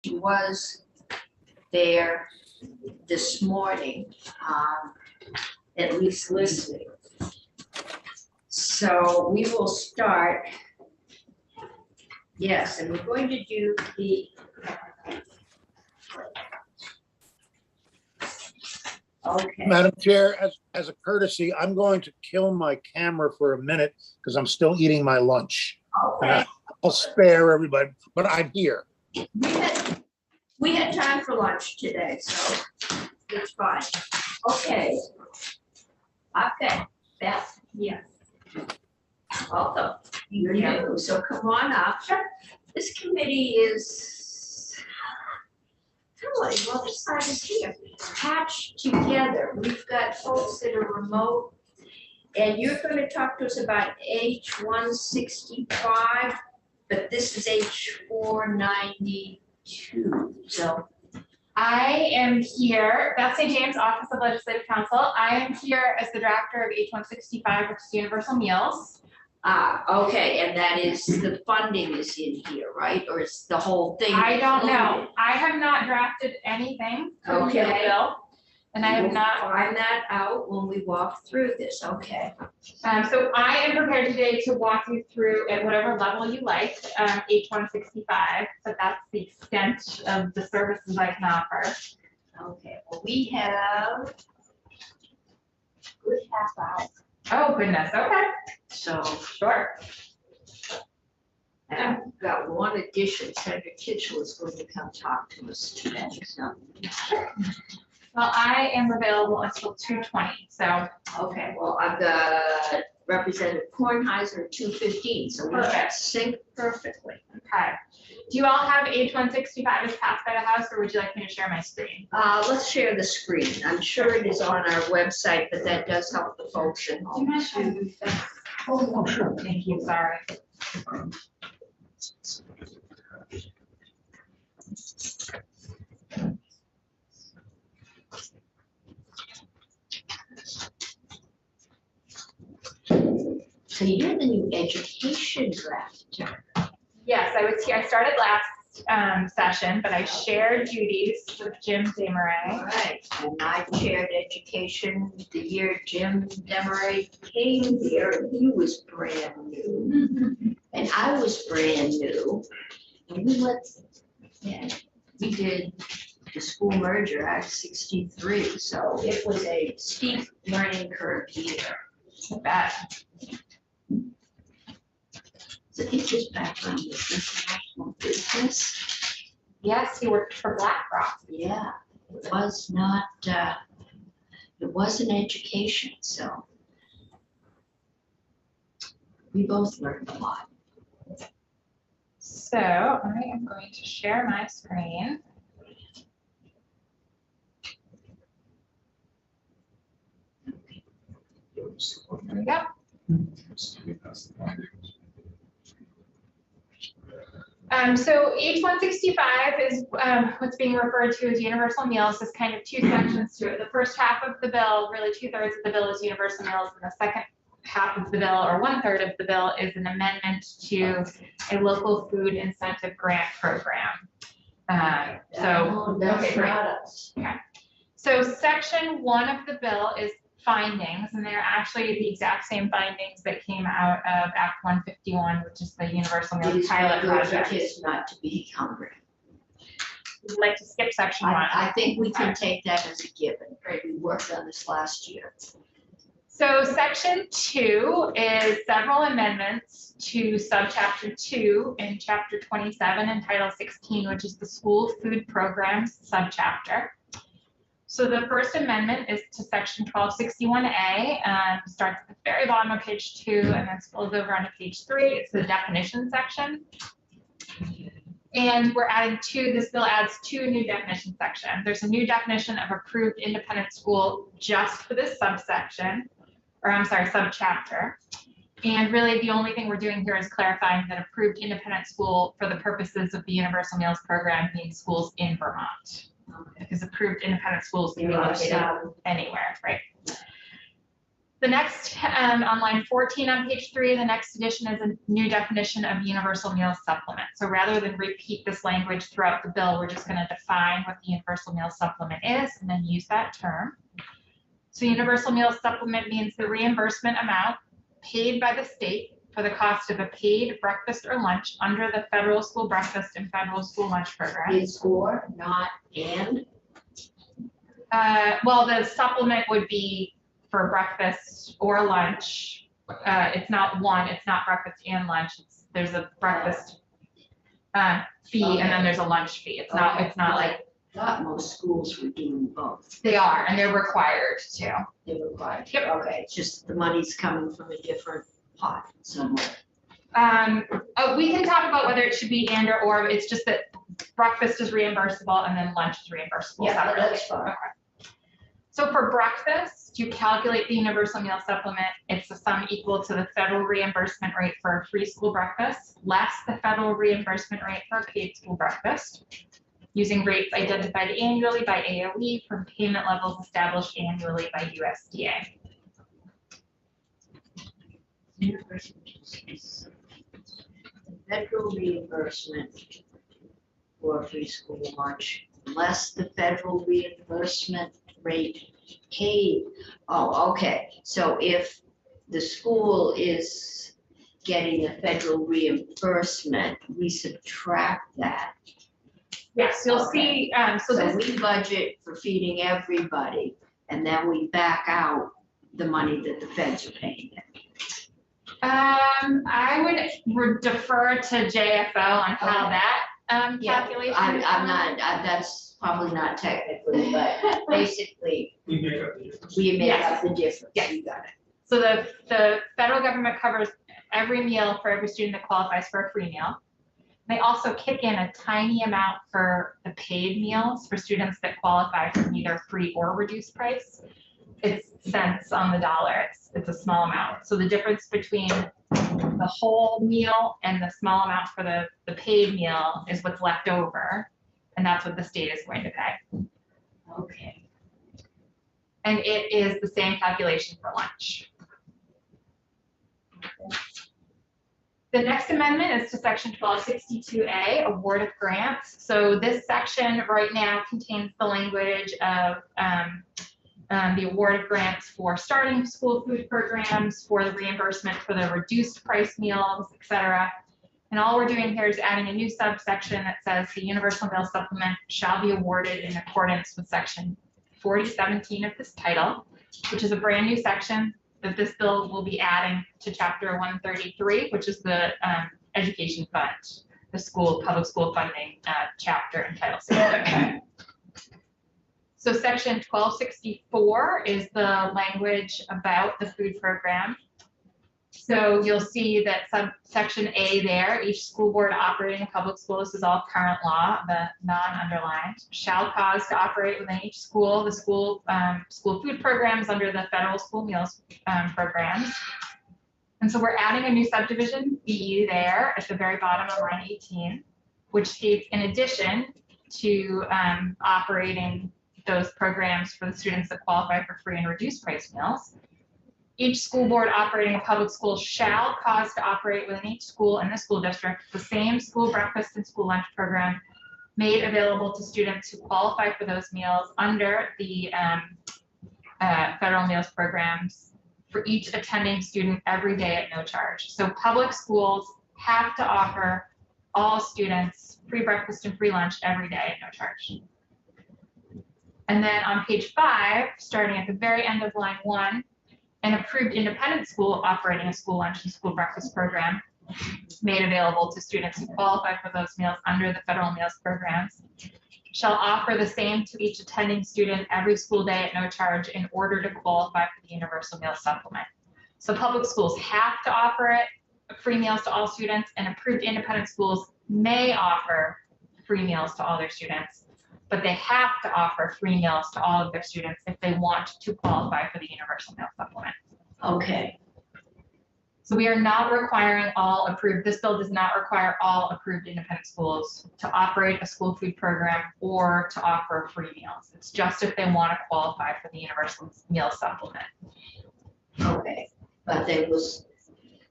She was there this morning, at least listening. So we will start. Yes, and we're going to do the. Okay. Madam Chair, as a courtesy, I'm going to kill my camera for a minute because I'm still eating my lunch. Okay. I'll spare everybody, but I'm here. We had time for lunch today, so it's fine. Okay. Okay, Beth. Yes. Welcome. You're new, so come on up. Sure. This committee is, really, well, this side is here, patched together. We've got folks that are remote. And you're going to talk to us about H-165, but this is H-492. So I am here, Beth St. James, Office of Legislative Counsel. I am here as the director of H-165, which is Universal Meals. okay, and that is, the funding is in here, right? Or is the whole thing? I don't know. I have not drafted anything for the Okay. bill, and I have We'll not. find that out when we walk through this, okay? So I am prepared today to walk you through at whatever level you like, H-165, but that's the extent of the services I can offer. Okay, well, we have good half hour, Oh, goodness, okay, so, sure. and I've got one addition, Senator Kitchell is going to come talk to us today, so. Well, I am available until 2:20, so. Okay, well, I've got Representative Kornheiser at 2:15, so we Perfect. sync perfectly. Okay. Do you all have H-165 as passed by the House, or would you like me to share my screen? Let's share the screen. I'm sure it is on our website, but that does help the folks at Do you home mind too. Oh, sure. Thank you, sorry. So you're the new education director. Yes, I was here, I started last session, but I shared duties with Jim All DeMarais. right, and I chaired education the year Jim Demeray came here, and he was brand new. And I was brand new. And we did the school merger at 63, so it was a steep learning curve year. Bet. So his background was international business. Yes, he worked for BlackRock. Yeah, it was not, it wasn't education, so we both learned a lot. So I am going to share my screen. There we go. So H-165 is what's being referred to as universal meals. There's kind of two sections to it. The first half of the bill, really 2/3 of the bill is universal meals, and the second half of the bill, or 1/3 of the bill, is an amendment to a local food incentive grant program. That's great. not us. So section 1 of the bill is findings, and they're actually the exact same findings that came out of Act 151, which is the Universal Meals It is Pilot good for Project. kids not to be hungry. Would you like to skip section 1? I think we can take that as a given, right? We worked on this last year. So section 2 is several amendments to subchapter 2 in chapter 27 and title 16, which is the school food programs subchapter. So the first amendment is to section 1261A, starts at the very bottom of page 2 and then spills over onto page 3. It's the definition section. And we're adding this bill adds 2 new definition sections. There's a new definition of approved independent school just for this subchapter. And really the only thing we're doing here is clarifying that approved independent school for the purposes of the Universal Meals Program means schools in Vermont. Because approved independent schools can be located anywhere, right? The next, on line 14 on page 3, the next addition is a new definition of universal meal supplement. So rather than repeat this language throughout the bill, we're just going to define what the universal meal supplement is and then use that term. So universal meal supplement means the reimbursement amount paid by the state for the cost of a paid breakfast or lunch under the federal school breakfast and federal school lunch program. Is or, not and? Well, the supplement would be for breakfast or lunch. It's not one, it's not breakfast and lunch. There's a breakfast fee and then there's a lunch fee. It's not like, I thought most schools were doing both. they are, and they're required to. They're required. Yep. Okay, it's just the money's coming from a different pot somewhere. We can talk about whether it should be and or, it's just that breakfast is reimbursable and then lunch is reimbursable Yeah, separately. that's fine. Okay. So for breakfast, you calculate the universal meal supplement. It's the sum equal to the federal reimbursement rate for a free school breakfast, less the federal reimbursement rate for a paid school breakfast, using rates identified annually by AOE from payment levels established annually by USDA. Federal reimbursement for free school lunch, less the federal reimbursement rate paid. Oh, okay, so if the school is getting a federal reimbursement, we subtract that. Yes, you'll Okay. see, so So this, we budget for feeding everybody, and then we back out the money that the feds are paying them. I would defer to JFO on how Okay. that Yeah, calculation. I'm is not, that's probably not technically, but basically, We make up the difference. we make Yes. up the difference. Yes. You got it. So the federal government covers every meal for every student that qualifies for a free meal. They also kick in a tiny amount for the paid meals for students that qualify for neither free or reduced price. It's cents on the dollar. It's a small amount. So the difference between the whole meal and the small amount for the paid meal is what's left over. And that's what the state is going to pay. Okay. And it is the same calculation for lunch. The next amendment is to section 1262A, award of grants. So this section right now contains the language of the award of grants for starting school food programs, for the reimbursement for the reduced price meals, et cetera. And all we're doing here is adding a new subsection that says the universal meal supplement shall be awarded in accordance with section 4017 of this title, which is a brand new section that this bill will be adding to chapter 133, which is the education fund, the public school funding chapter in Title VI. So section 1264 is the language about the food program. So you'll see that subsection A there, each school board operating a public school, this is all current law, the non-underlined, shall cause to operate within each school, the school food programs under the federal school meals programs. And so we're adding a new subdivision B there at the very bottom of line 18, which states in addition to operating those programs for the students that qualify for free and reduced price meals, each school board operating a public school shall cause to operate within each school in the school district the same school breakfast and school lunch program made available to students who qualify for those meals under the federal meals programs for each attending student every day at no charge. So public schools have to offer all students free breakfast and free lunch every day at no charge. And then on page 5, starting at the very end of line 1, an approved independent school operating a school lunch and school breakfast program made available to students who qualify for those meals under the federal meals programs shall offer the same to each attending student every school day at no charge in order to qualify for the universal meal supplement. So public schools have to offer it, free meals to all students, and approved independent schools may offer free meals to all their students, but they have to offer free meals to all of their students if they want to qualify for the universal meal supplement. Okay, So we are not requiring all approved, this bill does not require all approved independent schools to operate a school food program or to offer free meals. It's just if they want to qualify for the universal meal supplement. Okay, but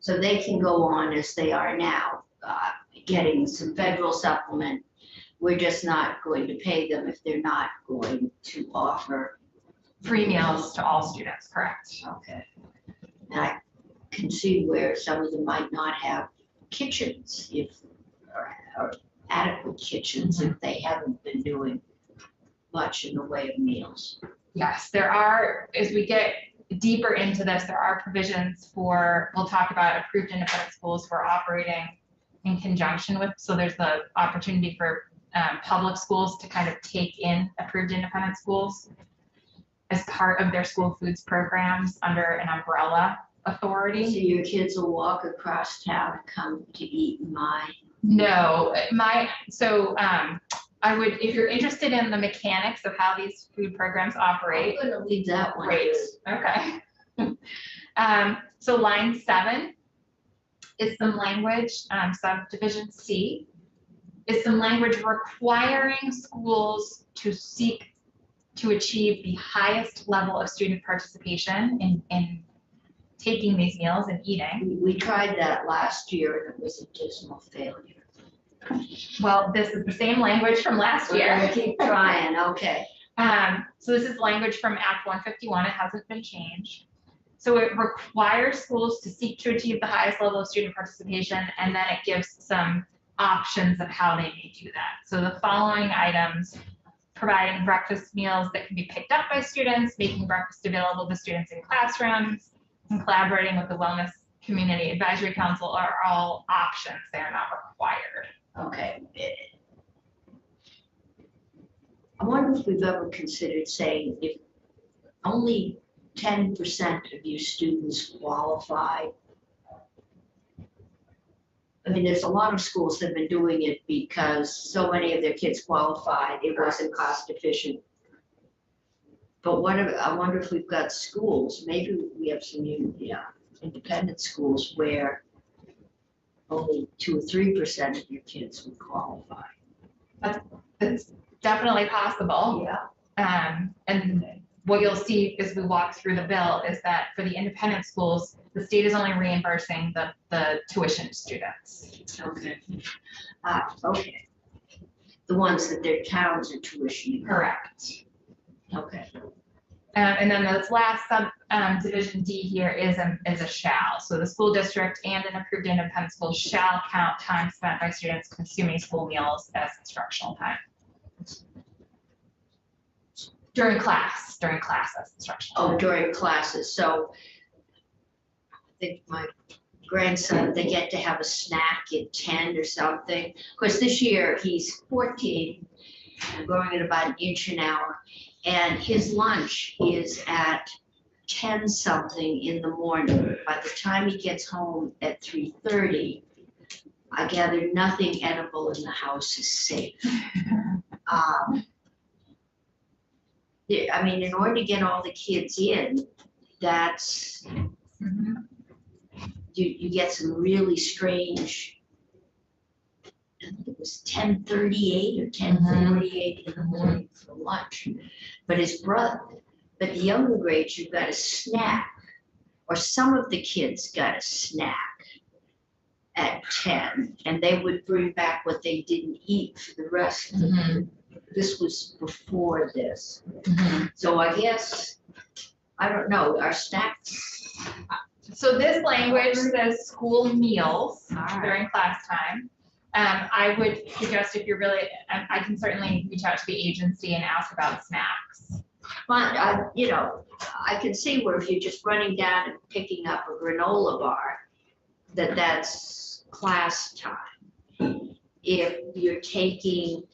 so they can go on as they are now, getting some federal supplement. We're just not going to pay them if they're not going to offer. Free meals to all students, correct? Okay. And I can see where some of them might not have kitchens or adequate kitchens if they haven't been doing much in the way of meals. Yes, there are, as we get deeper into this, there are provisions for, we'll talk about approved independent schools who are operating in conjunction with, so there's the opportunity for public schools to kind of take in approved independent schools as part of their school foods programs under an umbrella So authority. your kids will walk across town and come to eat my. No, I would, if you're interested in the mechanics of how these food programs operate. I'm gonna leave that one. Great, okay. So line 7 is some language, subdivision C, is some language requiring schools to seek to achieve the highest level of student participation in taking these meals and eating. We tried that last year and it was a dismal failure. Well, this is the same language from last We're year. gonna keep trying, okay. So this is language from Act 151, it hasn't been changed. So it requires schools to seek to achieve the highest level of student participation, and then it gives some options of how they may do that. So the following items: providing breakfast meals that can be picked up by students, making breakfast available to students in classrooms, and collaborating with the Wellness Community Advisory Council are all options, they are not required. Okay. I wonder if we've ever considered saying if only 10% of you students qualify. I mean, there's a lot of schools that have been doing it because so many of their kids qualified, it wasn't cost efficient. But I wonder if we've got schools, maybe we have some independent schools where only 2 or 3% of your kids would qualify. It's definitely possible. Yeah. And what you'll see as we walk through the bill is that for the independent schools, the state is only reimbursing the tuition students. Okay. Okay. The ones that their towns are tuitioning. Correct. Okay. And then this last division D here is a shall. So the school district and an approved independent school shall count time spent by students consuming school meals as instructional time. During class as instructional. Oh, during classes, so I think my grandson, they get to have a snack at 10 or something. Of course, this year he's 14 and growing at about an inch an hour. And his lunch is at 10 something in the morning. By the time he gets home at 3:30, I gather nothing edible in the house is safe. I mean, in order to get all the kids in, that's, you get some really strange, I think it was 10:38 or 10:48 in the morning for lunch. But the younger grades, you've got a snack, or some of the kids got a snack at 10, and they would bring back what they didn't eat for the rest of the. This was before this. So I guess, I don't know, our snacks. So this language says school meals Alright. during class time. I would suggest if you're really, I can certainly reach out to the agency and ask about snacks. But, I can see where if you're just running down and picking up a granola bar, that's class time. If you're taking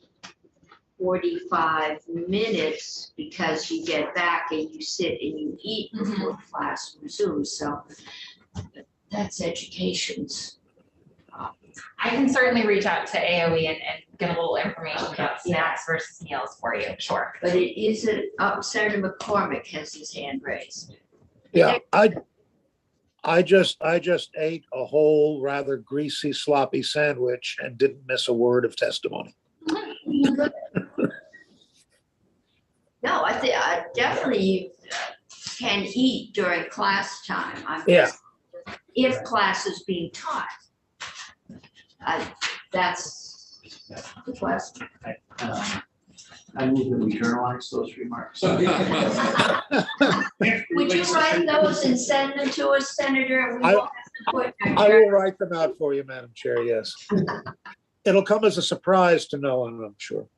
45 minutes because you get back and you sit and you eat before class resumes, so that's education's. I can certainly reach out to AOE and get a little information Okay, about snacks versus meals for you, sure. But it isn't, Senator McCormick has his hand raised. Yeah, I just ate a whole rather greasy, sloppy sandwich and didn't miss a word of testimony. No, I think, definitely, can eat during class time. Yeah. If class is being taught. That's the question. I move that we journalize those remarks. Would you write those and send them to us, Senator? And we will have to put I will write them out for you, Madam Chair, yes. It'll come as a surprise to no one, I'm sure.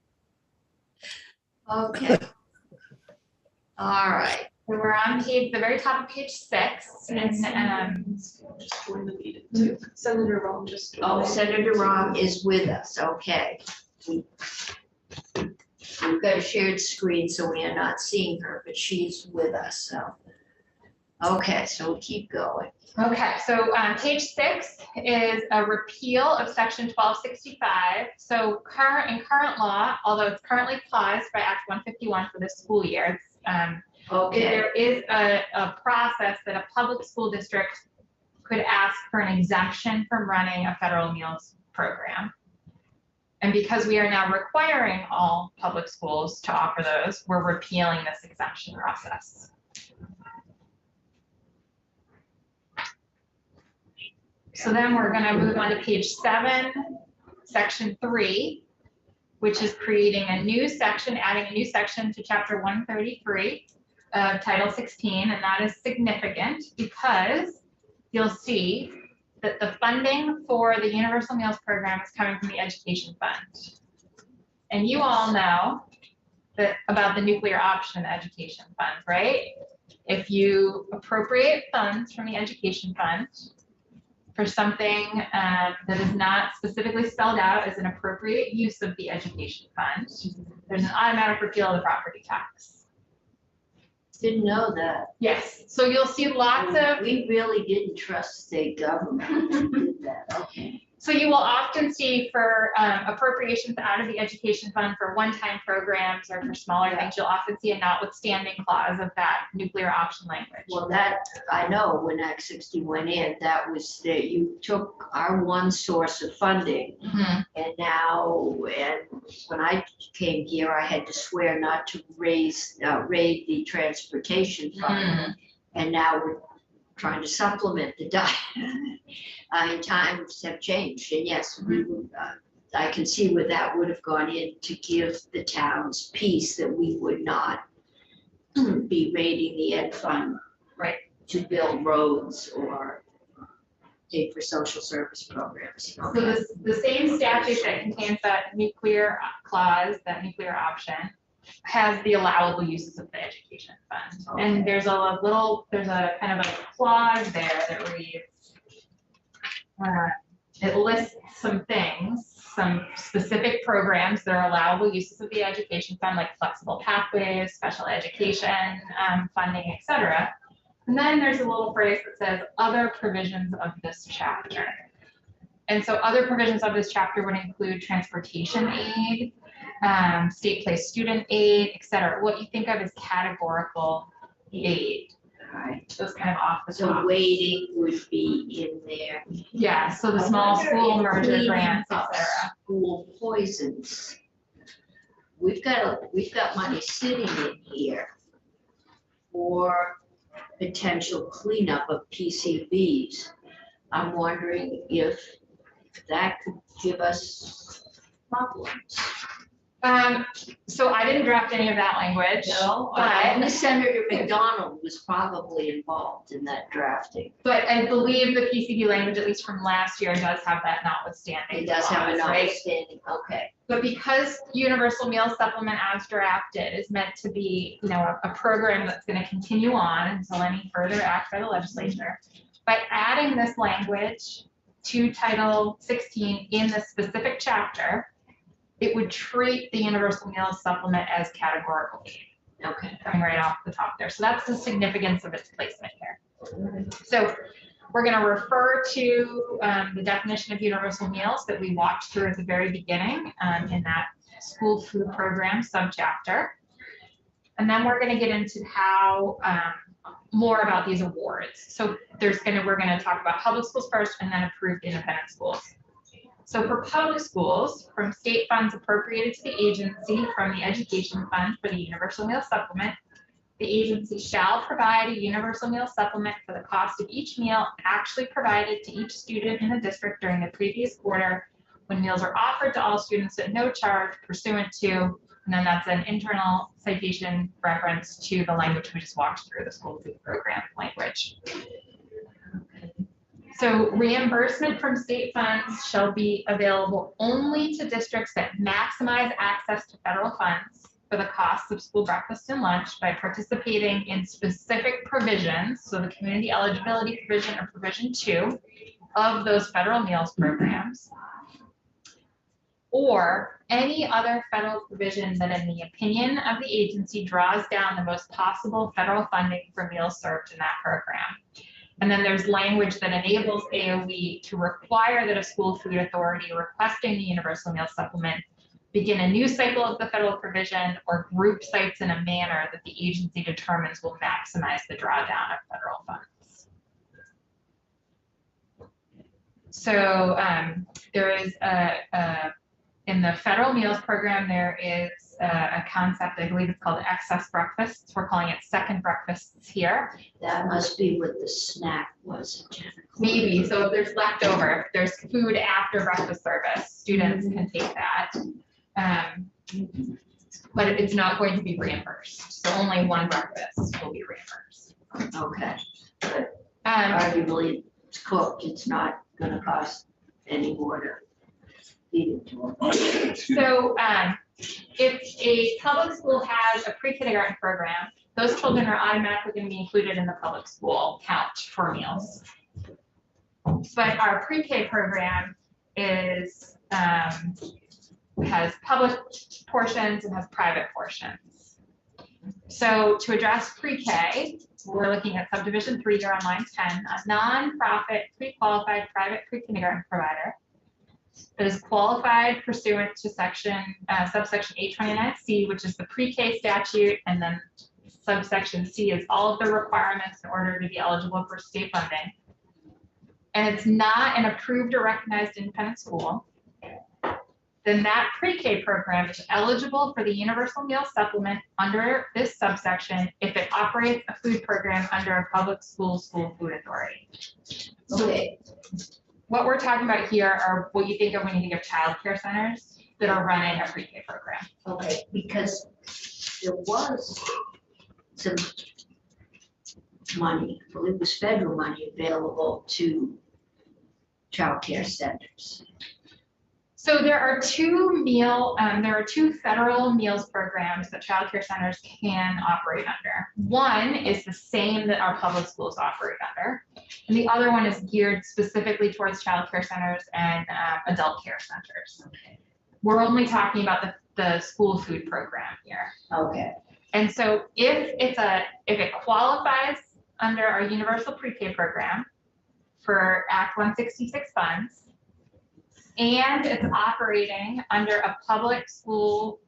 Okay. All right. So we're on the very top of page 6, and Just join the meeting too. Senator Rom just. Oh, Senator Rom is with us. Okay. We've got a shared screen, so we are not seeing her, but she's with us, so. Okay, so we'll keep going. okay, so page 6 is a repeal of section 1265. So in current law, although it's currently paused by Act 151 for this school year, Okay, there is a process that a public school district could ask for an exemption from running a federal meals program. And because we are now requiring all public schools to offer those, we're repealing this exemption process. So then we're going to move on to page 7, section 3, which is creating a new section, adding a new section to chapter 133 of Title 16. And that is significant because you'll see that the funding for the Universal Meals Program is coming from the Education Fund. And you all know that about the Nuclear Option Education Fund, right? If you appropriate funds from the Education Fund for something that is not specifically spelled out as an appropriate use of the Education Fund, there's an automatic repeal of the property tax. didn't know that. Yes, so you'll see lots of, We really didn't trust state government when we did that. Okay. so you will often see for appropriations out of the Education Fund for one-time programs or for smaller things, you'll often see a notwithstanding clause of that nuclear option language. Well, that, I know when Act 60 went in, that was that you took our one source of funding Mhm. and now, and when I came here, I had to swear not to raid the transportation fund. And now we're trying to supplement the diet. Times have changed, and yes, we would, I can see where that would have gone in to give the towns peace that we would not be raiding the ed fund. Right. To build roads or pay for social service programs. So the same statute that contains that nuclear clause, that nuclear option, has the allowable uses of the Education Fund. Okay. And there's a kind of a clause there that reads, it lists some things, some specific programs that are allowable uses of the Education Fund, like flexible pathways, special education funding, et cetera. And then there's a little phrase that says other provisions of this chapter. And so other provisions of this chapter would include transportation aid, state placed student aid, et cetera. What you think of as categorical aid. Right. Those kind of off the So top. waiting would be in there. Yeah, so the I small wonder school if merger cleaning grants, et up cetera. School poisons. We've got money sitting in here for potential cleanup of PCBs. I'm wondering if that could give us problems. So I didn't draft any of that language. And Senator McDonald was probably involved in that drafting. But I believe the PCB language, at least from last year, does have that notwithstanding. It does have a clause, right? notwithstanding, okay. But because Universal Meal Supplement as drafted is meant to be, a program that's going to continue on until any further act by the legislature, by adding this language to Title 16 in the specific chapter, it would treat the Universal Meal Supplement as categorical aid. Okay. Coming right off the top there. So that's the significance of its placement here. So we're going to refer to the definition of universal meals that we walked through at the very beginning in that school food program subchapter. And then we're going to get into how more about these awards. So we're going to talk about public schools first and then approved independent schools. So for public schools, from state funds appropriated to the agency from the Education Fund for the Universal Meal Supplement, the agency shall provide a universal meal supplement for the cost of each meal actually provided to each student in the district during the previous quarter when meals are offered to all students at no charge pursuant to, and then that's an internal citation reference to the language we just walked through, the school food program language. So reimbursement from state funds shall be available only to districts that maximize access to federal funds for the costs of school breakfast and lunch by participating in specific provisions, so the community eligibility provision or provision 2 of those federal meals programs, or any other federal provision that in the opinion of the agency draws down the most possible federal funding for meals served in that program. And then there's language that enables AOE to require that a school food authority requesting the universal meal supplement begin a new cycle of the federal provision or group sites in a manner that the agency determines will maximize the drawdown of federal funds. So there is in the federal meals program, there is a concept, I believe it's called excess breakfasts. We're calling it second breakfasts here. That must be what the snack was, Jennifer. Maybe, so if there's leftover, if there's food after breakfast service, students can take that. But it's not going to be reimbursed. So only one breakfast will be reimbursed. Okay, Um, arguably it's cooked, it's not gonna cost any more to feed it to them. So if a public school has a pre-kindergarten program, those children are automatically going to be included in the public school count for meals. But our pre-K program is has public portions and has private portions. So to address pre-K, we're looking at subdivision 3 here on line 10, a non-profit pre-qualified private pre-kindergarten provider that is qualified pursuant to subsection 829C, which is the pre-K statute, and then subsection C is all of the requirements in order to be eligible for state funding. And it's not an approved or recognized independent school, then that pre-K program is eligible for the universal meal supplement under this subsection if it operates a food program under a public school food authority. Okay, What we're talking about here are what you think of when you think of childcare centers that are running a pre-K program. okay, because there was some money, I believe it was federal money available to childcare centers. So there are two federal meals programs that childcare centers can operate under. One is the same that our public schools operate under, and the other one is geared specifically towards childcare centers and adult care centers. Okay. We're only talking about the school food program here. Okay, And so if it qualifies under our universal pre-K program for Act 166 funds, and it's operating under a public school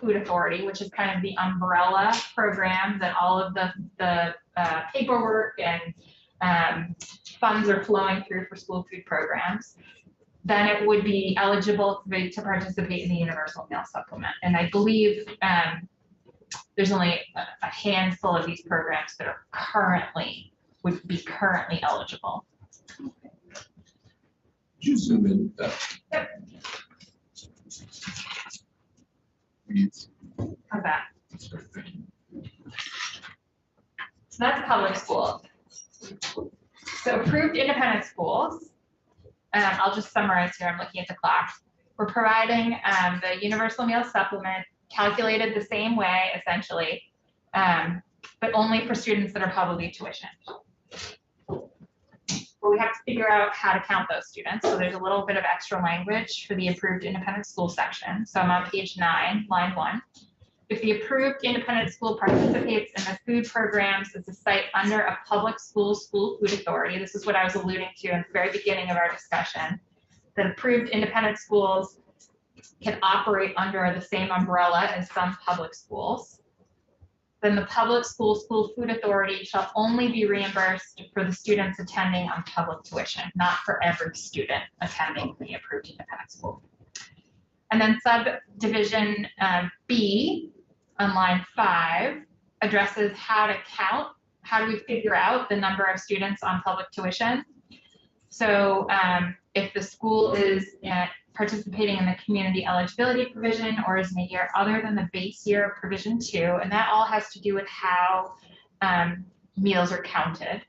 food authority, which is kind of the umbrella program that all of the paperwork and funds are flowing through for school food programs, then it would be eligible to participate in the universal meal supplement. And I believe there's only a handful of these programs that are would be currently eligible. Could you zoom in? Yep. Please. How's that? So that's public schools. So approved independent schools, I'll just summarize here, I'm looking at the clock. We're providing the universal meal supplement calculated the same way essentially, but only for students that are publicly tuitioned. But we have to figure out how to count those students. So there's a little bit of extra language for the approved independent school section. So I'm on page 9, line 1. If the approved independent school participates in the food programs as a site under a public school food authority, this is what I was alluding to in the very beginning of our discussion, that approved independent schools can operate under the same umbrella as some public schools, then the public school food authority shall only be reimbursed for the students attending on public tuition, not for every student attending the approved independent school. And then subdivision B on line 5 addresses how to count, how do we figure out the number of students on public tuition. So if the school is participating in the community eligibility provision or is in a year other than the base year of provision 2, and that all has to do with how meals are counted.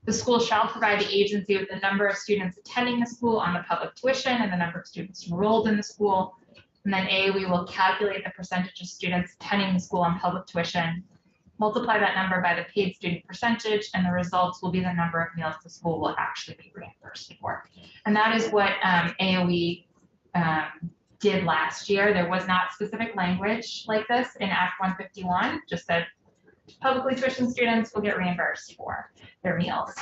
The school shall provide the agency with the number of students attending the school on the public tuition and the number of students enrolled in the school. And then AOE will calculate the percentage of students attending the school on public tuition, multiply that number by the paid student percentage, and the results will be the number of meals the school will actually be reimbursed for. And that is what AOE did last year. There was not specific language like this in Act 151, just said publicly tuition students will get reimbursed for their meals.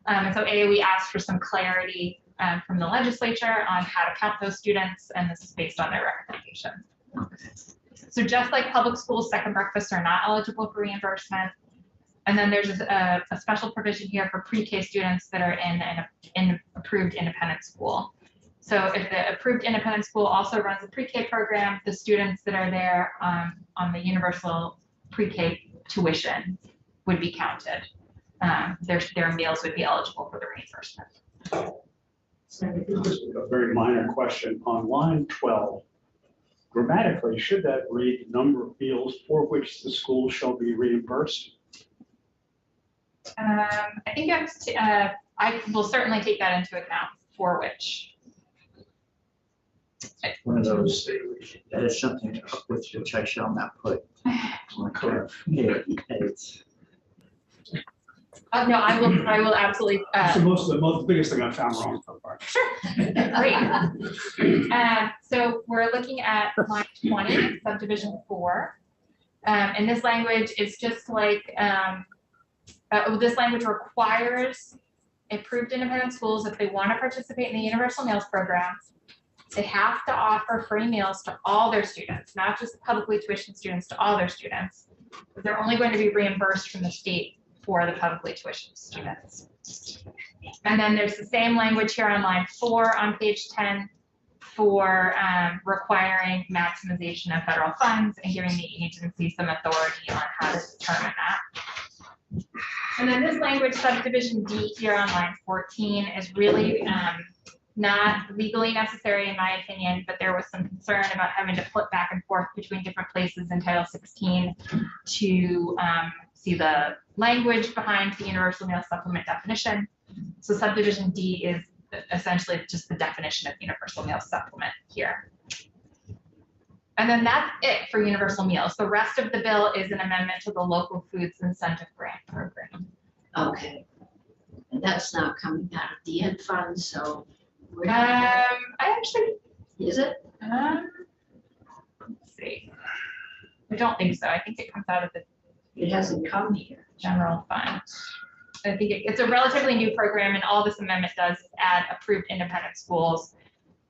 And so AOE asked for some clarity from the legislature on how to count those students, and this is based on their recommendations. So just like public schools, second breakfasts are not eligible for reimbursement. And then there's a special provision here for pre-K students that are in an approved independent school. So if the approved independent school also runs a pre-K program, the students that are there on the universal pre-K tuition would be counted. Their meals would be eligible for the reimbursement. Just a very minor question. On line 12, grammatically, should that read number of meals for which the school shall be reimbursed? I think you have to, I will certainly take that into account, for which. One of those, that is something with which I shall not put. It's No, I will absolutely. It's the biggest thing I found wrong so far. Great. So we're looking at line 20, subdivision 4. And this language is just like, this language requires approved independent schools, if they want to participate in the universal meals program, they have to offer free meals to all their students, not just publicly tuition students, to all their students. But they're only going to be reimbursed from the state for the publicly tuition students. And then there's the same language here on line 4 on page 10 for requiring maximization of federal funds and giving the agency some authority on how to determine that. And then this language, subdivision D here on line 14, is really not legally necessary in my opinion, but there was some concern about having to flip back and forth between different places in Title 16 to see the language behind the universal meal supplement definition. So subdivision D is essentially just the definition of universal meal supplement here. And then that's it for universal meals. The rest of the bill is an amendment to the local foods incentive grant program. Okay. And that's not coming out of the ed fund, so. I actually, Is it? let's see. I don't think so. I think it comes out of the It hasn't come here. general fund. I think it's a relatively new program, and all this amendment does is add approved independent schools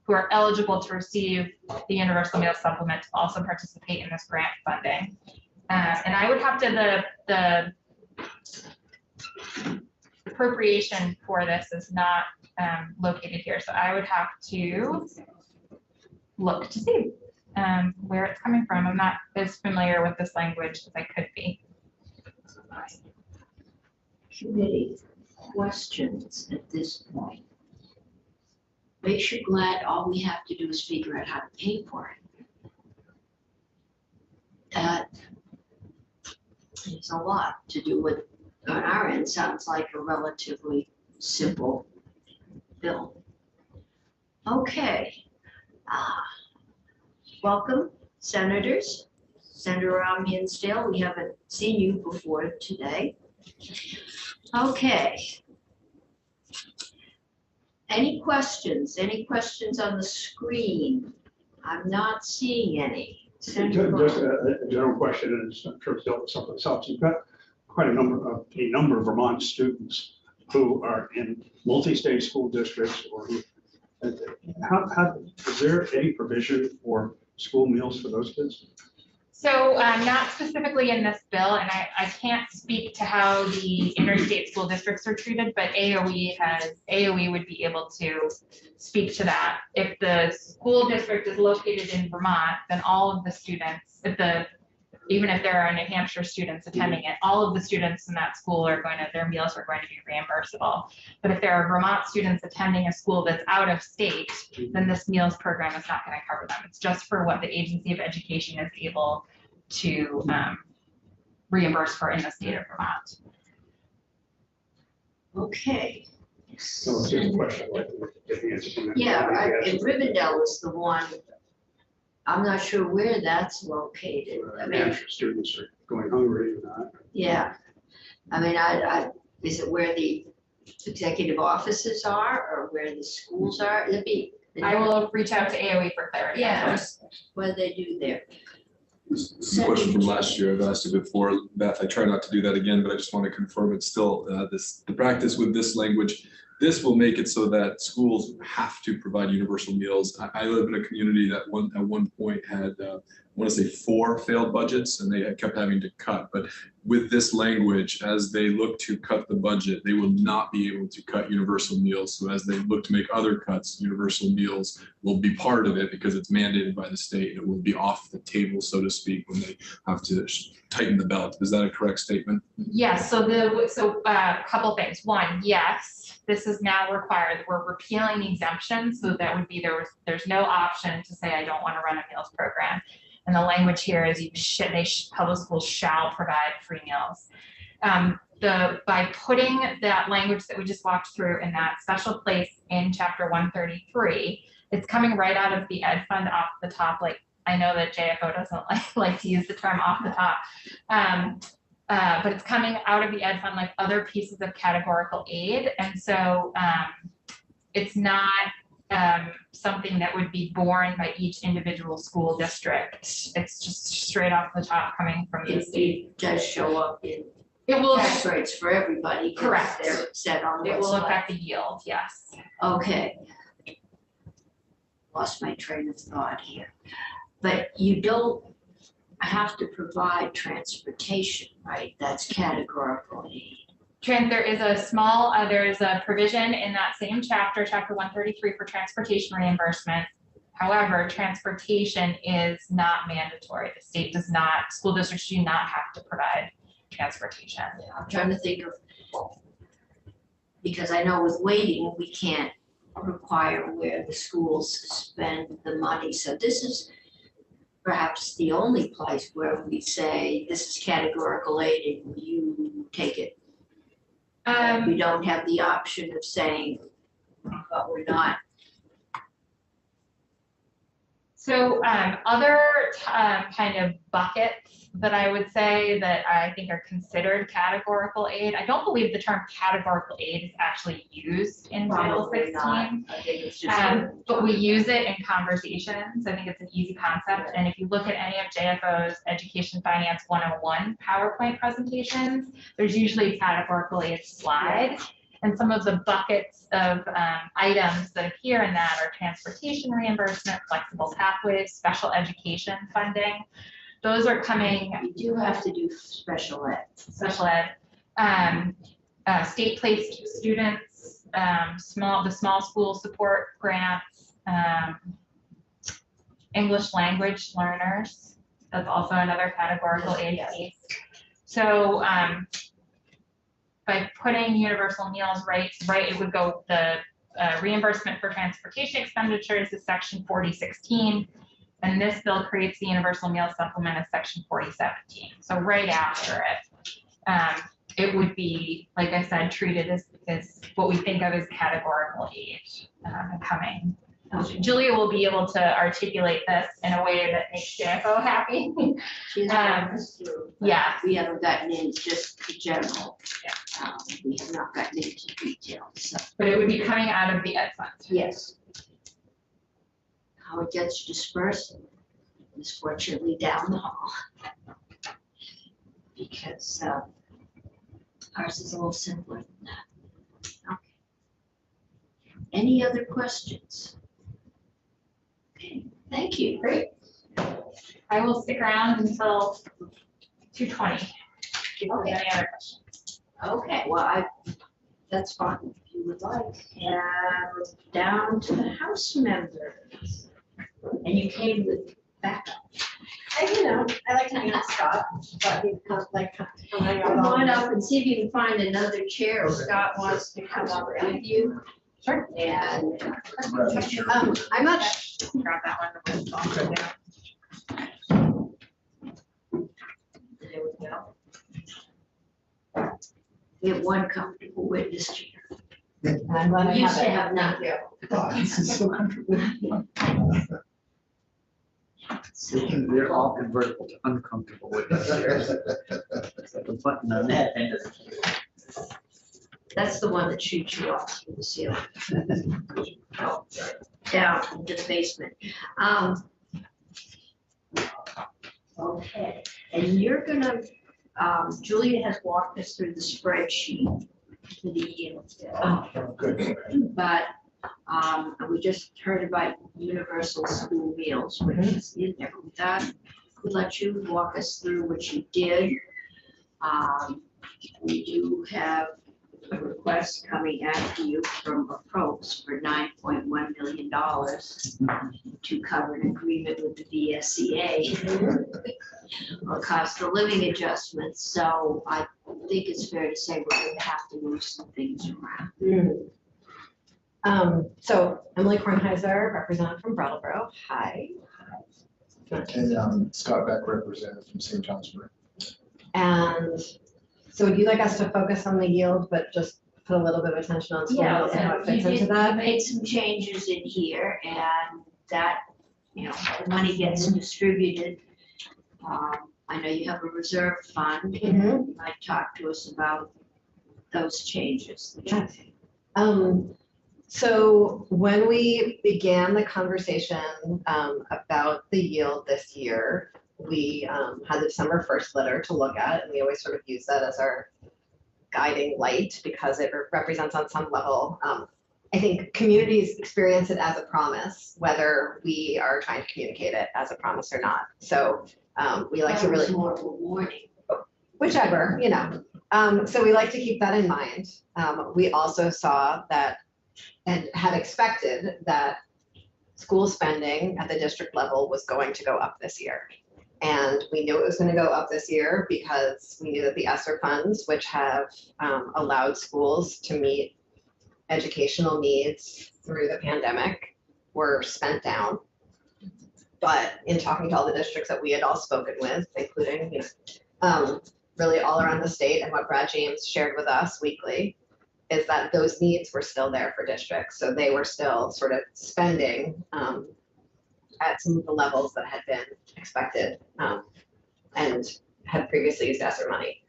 who are eligible to receive the universal meal supplement to also participate in this grant funding. And I would have to, the appropriation for this is not located here, so I would have to look to see where it's coming from. I'm not as familiar with this language as I could be. Committee questions at this point. Makes you glad all we have to do is figure out how to pay for it. It's a lot to do with, on our end, sounds like a relatively simple bill. Okay. Welcome, senators. Senator Ron Hinsdale, we haven't seen you before today. Okay. Any questions? Any questions on the screen? I'm not seeing any. Senator Just Ball. a general question, and I'm sure it's dealt with something else. You've got quite a number of Vermont students who are in multi-state school districts, or who, how is there any provision for school meals for those kids? So not specifically in this bill, and I can't speak to how the interstate school districts are treated, but AOE would be able to speak to that. If the school district is located in Vermont, then all of the students, if the even if there are New Hampshire students attending it, all of the students in that school are going to, their meals are going to be reimbursable. But if there are Vermont students attending a school that's out of state, then this meals program is not going to cover them. It's just for what the Agency of Education is able to reimburse for in the state of Vermont. Okay. So it's just a question, like, get the answer from them. Yeah, Yes. and Rivendell is the one, I'm not sure where that's located. I New mean, Hampshire students are going hungry or not. yeah. I mean, is it where the executive offices are or where the schools are? It'd be. I will reach out to AOE for clarity. Yeah, what do they do there? This is a question from last year. I've asked it before, Beth. I try not to do that again, but I just want to confirm it's still the practice with this language. This will make it so that schools have to provide universal meals. I live in a community that at one point had, I want to say 4 failed budgets, and they kept having to cut. But with this language, as they look to cut the budget, they will not be able to cut universal meals. So as they look to make other cuts, universal meals will be part of it because it's mandated by the state. It will be off the table, so to speak, when they have to tighten the belt. Is that a correct statement? Yes, so a couple things. One, yes, this is now required. We're repealing the exemption, so that would be there's no option to say I don't want to run a meals program. And the language here is public schools shall provide free meals. By putting that language that we just walked through in that special place in chapter 133, it's coming right out of the ed fund off the top. Like, I know that JFO doesn't like to use the term off the top. But it's coming out of the ed fund like other pieces of categorical aid. And so it's not something that would be borne by each individual school district. It's just straight off the top coming from the state. It does show up in It will, tax rates for everybody. 'cause Correct. They're set on it what's will left. affect the yield, yes. Okay. Lost my train of thought here. But you don't have to provide transportation, right? That's categorical aid. There is a provision in that same chapter 133 for transportation reimbursement. However, transportation is not mandatory. The state does not, school districts do not have to provide transportation. I'm trying to think of, because I know with waiting, we can't require where the schools spend the money. So this is perhaps the only place where we say this is categorical aid and you take it. We don't have the option of saying, but we're not. So other kind of buckets that I would say that I think are considered categorical aid. I don't believe the term categorical aid is actually used in Title Probably 16. not. I think it's just. But we use it in conversations. I think it's an easy concept. And if you look at any of JFO's Education Finance 101 PowerPoint presentations, there's usually a categorical aid slide. And some of the buckets of items that appear in that are transportation reimbursement, flexible pathways, special education funding. Those are coming. You do have to do special ed. Special ed, state-placed students, the small school support grants, English language learners. That's also another categorical aid piece. So by putting universal meals right, it would go the reimbursement for transportation expenditures is section 4016. And this bill creates the universal meal supplement as section 4017. So right after it, it would be, like I said, treated as what we think of as categorical aid coming. Julia will be able to articulate this in a way that makes JFO happy. She's gotten us through, but Yeah. we haven't gotten into just the general. We have not gotten into detail, so, But it would be coming out of the ed fund. yes. How it gets dispersed is fortunately down the hall. Because ours is a little simpler than that. Okay. Any other questions? Okay, thank you. Great. I will stick around until 2:20. If there's any other questions. Okay, well, that's fine if you would like. And down to the House members. And you came with backup. I like to hang out with Scott, but he's kind of like, hanging out Come with all on of us. up and see if you can find another chair. If Scott wants to come up with you. Sure. And I'm not, Grab that one. there we go. We have one comfortable witness chair. I'm glad I We used have to it. have none. Thank you. Oh, this is so comfortable. They're all convertible to uncomfortable with this. The button on that end is. That's the one that shoots you off through the ceiling. Oh, down into the basement. Okay, and you're gonna, Julia has walked us through the spreadsheet for the yield. Good. But, we just heard about universal school meals, which is in there. With that, we'll let you walk us through what you did. We do have a request coming after you from Approach for $9.1 million to cover an agreement with the VSCA or cost of living adjustments. So I think it's fair to say we're going to have to move some things around. So Emily Kornheiser, representative from Brattleboro. Hi. And Scott Beck, representative from St. Johnsbury. And so would you like us to focus on the yield, but just put a little bit of attention on school meals and how it fits into You that? made some changes in here and that, the money gets distributed. I know you have a reserve fund. Mhm. You might talk to us about those changes. Yes. So when we began the conversation about the yield this year, we had the December 1st letter to look at, and we always sort of use that as our guiding light because it represents on some level. I think communities experience it as a promise, whether we are trying to communicate it as a promise or not. So we like to That was really, more of a warning. whichever, so we like to keep that in mind. We also saw that and had expected that school spending at the district level was going to go up this year. And we knew it was going to go up this year because we knew that the ESSER funds, which have allowed schools to meet educational needs through the pandemic, were spent down. But in talking to all the districts that we had all spoken with, including really all around the state and what Brad James shared with us weekly, is that those needs were still there for districts. So they were still sort of spending at some of the levels that had been expected and had previously used ESSER money.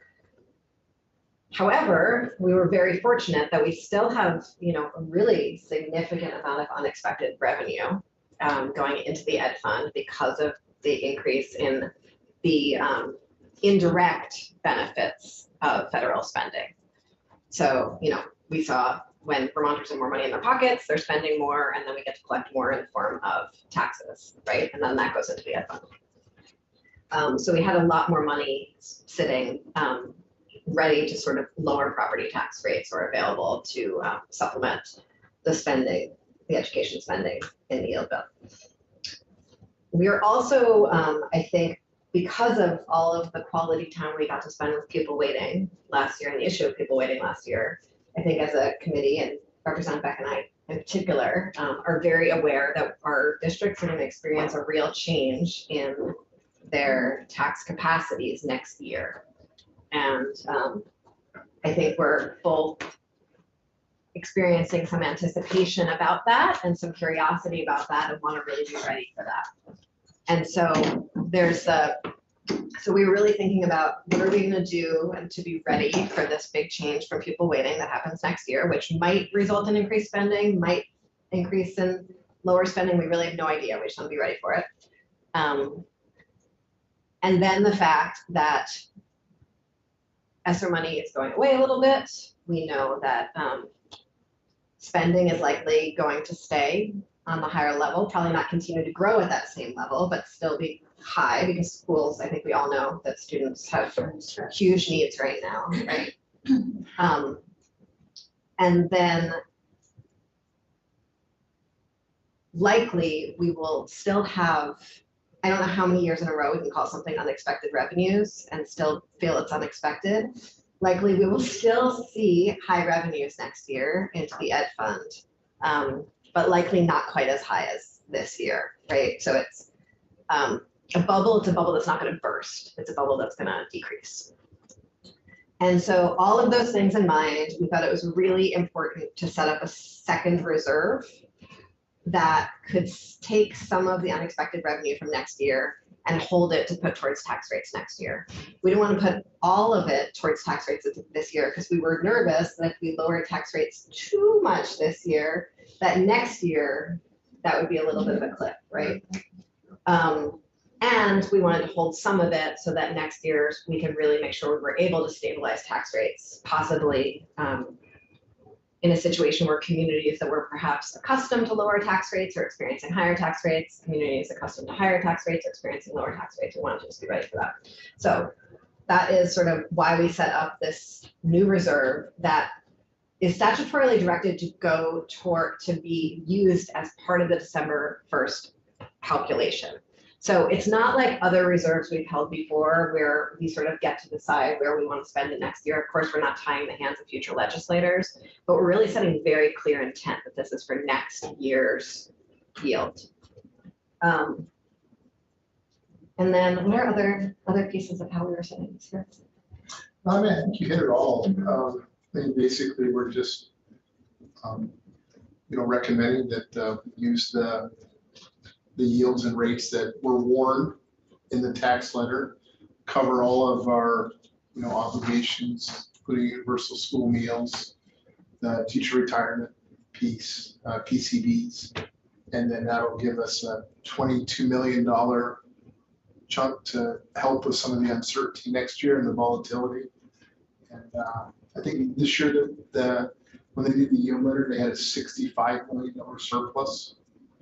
However, we were very fortunate that we still have, a really significant amount of unexpected revenue going into the ed fund because of the increase in the indirect benefits of federal spending. So, we saw when Vermonters have more money in their pockets, they're spending more, and then we get to collect more in the form of taxes, right? And then that goes into the ed fund. So we had a lot more money sitting ready to sort of lower property tax rates or available to supplement the spending, the education spending in the yield bill. We are also, I think, because of all of the quality time we got to spend with pupil waiting last year and the issue of pupil waiting last year, I think as a committee, and Representative Beck and I in particular, are very aware that our districts are going to experience a real change in their tax capacities next year. And I think we're both experiencing some anticipation about that and some curiosity about that and want to really be ready for that. And so so we were really thinking about what are we going to do and to be ready for this big change from pupil waiting that happens next year, which might result in increased spending, might increase in lower spending. We really have no idea. We just want to be ready for it. And then the fact that ESSER money is going away a little bit. We know that spending is likely going to stay on the higher level, probably not continue to grow at that same level, but still be high because schools, I think we all know that students have huge needs right now, right? And then likely we will still have I don't know how many years in a row we can call something unexpected revenues and still feel it's unexpected. Likely, we will still see high revenues next year into the ed fund, but likely not quite as high as this year, right? So it's a bubble. It's a bubble that's not going to burst. It's a bubble that's going to decrease. And so all of those things in mind, we thought it was really important to set up a second reserve that could take some of the unexpected revenue from next year and hold it to put towards tax rates next year. We didn't want to put all of it towards tax rates this year because we were nervous that if we lower tax rates too much this year, that next year, that would be a little bit of a cliff, right? And we wanted to hold some of it so that next year we can really make sure we were able to stabilize tax rates, possibly in a situation where communities that were perhaps accustomed to lower tax rates are experiencing higher tax rates, communities accustomed to higher tax rates are experiencing lower tax rates. We wanted to just be ready for that. So that is sort of why we set up this new reserve that is statutorily directed to go to be used as part of the December 1st calculation. So it's not like other reserves we've held before where we sort of get to decide where we want to spend it next year. Of course, we're not tying the hands of future legislators, but we're really setting very clear intent that this is for next year's yield. And then what are other pieces of how we were setting this here? I mean, I think you hit it all. I mean, basically, we're just, recommending that use the yields and rates that were warned in the tax letter, cover all of our, obligations, including universal school meals, the teacher retirement piece, PCBs, and then that'll give us a $22 million chunk to help with some of the uncertainty next year and the volatility. And I think this year when they did the yield letter, they had a $65 million surplus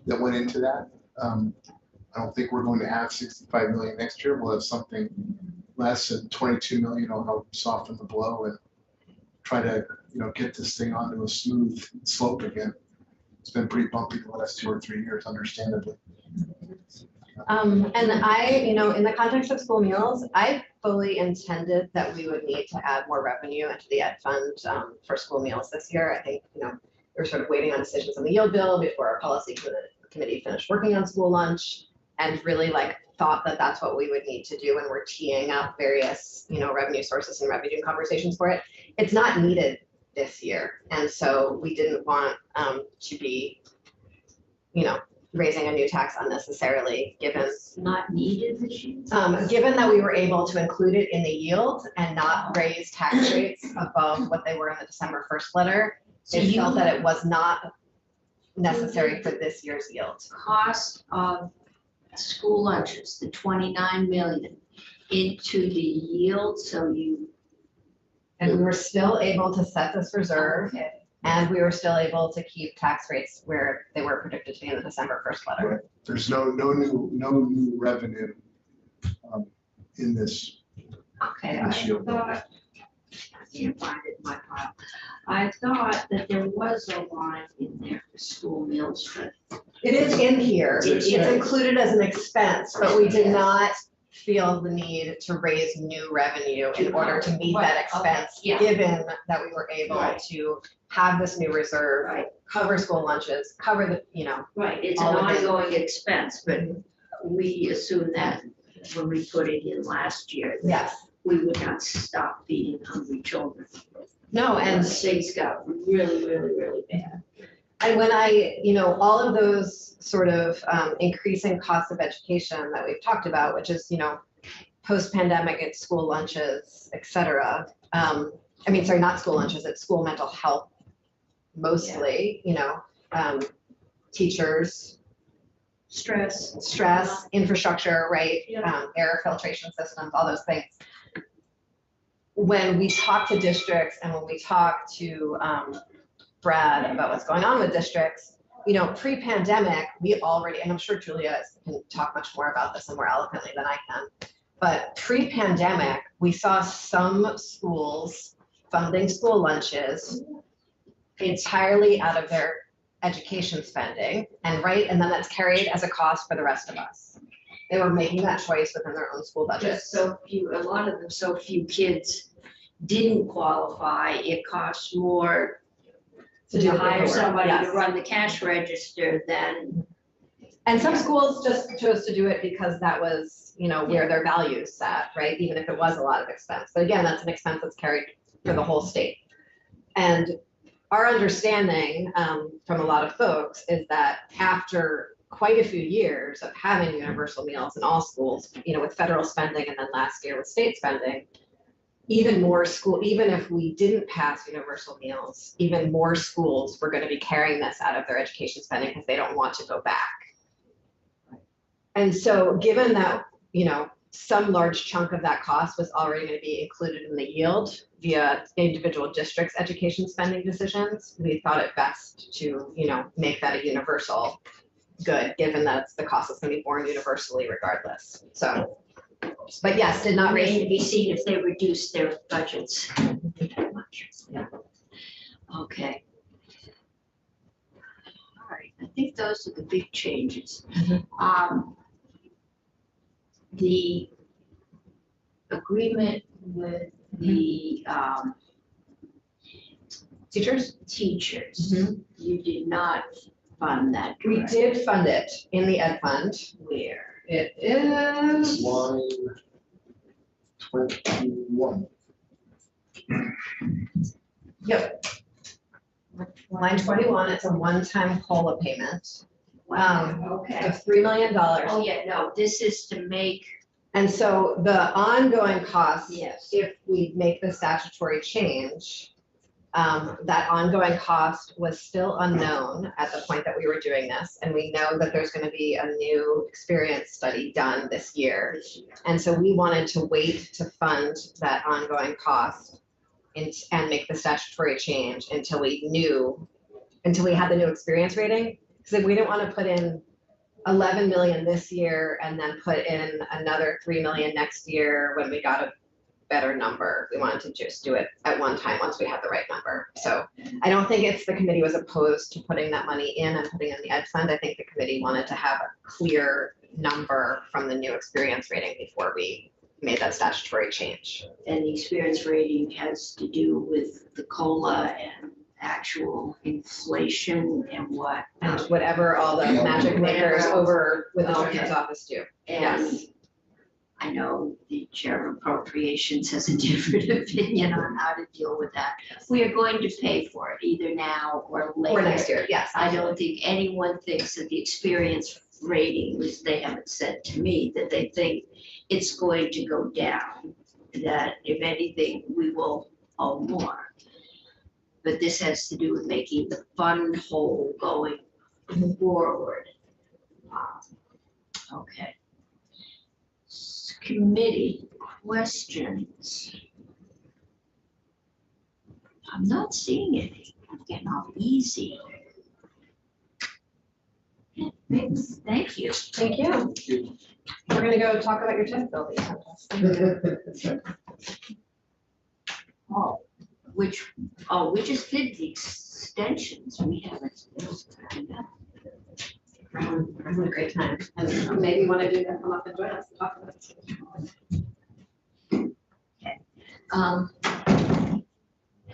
that went into that. I don't think we're going to have 65 million next year. We'll have something less than 22 million will help soften the blow and try to, get this thing onto a smooth slope again. It's been pretty bumpy the last 2 or 3 years, understandably. And I, in the context of school meals, I fully intended that we would need to add more revenue into the ed fund for school meals this year. I think, we're sort of waiting on decisions on the yield bill before our policy committee finished working on school lunch and really thought that that's what we would need to do. And we're teeing up various, revenue sources and revenue conversations for it. It's not needed this year. And so we didn't want to be, raising a new tax unnecessarily given. It's not needed this year. Given that we were able to include it in the yield and not raise tax rates above what they were in the December 1st letter, it felt that it was not necessary for this year's yield. Cost of school lunches, the 29 million into the yield, so you. And we were still able to set this reserve and we were still able to keep tax rates where they were predicted to be in the December 1st letter. Right. There's no new revenue in this. Okay, This yield. I can't find it in my file. I thought that there was a line in there for school meals, but It is in here. It It's is. included as an expense, but we did not feel the need to raise new revenue in order to meet that Right, okay, expense, yeah. given that we were able Right. to have this new reserve, Right. cover school lunches, cover the, right, it's an all of it. ongoing expense, but we assumed that when we put it in last year, that yes. we would not stop feeding hungry children. No, and Things got really, really, really bad. And when all of those sort of increasing costs of education that we've talked about, which is, post-pandemic at school lunches, et cetera. Sorry, not school lunches, it's school mental health mostly, teachers, stress, infrastructure, right? Yeah. Air filtration systems, all those things. When we talk to districts and when we talk to Brad about what's going on with districts, pre-pandemic, we already, and I'm sure Julia can talk much more about this and more eloquently than I can, but pre-pandemic, we saw some schools funding school lunches entirely out of their education spending, and then that's carried as a cost for the rest of us. They were making that choice within their own school budgets. Just so few, a lot of them, so few kids didn't qualify. It costs more To do to the hire paperwork, somebody to yes. run the cash register than, And some schools just chose to do it because that was, you know, where their values sat, right? Even if it was a lot of expense. But again, that's an expense that's carried for the whole state. And our understanding from a lot of folks is that after quite a few years of having universal meals in all schools, you know, with federal spending and then last year with state spending, even more school, even if we didn't pass universal meals, even more schools were going to be carrying this out of their education spending because they don't want to go back. And so given that, you know, some large chunk of that cost was already going to be included in the yield via individual districts' education spending decisions, we thought it best to, you know, make that a universal good, given that it's the cost is going to be borne universally regardless. So, but yes, did not remain to raise. be seen if they reduce their budgets that much. Yeah. Okay. All right, I think those are the big changes. The agreement with the Teachers? teachers, Mhm. you did not fund that, We correct? did fund it in the ed fund. Where? It is. Line 21. Yep. Line 21, it's a one-time COLA payment Wow, of okay. $3 million. Oh, yeah, no, this is to make, And so the ongoing costs, yes, if we make the statutory change, that ongoing cost was still unknown at the point that we were doing this. And we know that there's going to be a new experience study done this year. this year. And so we wanted to wait to fund that ongoing cost and make the statutory change until we had the new experience rating. Because we didn't want to put in 11 million this year and then put in another 3 million next year when we got a better number. We wanted to just do it at one time once we had the right number. So I don't think the committee was opposed to putting that money in and putting in the ed fund. I think the committee wanted to have a clear number from the new experience rating before we made that statutory change. And the experience rating has to do with the COLA and actual inflation and what. And whatever all the magic makers over with the treasurer's Okay. office do. And Yes. I know the chair of appropriations has a different opinion on how to deal with that. We are going to pay for it either now or later. Or next year, yes. I don't think anyone thinks that the experience rating, which they haven't said to me, that they think it's going to go down. That if anything, we will owe more. But this has to do with making the fund whole going forward. Okay. Committee questions. I'm not seeing any. I'm getting all easy. Thanks, thank you. Thank you. We're gonna go talk about your TIF building. Oh, we just did the extensions. We haven't. We're having a great time. And maybe you wanna come up and join us and talk about it.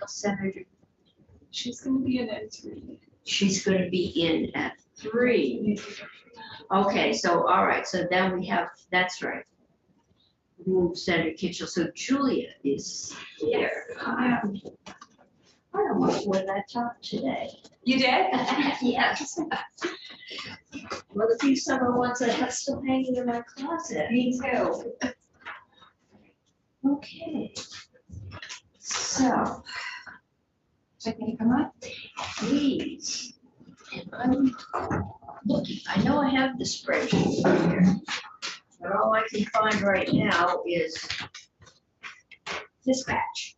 Senator, She's gonna be in it 3. she's gonna be in at 3. Okay, so, all right, so then we have, that's right. Move Senator Kitchell, so Julia is here. I almost wore that top today. You did? Yes. Well, the few summer ones I have still hanging in my closet. Me too. Okay. So, Can you come up? please, and I'm looking, I know I have the spreadsheet here, but all I can find right now is dispatch.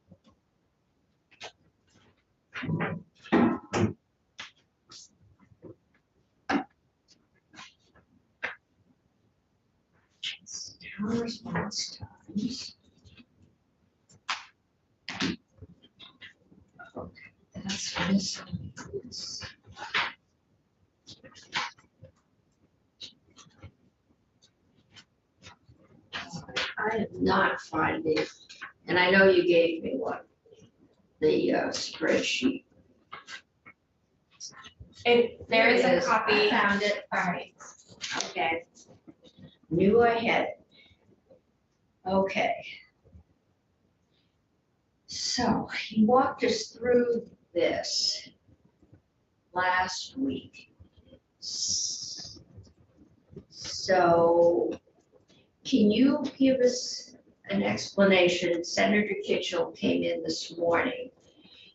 Town response times. Okay, that's this. This. not finding, and I know you gave me one, the spreadsheet. There is Here it a copy. I found it. All right. Okay. Knew I had it. Okay. So he walked us through this last week. So can you give us an explanation? Senator Kitchell came in this morning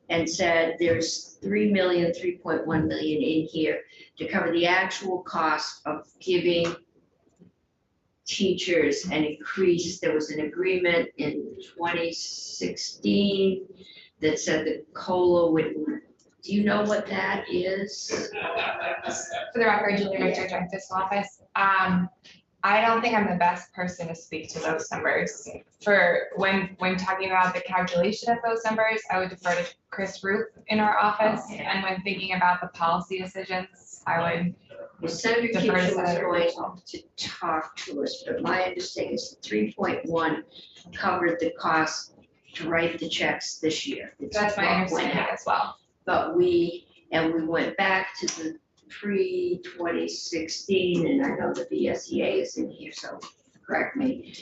and said there's 3.1 million in here to cover the actual cost of giving teachers an increase. There was an agreement in 2016 that said the COLA would, do you know what that is? For the record, Julie Richard, Joint Fiscal Office. I don't think I'm the best person to speak to those numbers. For when talking about the calculation of those numbers, I would defer to Chris Ruth in our office. Okay. And when thinking about the policy decisions, I would Well, Senator defer Kitchell to was Senator going Mitchell. to talk to us, but my understanding is 3.1 covered the cost to write the checks this year. It's That's my what went understanding out. as well. But we went back to the pre-2016, and I know the BSEA is in here, so correct me.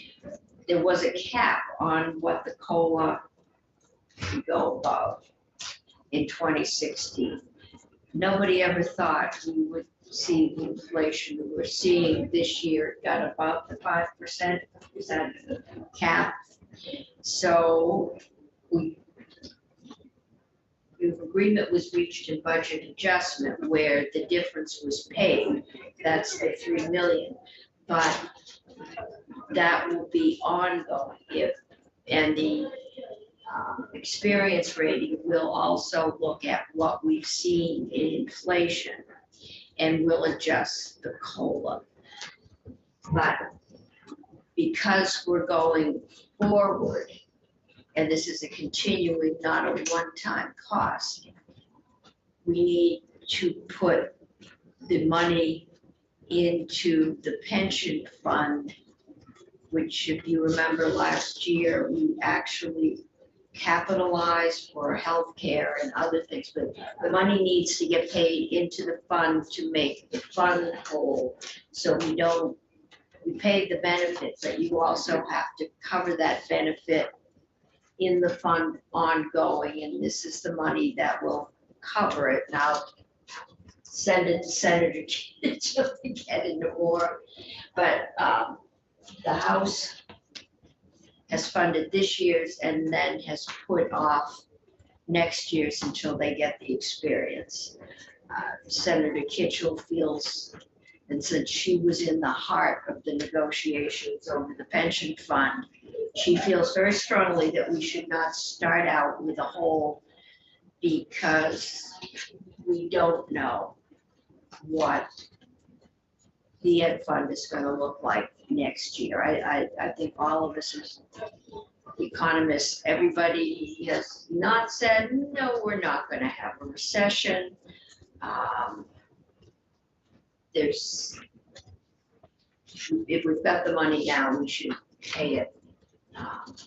There was a cap on what the COLA could go above in 2016. Nobody ever thought we would see the inflation that we're seeing this year got above the 5%, is that the cap? So the agreement was reached in budget adjustment where the difference was paid, that's the 3 million. But that will be ongoing and the experience rating will also look at what we've seen in inflation and will adjust the COLA. But because we're going forward, and this is a continuing, not a one-time cost, we need to put the money into the pension fund, which if you remember last year, we actually capitalized for healthcare and other things, but the money needs to get paid into the fund to make the fund whole. So we pay the benefit, but you also have to cover that benefit in the fund ongoing, and this is the money that will cover it. Now, send it to Senator Kitchell to get into more, but the House has funded this year's and then has put off next year's until they get the experience. Senator Kitchell feels, and since she was in the heart of the negotiations over the pension fund, she feels very strongly that we should not start out with a hole because we don't know what the ed fund is going to look like next year. I think all of us as economists, everybody has not said, no, we're not going to have a recession. If we've got the money now, we should pay it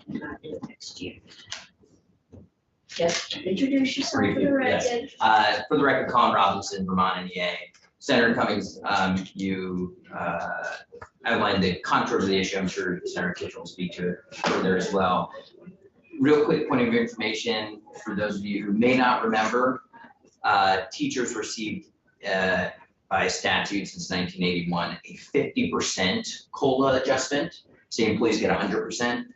not in next year. Just introduce yourself for the record. For the record, Colin Robinson, Vermont NEA. Senator Cummings, you outlined the contour of the issue. I'm sure Senator Kitchell will speak to it further as well. Real quick point of information for those of you who may not remember, teachers received by statute since 1981 a 50% COLA adjustment. State employees get 100%.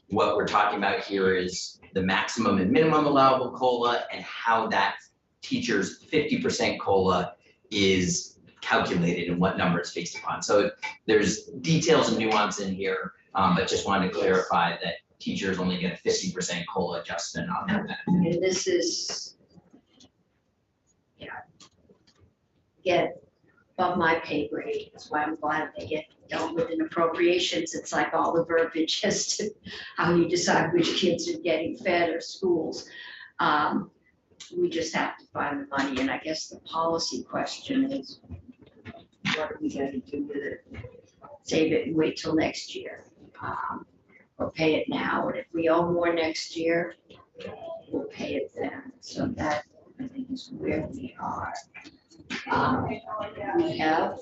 What we're talking about here is the maximum and minimum allowable COLA and how that teacher's 50% COLA is calculated and what number it's based upon. So there's details and nuance in here, but just wanted to clarify that teachers only get a 50% COLA adjustment on their benefit. And this is, get above my pay grade. That's why I'm glad they get dealt with in appropriations. It's like all the verbiage as to how you decide which kids are getting fed or schools. We just have to find the money, and I guess the policy question is, what are we going to do with it? Save it and wait till next year, or pay it now, and if we owe more next year, we'll pay it then. So that, I think, is where we are. We have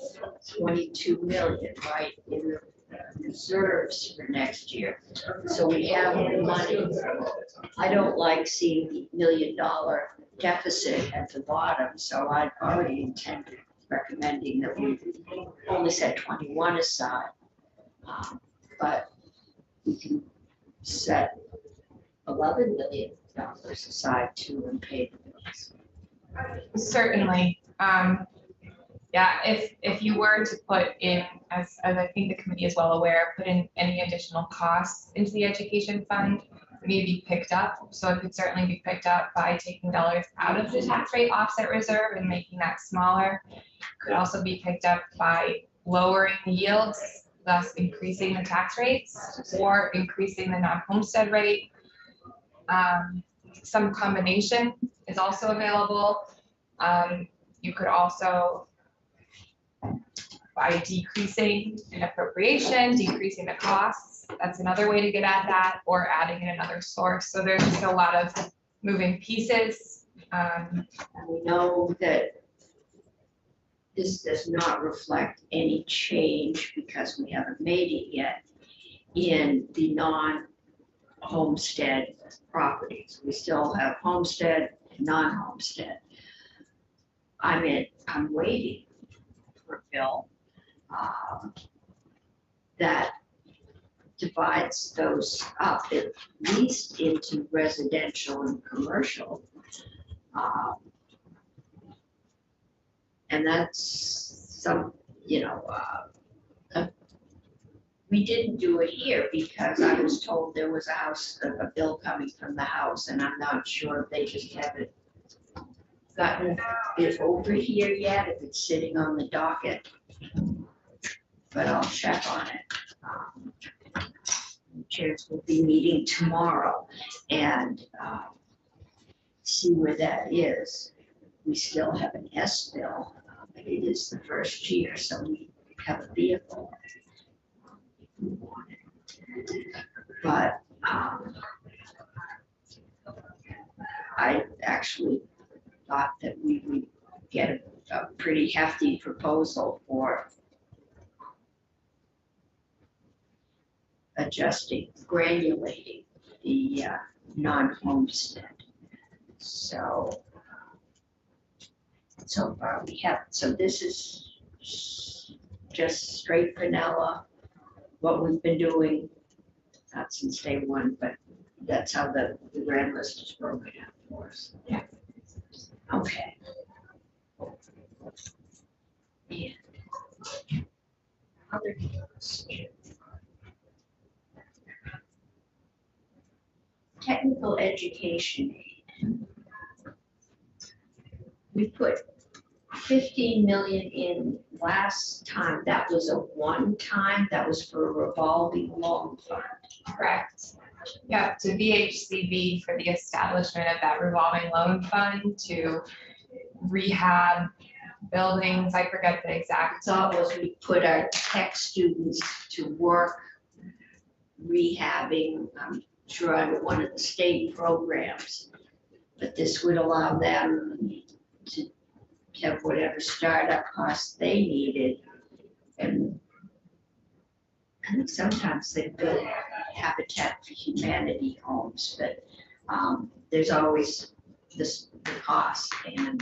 22 million, right, in the reserves for next year. So we have money. I don't like seeing the $1 million deficit at the bottom, so I'd already intended recommending that we only set 21 aside. But we can set $11 million aside too and pay the bills. Certainly. Yeah, if you were to put in, as I think the committee is well aware, put in any additional costs into the education fund, it may be picked up. So it could certainly be picked up by taking dollars out of the tax rate offset reserve and making that smaller. Could also be picked up by lowering the yields, thus increasing the tax rates, or increasing the non-homestead rate. Some combination is also available. You could also, by decreasing an appropriation, decreasing the costs, that's another way to get at that, or adding in another source. So there's just a lot of moving pieces. And we know that this does not reflect any change, because we haven't made it yet, in the non-homestead properties. We still have homestead and non-homestead. I'm waiting for a bill that divides those up at least into residential and commercial. And that's some, we didn't do it here because I was told there was a bill coming from the House, and I'm not sure if they just haven't gotten it over here yet, if it's sitting on the docket. But I'll check on it. The chairs will be meeting tomorrow and see where that is. We still have an S bill, but it is the first year, so we have a vehicle if we want it. But I actually thought that we would get a pretty hefty proposal for granulating the non-homestead. So far we haven't. So this is just straight vanilla, what we've been doing, not since day one, but that's how the grand list is broken out for us. Yeah. Okay. And other things. Technical education aid. We put 15 million in last time. That was a one-time, that was for a revolving loan fund. Correct. Yeah, to VHCB for the establishment of that revolving loan fund to rehab buildings. I forget the exact. Thought was we put our tech students to work rehabbing, I'm sure under one of the state programs, but this would allow them to have whatever startup costs they needed. And I think sometimes they build Habitat for Humanity homes, but there's always the cost, and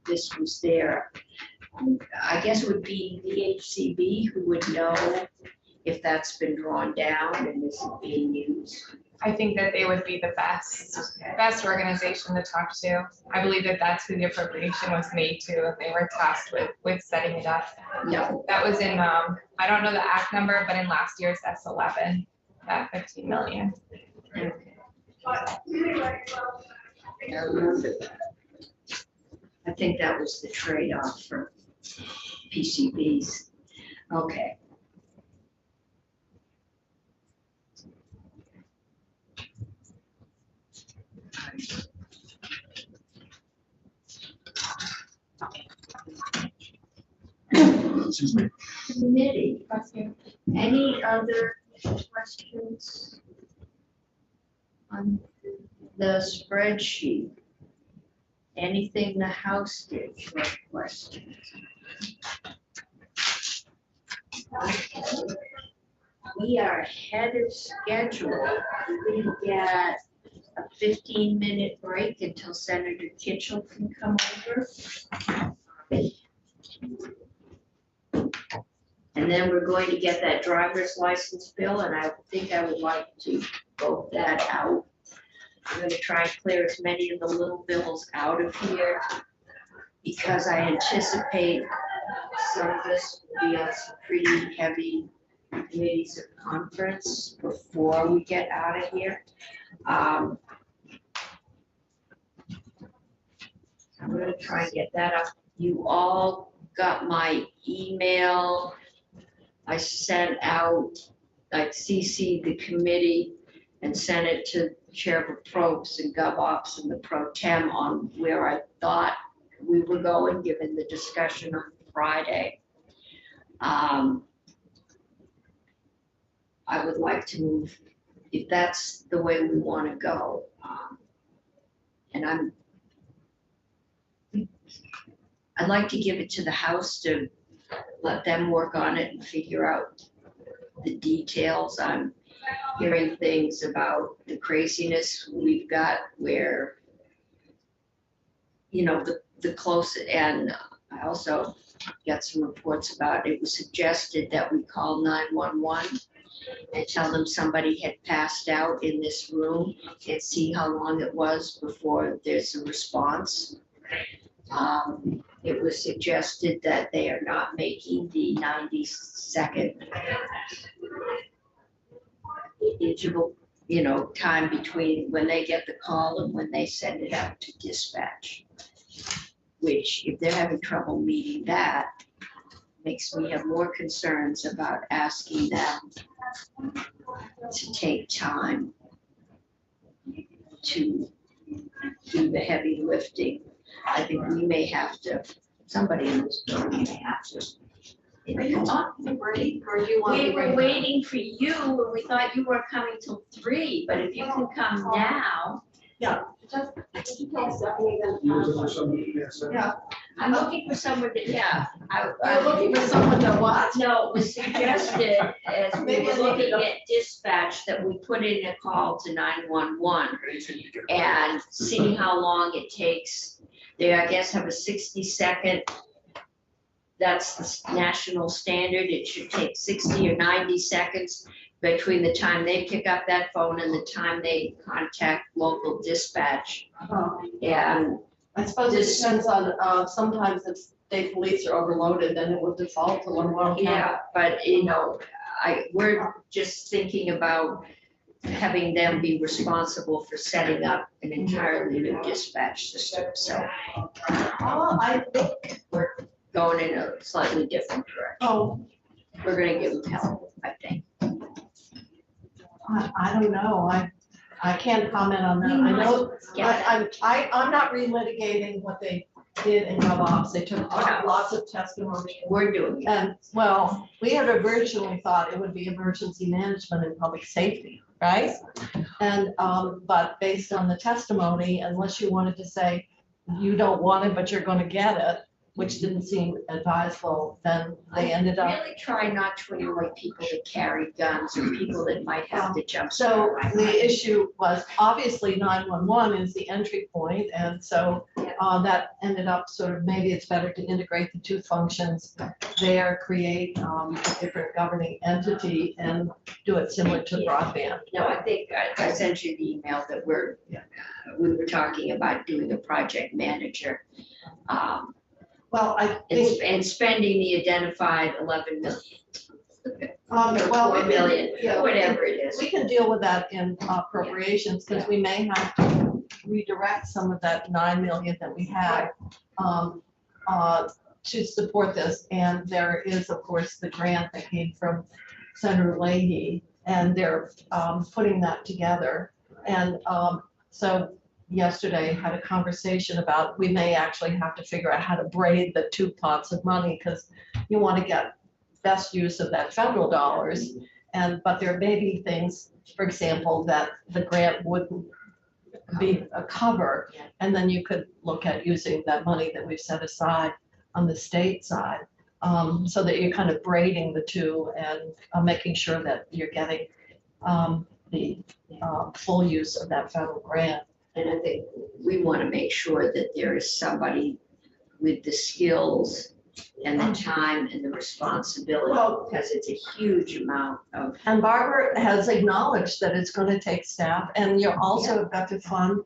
this was there. I guess it would be VHCB who would know if that's been drawn down and isn't being used. I think that they would be the best organization to talk to. I believe that that's who the appropriation was made to, and they were tasked with setting it up. Yeah. That was in, I don't know the act number, but in last year's S11, that 15 million. Okay. I remember that. I think that was the trade-off for PCBs. Okay. Excuse me. Committee, That's you. any other questions? on the spreadsheet? Anything the House did for questions? We are ahead of schedule. We get a 15-minute break until Senator Kitchell can come over. And then we're going to get that driver's license bill, and I think I would like to vote that out. I'm gonna try and clear as many of the little bills out of here because I anticipate some of this will be on some pretty heavy committees of conference before we get out of here. I'm gonna try and get that up. You all got my email. I sent out, I CC'd the committee and sent it to Chair of Probes and GovOps and the Pro Tem on where I thought we were going, given the discussion on Friday. I would like to move, if that's the way we want to go. And I'd like to give it to the House to let them work on it and figure out the details. I'm hearing things about the craziness we've got where, you know, the close, and I also got some reports about, it was suggested that we call 911 and tell them somebody had passed out in this room and see how long it was before there's a response. It was suggested that they are not making the 90-second interval, you know, time between when they get the call and when they send it out to dispatch. Which, if they're having trouble meeting that, makes me have more concerns about asking them to take time to do the heavy lifting. I think we may have to, somebody in this building may have to. Are you on the break or do you want? We to were break? waiting for you and we thought you were coming till 3, but if you can come now. Just you tell Stephanie then. Yeah. I'm looking for someone to, yeah. You're looking for someone to what? No, it was suggested as we Maybe were I need looking to- at dispatch that we put in a call to 911 and see how long it takes. They, I guess, have a 60-second, that's the national standard. It should take 60 or 90 seconds between the time they pick up that phone and the time they contact local dispatch. And I suppose it depends on, sometimes if state police are overloaded, then it will default to 111. yeah, but you know, we're just thinking about having them be responsible for setting up an entirely new dispatch system. So I think, we're going in a slightly different direction. We're gonna give them help, I think. I don't know. I can't comment on that. I know, I'm not relitigating what they did in GovOps. They took lots of testimony. We're doing it. And, well, we had originally thought it would be emergency management and public safety, right? And, but based on the testimony, unless you wanted to say you don't want it, but you're gonna get it, which didn't seem advisable, then they ended up. Really try not to annoy people that carry guns or people that might have to jump. So the issue was, obviously 911 is the entry point, and so that ended up sort of, maybe it's better to integrate the two functions there, create a different governing entity and do it similar to broadband. No, I think I sent you the email that we were talking about doing a project manager. Well, I think. And spending the identified 11 million. Well, 4 million, yeah, whatever it is. We can deal with that in appropriations, because we may have to redirect some of that 9 million that we had to support this. And there is, of course, the grant that came from Senator Leahy, and they're putting that together. And so yesterday had a conversation about, we may actually have to figure out how to braid the two pots of money, because you want to get best use of that federal dollars. But there may be things, for example, that the grant wouldn't be a cover. And then you could look at using that money that we've set aside on the state side, so that you're kind of braiding the two and making sure that you're getting the full use of that federal grant. And I think we want to make sure that there is somebody with the skills and the time and the responsibility, Well- because it's a huge amount of. And Barbara has acknowledged that it's going to take staff, and you also have got to fund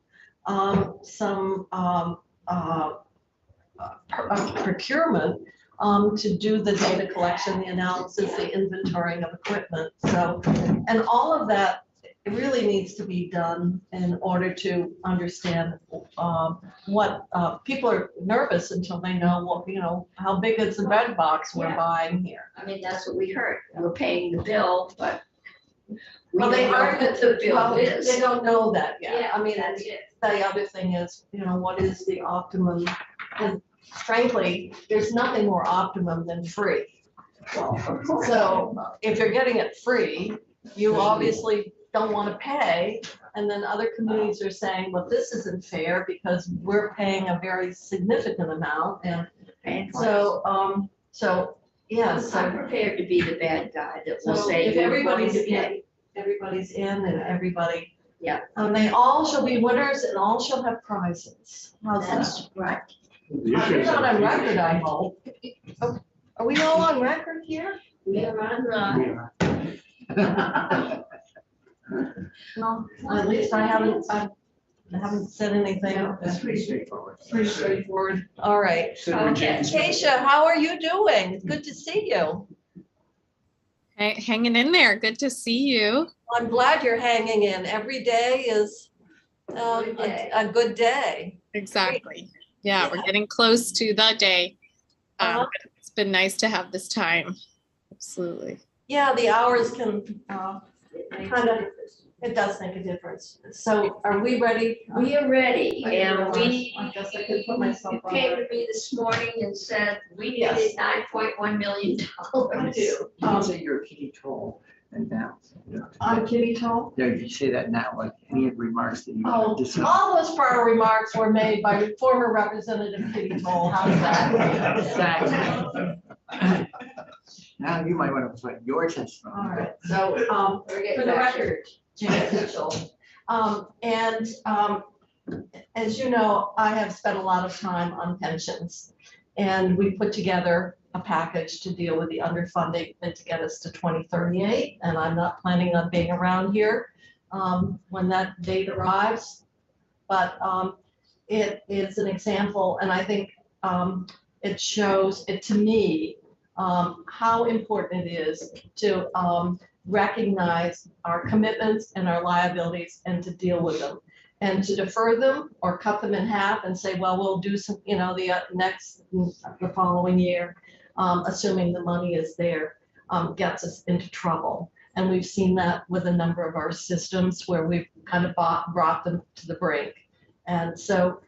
some procurement to do the data collection, the analysis, the inventorying of equipment. So, and all of that, it really needs to be done in order to understand what people are nervous until they know what, how big is the bread box we're Yeah. buying here. I mean, that's what we heard. We're paying the bill, but we Well, don't they know aren't, what the bill well, is. they don't know that yet. Yeah, I mean, that's it. the other thing is, what is the optimum? And frankly, there's nothing more optimum than free. Well, of course. So if you're getting it free, you obviously don't want to pay. And then other communities are saying, well, this isn't fair because we're paying a very significant amount. And Paying twice. so, yes. I'm prepared to be the bad guy that will So say. if you're everybody's going to in, pay. everybody's in and everybody. Yeah. They all shall be winners and all shall have prizes. How's that? That's right. The issue We're is not that on record, I hope. Are we all on record here? We are on, Yeah. No, at least I haven't said anything. That's pretty straightforward. Pretty straightforward. All right. Okay. Keisha, how are you doing? It's good to see you. Hey, hanging in there. Good to see you. I'm glad you're hanging in. Every day is Good day. a good day. Exactly. Yeah, we're getting close to the day. Uh-huh. But it's been nice to have this time. Absolutely. Yeah, the hours can, It makes Kind a of. difference. it does make a difference. So are we ready? We are ready, and I guess I could put myself you on came there. to me this morning and said, we Yes. needed $9.1 million. I do. You say you're a kitty troll, and now, I'm Kitty Toll. yeah, you say that now, like any remarks that you Oh, want to say. all those prior remarks were made by former Representative Kitty Toll. How's that? Exactly. Now you might want to put your testimony. All right, so, We're for getting the back record, Janet Mitchell. As you know, I have spent a lot of time on pensions. And we put together a package to deal with the underfunding and to get us to 2038. And I'm not planning on being around here when that date arrives. But it is an example, and I think it shows it to me how important it is to recognize our commitments and our liabilities and to deal with them. And to defer them or cut them in half and say, well, we'll do some, the following year, assuming the money is there, gets us into trouble. And we've seen that with a number of our systems where we've kind of brought them to the brink. And so,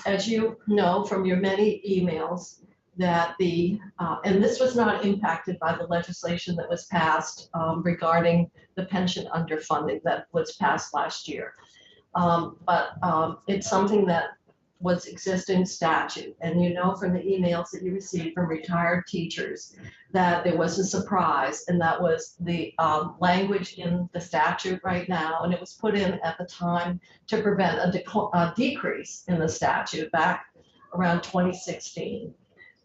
as you know from your many emails, that and this was not impacted by the legislation that was passed regarding the pension underfunding that was passed last year. But it's something that was existing statute. And you know from the emails that you received from retired teachers that there was a surprise, and that was the language in the statute right now. And it was put in at the time to prevent a decrease in the statute back around 2016.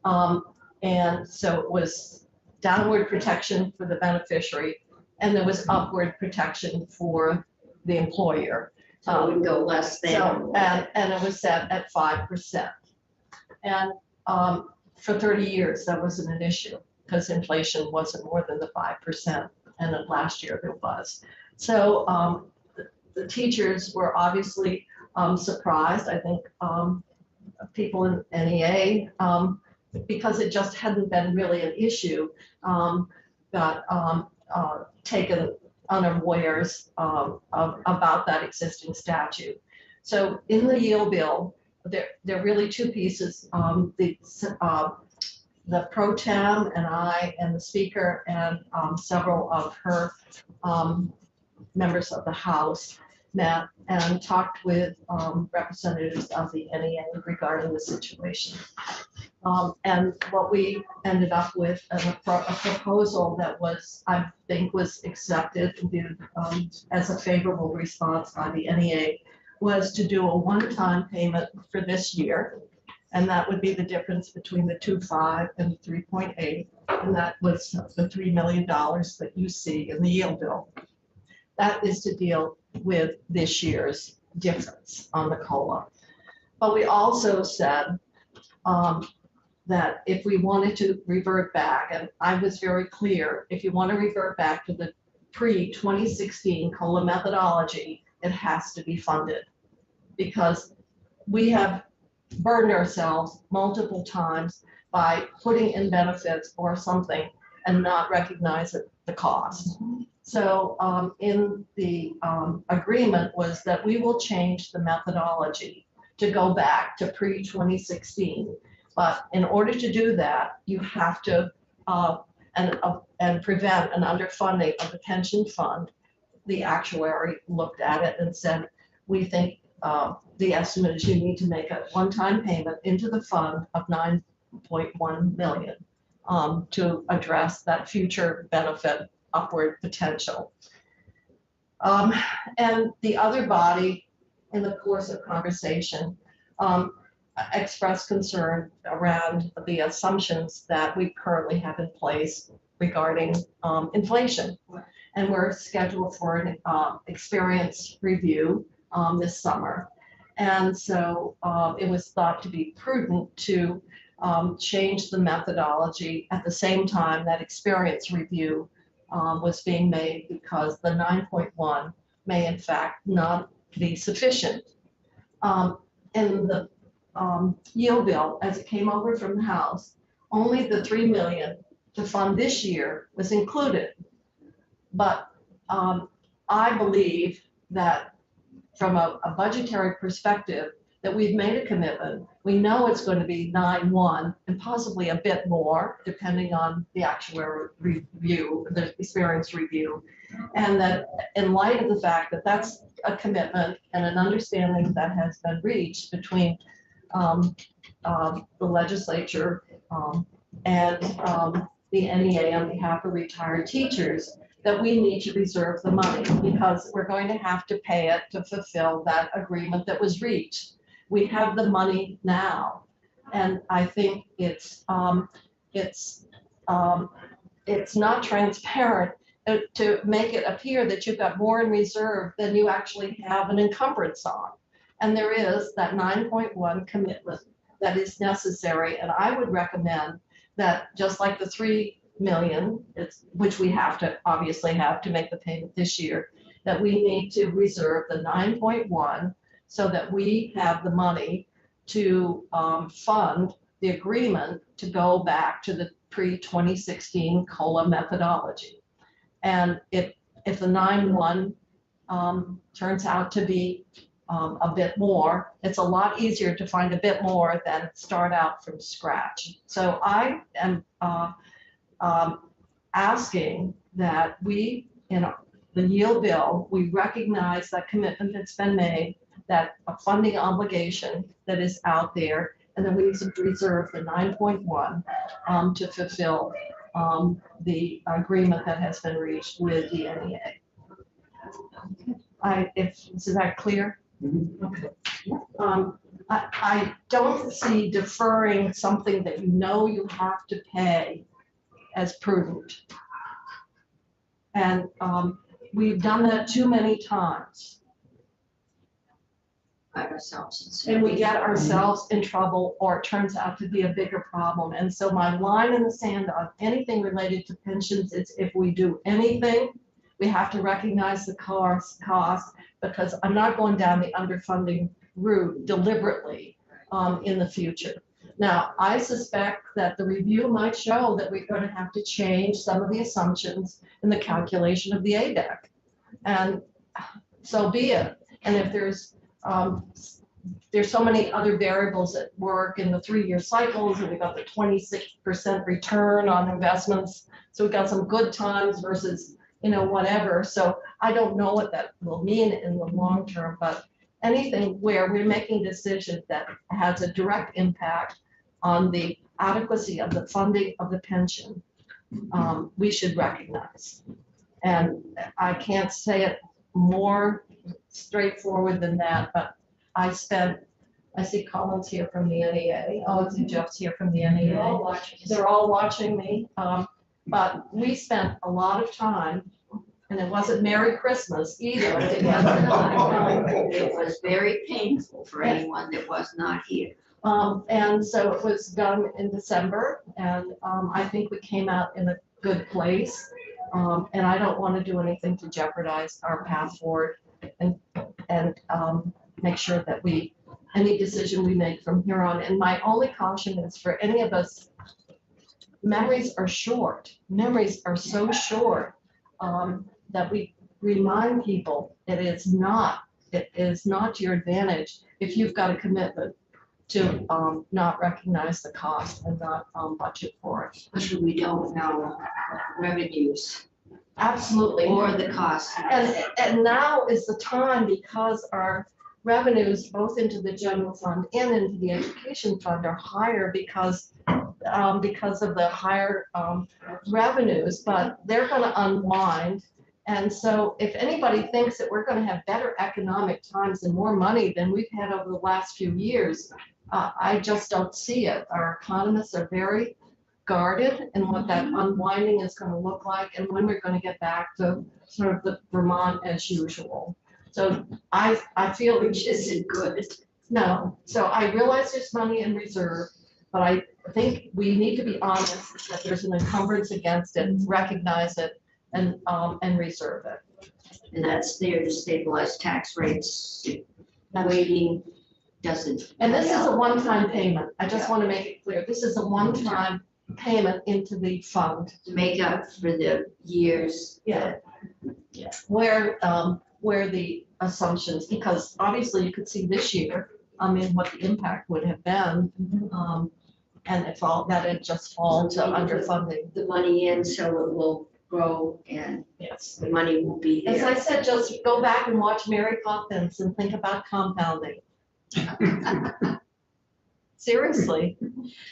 And so it was downward protection for the beneficiary, and there was upward protection for the employer. So it would go less than. So, and it was set at 5%. And for 30 years, that wasn't an issue because inflation wasn't more than the 5%. And then last year there was. So the teachers were obviously surprised. I think people in NEA, because it just hadn't been really an issue, got taken unawares about that existing statute. So in the yield bill, there are really two pieces. The the pro tem and I and the speaker and several of her members of the House met and talked with representatives of the NEA regarding the situation. And what we ended up with a proposal that was, I think, was accepted as a favorable response by the NEA was to do a one-time payment for this year. And that would be the difference between the 2.5 and the 3.8. And that was the $3 million that you see in the yield bill. That is to deal with this year's difference on the COLA. But we also said that if we wanted to revert back, and I was very clear, if you want to revert back to the pre-2016 COLA methodology, it has to be funded. Because we have burned ourselves multiple times by putting in benefits or something and not recognize the cost. So in the agreement was that we will change the methodology to go back to pre-2016. But in order to do that, you have to and prevent an underfunding of the pension fund. The actuary looked at it and said, we think the estimate is you need to make a one-time payment into the fund of $9.1 million to address that future benefit upward potential. And the other body, in the course of conversation, expressed concern around the assumptions that we currently have in place regarding inflation. And we're scheduled for an experience review this summer. And so it was thought to be prudent to change the methodology at the same time that experience review was being made, because the 9.1 may in fact not be sufficient. In the yield bill, as it came over from the House, only the $3 million to fund this year was included. But I believe that from a budgetary perspective, that we've made a commitment. We know it's going to be 9.1 and possibly a bit more, depending on the actuarial review, the experience review. And that in light of the fact that that's a commitment and an understanding that has been reached between the legislature and the NEA on behalf of retired teachers, that we need to reserve the money because we're going to have to pay it to fulfill that agreement that was reached. We have the money now, and I think it's not transparent to make it appear that you've got more in reserve than you actually have an encumbrance on. And there is that 9.1 commitment that is necessary, and I would recommend that just like the $3 million, which we have to obviously have to make the payment this year, that we need to reserve the 9.1 so that we have the money to fund the agreement to go back to the pre-2016 COLA methodology. And if the 9.1 turns out to be a bit more, it's a lot easier to find a bit more than start out from scratch. So I am asking that we, in the yield bill, we recognize that commitment that's been made, that a funding obligation that is out there, and then we need to reserve the 9.1 to fulfill the agreement that has been reached with the NEA. Is that clear? Okay. I don't see deferring something that you know you have to pay as prudent. And we've done that too many times. And we get ourselves in trouble, or it turns out to be a bigger problem. And so my line in the sand on anything related to pensions is if we do anything, we have to recognize the cost, because I'm not going down the underfunding route deliberately in the future. Now, I suspect that the review might show that we're going to have to change some of the assumptions in the calculation of the ADEC. And so be it. And if there's there's so many other variables at work in the 3-year cycles, and we got the 26% return on investments. So we got some good times versus, whatever. So I don't know what that will mean in the long term, but anything where we're making decisions that has a direct impact on the adequacy of the funding of the pension, we should recognize. And I can't say it more straightforward than that, but I see Colin's here from the NEA. Oh, I see Jeff's here from the NEA. They're all watching me. But we spent a lot of time, and it wasn't Merry Christmas either. It It was very painful for anyone that was not here. And so it was done in December, and I think we came out in a good place. And I don't want to do anything to jeopardize our path forward and make sure that any decision we make from here on. And my only caution is for any of us, memories are short. Memories are so short that we remind people it is not to your advantage if you've got a commitment to not recognize the cost and not budget for it. Especially we don't know revenues Absolutely. or the costs. And now is the time, because our revenues both into the general fund and into the education fund are higher because of the higher revenues, but they're going to unwind. And so if anybody thinks that we're going to have better economic times and more money than we've had over the last few years, I just don't see it. Our economists are very guarded in what that unwinding is going to look like and when we're going to get back to sort of the Vermont as usual. So I feel Which isn't good. no. So I realize there's money in reserve, but I think we need to be honest that there's an encumbrance against it, recognize it, and reserve it. And that's there to stabilize tax rates. Waiting doesn't. And this is a one-time payment. I just want to make it clear. This is a one-time payment into the fund. To make up for the years. Yeah. Where the assumptions, because obviously you could see this year, what the impact would have been. And if all that had just fallen to underfunding. The money in, so it will grow and Yes. the money will be As there. I said, just go back and watch Mary Poppins and think about compounding. Seriously,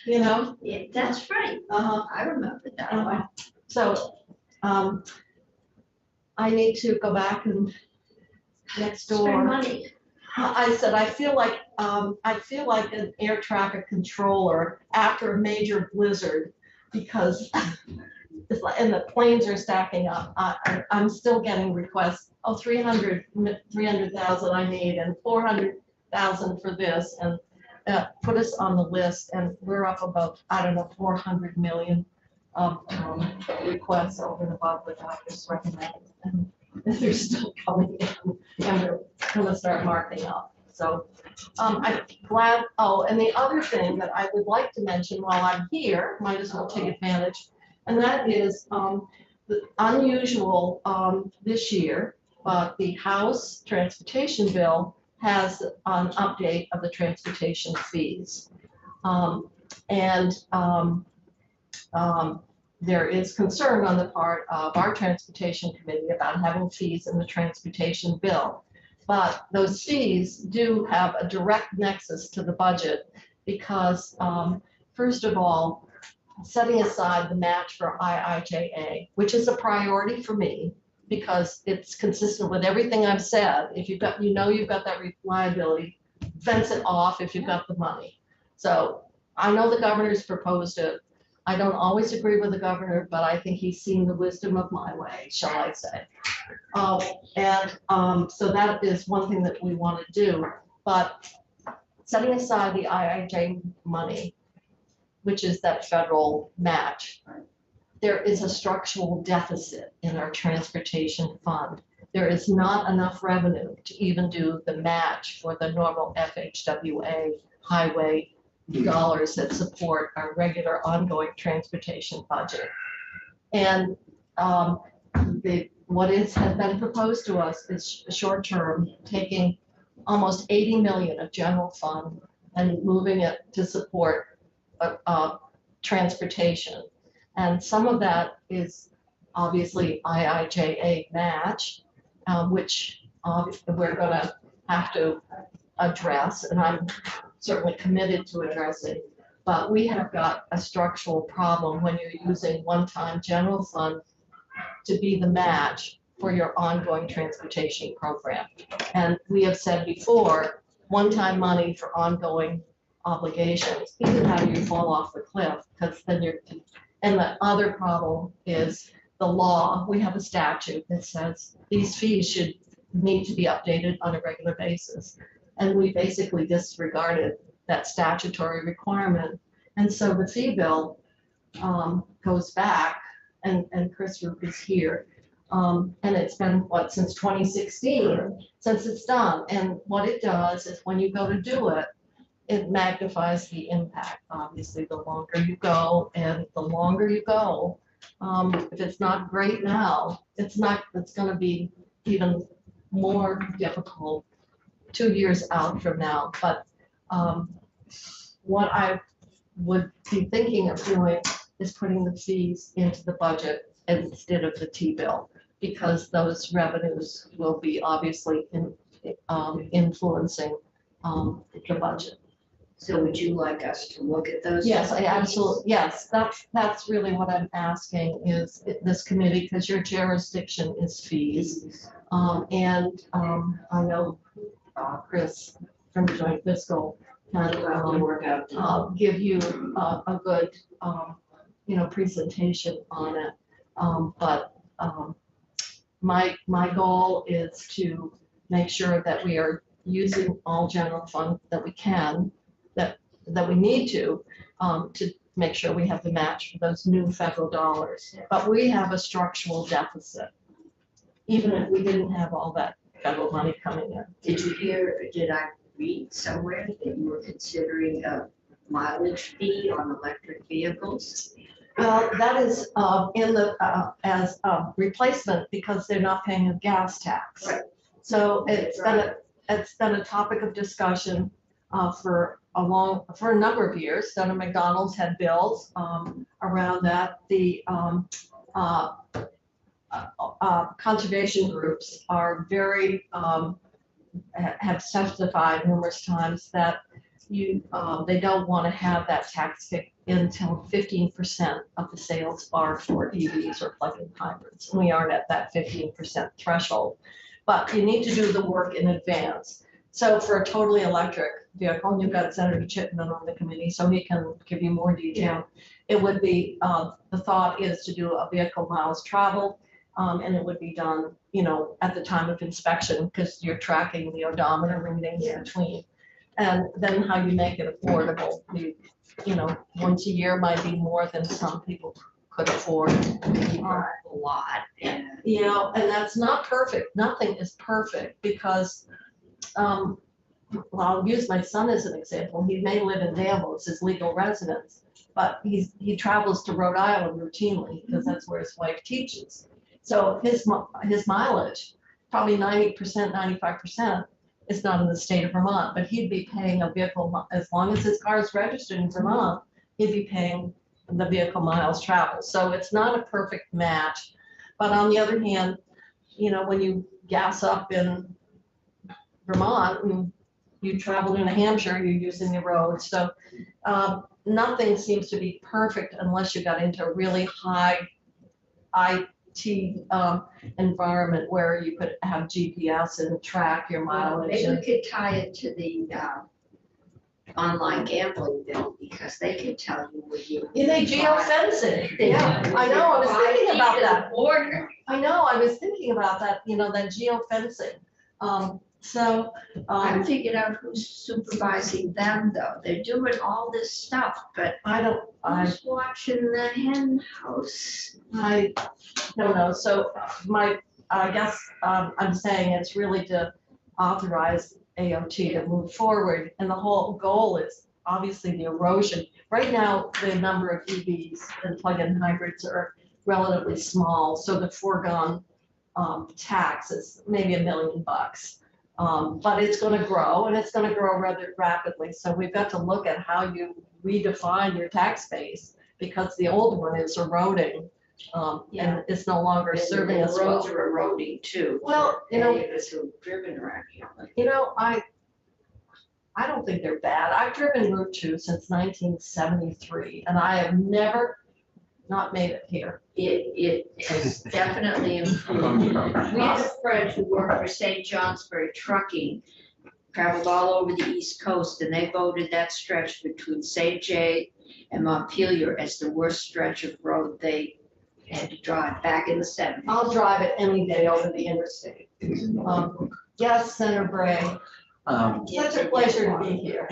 Yeah, that's right. Uh-huh. I remember that. So, I need to go back and next Spend door. money. I said, I feel like an air traffic controller after a major blizzard because it's like, and the planes are stacking up. I'm still getting requests, 300,000 I need and 400,000 for this, and put us on the list, and we're up about, 400 million requests over and above the doctor's recommended. And they're still coming in, and we're gonna start marking up. So I'm glad, and the other thing that I would like to mention while I'm here, might as well take advantage, and that is the unusual this year, but the House Transportation Bill has an update of the transportation fees. There is concern on the part of our transportation committee about having fees in the transportation bill. But those fees do have a direct nexus to the budget because, first of all, setting aside the match for IIJA, which is a priority for me because it's consistent with everything I've said. If you've got, you've got that reliability, fence it off if you've got the money. So I know the governor's proposed it. I don't always agree with the governor, but I think he's seen the wisdom of my way, shall I say. So that is one thing that we want to do. But setting aside the IIJ money, which is that federal match, there is a structural deficit in our transportation fund. There is not enough revenue to even do the match for the normal FHWA highway dollars that support our regular ongoing transportation budget. And what has been proposed to us is short-term, taking almost 80 million of general fund and moving it to support transportation. And some of that is obviously IIJA match, which we're gonna have to address, and I'm certainly committed to addressing. But we have got a structural problem when you're using one-time general fund to be the match for your ongoing transportation program. And we have said before, one-time money for ongoing obligations, either how you fall off the cliff, because then you're, and the other problem is the law. We have a statute that says these fees should need to be updated on a regular basis. And we basically disregarded that statutory requirement. And so the fee bill goes back, and Chris Roop is here. And it's been, what, since 2016, since it's done. And what it does is when you go to do it, it magnifies the impact. Obviously, the longer you go, and the longer you go, if it's not great now, it's going to be even more difficult 2 years out from now. But what I would be thinking of doing is putting the fees into the budget instead of the T-bill, because those revenues will be obviously influencing the budget. So would you like us to look at those? Yes, I absolutely, yes, that's really what I'm asking is this committee, because your jurisdiction is fees. And I know Chris from Joint Fiscal can work out. give you a good, presentation on it. But my goal is to make sure that we are using all general fund that we can, that we need to make sure we have the match for those new federal dollars. But we have a structural deficit, even if we didn't have all that federal money coming in. Did I read somewhere that you were considering a mileage fee on electric vehicles? Well, that is in the as a replacement because they're not paying a gas tax. Right. So it's been a topic of discussion for a number of years. Senator McDonald's had bills around that. The conservation groups are very have testified numerous times that they don't want to have that tax kick until 15% of the sales are for EVs or plug-in hybrids. We aren't at that 15% threshold, but you need to do the work in advance. So for a totally electric vehicle, and you've got Senator Chipman on the committee, so he can give you more detail. It would be, the thought is to do a vehicle miles traveled, and it would be done, at the time of inspection, because you're tracking the odometer readings between. And then how you make it affordable. Once a year might be more than some people could afford. A lot. And that's not perfect. Nothing is perfect because, well, I'll use my son as an example. He may live in Danville, it's his legal residence, but he travels to Rhode Island routinely because that's where his wife teaches. So his mileage, probably 90%, 95%, is not in the state of Vermont, but he'd be paying a vehicle, as long as his car is registered in Vermont, he'd be paying the vehicle miles traveled. So it's not a perfect match. But on the other hand, when you gas up in Vermont and you travel to New Hampshire, you're using the road. So nothing seems to be perfect unless you got into a really high IT environment where you could have GPS and track your mileage. Maybe we could tie it to the online gambling bill because they can tell you where you. They geofencing. Yeah, I know. I was thinking about that. Border. I know. I was thinking about that. That geofencing. I figured out who's supervising them though. They're doing all this stuff, but who's watching the hen house? I don't know. So I guess I'm saying it's really to authorize AOT to move forward, and the whole goal is obviously the erosion. Right now, the number of EVs and plug-in hybrids are relatively small, so the foregone tax is maybe $1 million. But it's gonna grow and it's gonna grow rather rapidly. So we've got to look at how you redefine your tax base because the old one is eroding. And it's no longer serving us The well. roads are eroding too. Well, you know, Those who've driven around here. You know, I don't think they're bad. I've driven Route 2 since 1973, and I have never not made it here. It has definitely improved. We had a friend who worked for St. Johnsbury Trucking, traveled all over the East Coast, and they voted that stretch between St. J and Montpelier as the worst stretch of road they had to drive back in the 70s. I'll drive it any day over the interstate. Yes, Senator Bray, such a pleasure to be here.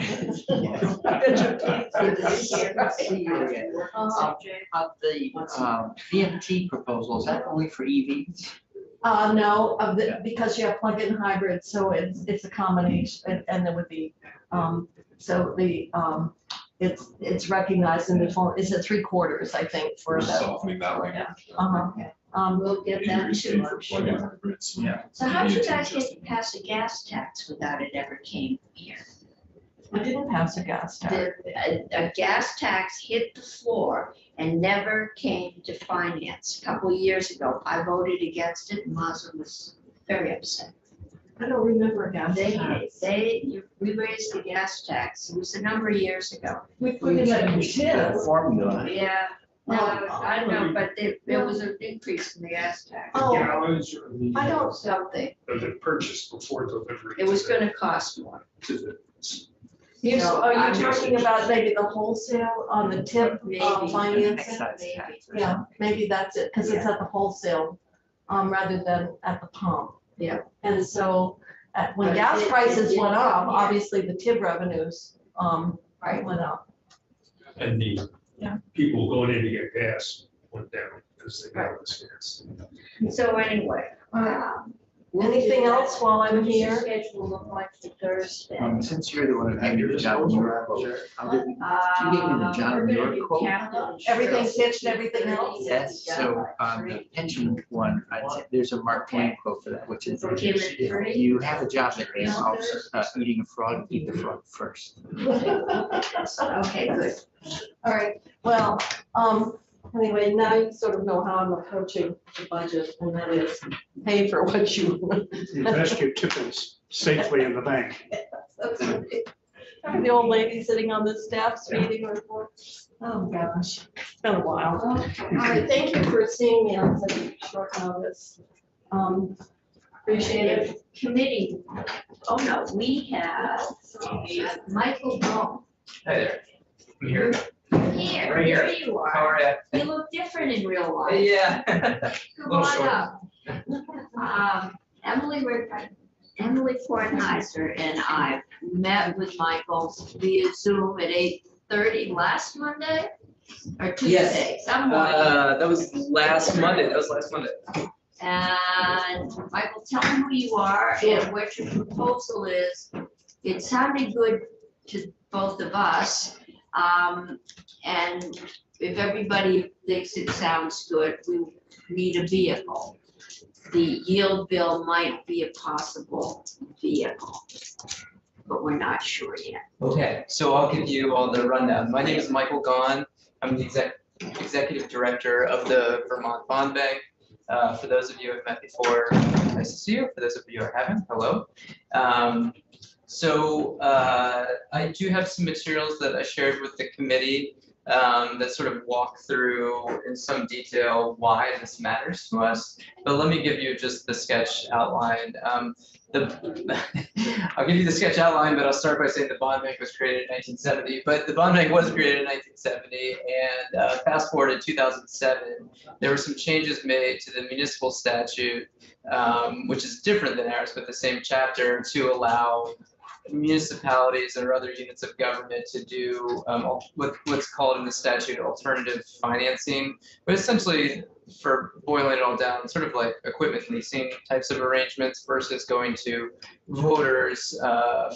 Of the VMT proposal, is that only for EVs? No, because you have plug-in hybrids, so it's a combination, and there would be, so the, it's recognized in the form, is it 3/4, I think, for We're the. softening that way. We'll get that Increasing too, for I'm plug-in sure. hybrids. Yeah. So how did you Community guys adjustment. get past a gas tax without it ever came here? We didn't pass a gas tax. A gas tax hit the floor and never came to finance. A couple of years ago, I voted against it, and Mazza was very upset. I don't remember a gas We tax. raised the gas tax, it was a number of years ago. We put it in the TIF. Formula. Yeah, no, Oh, I know, but there was an increase in the gas tax. Oh. Gallons or the, I don't, Something, the purchase before delivery. it was to the- gonna cost more. to the- are I'm you talking about maybe the wholesale on the tip Maybe. financing? Excise Maybe. tax or Yeah, something. maybe that's it, because it's at the wholesale, rather than at the pump. Yeah. And so, when But gas it prices didn't went up, come here. obviously the TIB revenues, went up. And the Yeah. people going in to get gas went down because they got this gas. So anyway, we'll Anything do that. else while I'm What's your here? schedule look like for Thursday? Since you're the one that gave me the job in York, how did, you gave me the John We're gonna Muir do quote? capital Everything insurance, pitched, everything else? Yes, so the pension one, I'd say there's a Mark Twain quote for that, which is, For Kim and if Free? you have a job that involves eating a frog, eat the frog first. Okay, good. All right, well, anyway, now you sort of know how I'm approaching the budget, and that is pay for what you. Invest your tippings safely in the bank. The old lady sitting on the staff's meeting report. Oh, gosh, it's been a while. All right, thank you for seeing me on such short notice. Appreciate it. Committee, oh no, we have Michael Bone. Hi there. I'm here. Here, Right here. here you How are. are ya? You look different in real life. Yeah. Come little on short. up. Emily Kornheiser and I met with Michael via Zoom at 8:30 last Monday or Tuesday, some morning. That was last Monday. And Michael, tell me who you are and what your proposal is. It sounded good to both of us. And if everybody thinks it sounds good, we need a vehicle. The yield bill might be a possible vehicle, but we're not sure yet. Okay, so I'll give you all the rundown. My name is Michael Gahn. I'm the executive director of the Vermont Bond Bank. For those of you I've met before, nice to see you. For those of you I haven't, hello. I do have some materials that I shared with the committee that sort of walk through in some detail why this matters to us. But let me give you just the sketch outline. I'll give you the sketch outline, but I'll start by saying the bond bank was created in 1970. But the bond bank was created in 1970, and fast forward in 2007, there were some changes made to the municipal statute, which is different than ours, but the same chapter, to allow municipalities or other units of government to do what's called in the statute alternative financing, but essentially, for boiling it all down, sort of like equipment leasing types of arrangements versus going to voters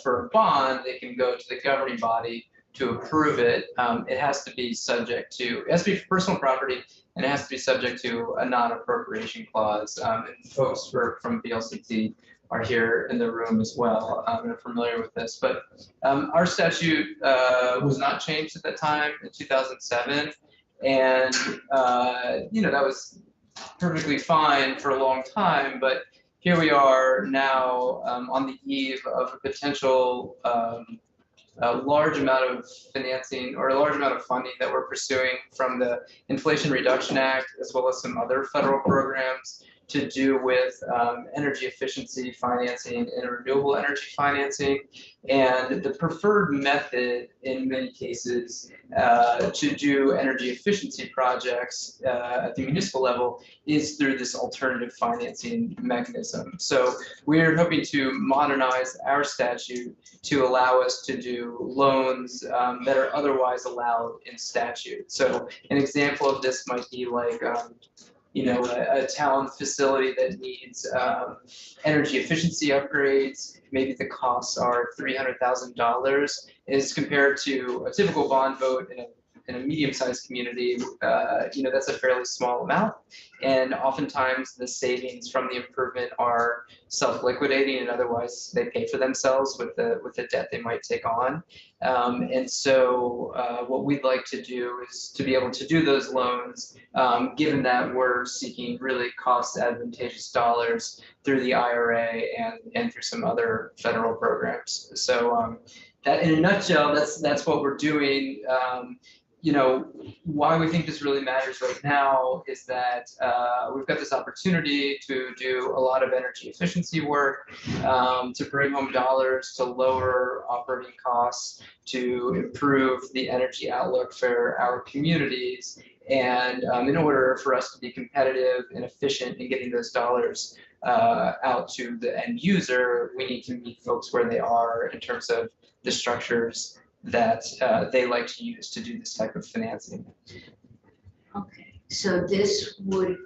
for a bond. They can go to the governing body to approve it. It has to be subject to, it has to be for personal property, and it has to be subject to a non-appropriation clause. And folks from VLCT are here in the room as well, and are familiar with this. But our statute was not changed at that time in 2007. And, that was perfectly fine for a long time. But here we are now on the eve of a potential a large amount of financing or a large amount of funding that we're pursuing from the Inflation Reduction Act, as well as some other federal programs to do with energy efficiency financing and renewable energy financing. And the preferred method in many cases to do energy efficiency projects at the municipal level is through this alternative financing mechanism. So we're hoping to modernize our statute to allow us to do loans that are otherwise allowed in statute. So an example of this might be like a town facility that needs energy efficiency upgrades. Maybe the costs are $300,000 as compared to a typical bond vote in a medium-sized community. That's a fairly small amount, and oftentimes the savings from the improvement are self-liquidating, and otherwise they pay for themselves with the debt they might take on. And so what we'd like to do is to be able to do those loans, given that we're seeking really cost advantageous dollars through the IRA and through some other federal programs. So that in a nutshell, that's what we're doing. Why we think this really matters right now is that we've got this opportunity to do a lot of energy efficiency work, to bring home dollars, to lower operating costs, to improve the energy outlook for our communities. And in order for us to be competitive and efficient in getting those dollars out to the end user, we need to meet folks where they are in terms of the structures that they like to use to do this type of financing. Okay, so the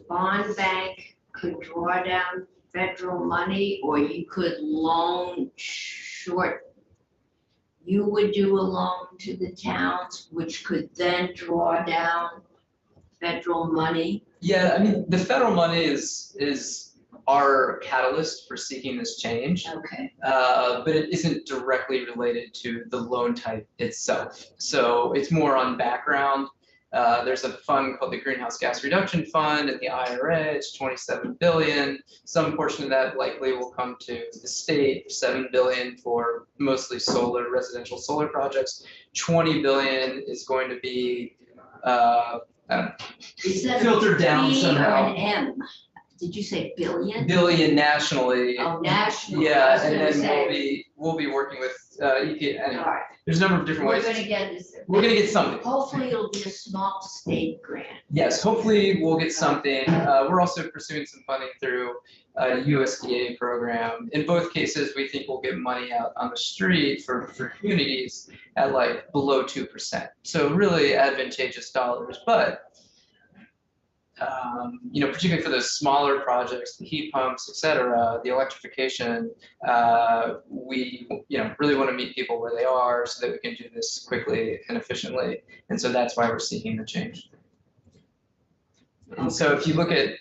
bond bank could draw down federal money, or you could loan short. You would do a loan to the towns, which could then draw down federal money. Yeah, the federal money is our catalyst for seeking this change. Okay. But it isn't directly related to the loan type itself. So it's more on background. There's a fund called the Greenhouse Gas Reduction Fund at the IRA. It's $27 billion. Some portion of that likely will come to the state, $7 billion for mostly residential solar projects. $20 billion is going to be Is that filtered a down B somehow. or an M? Did you say billion? Billion nationally. Oh, national. I Yeah, was and gonna then say. we'll be working with EPA. All Anyway, right, there's a number of different we're ways. gonna get this. We're gonna get something. Hopefully it'll be a small state grant. Yes, hopefully we'll get something. We're also pursuing some funding through a USDA program. In both cases, we think we'll get money out on the street for communities at like below 2%. So really advantageous dollars, but particularly for those smaller projects, the heat pumps, et cetera, the electrification, we really want to meet people where they are so that we can do this quickly and efficiently. And so that's why we're seeking the change. And so if you look at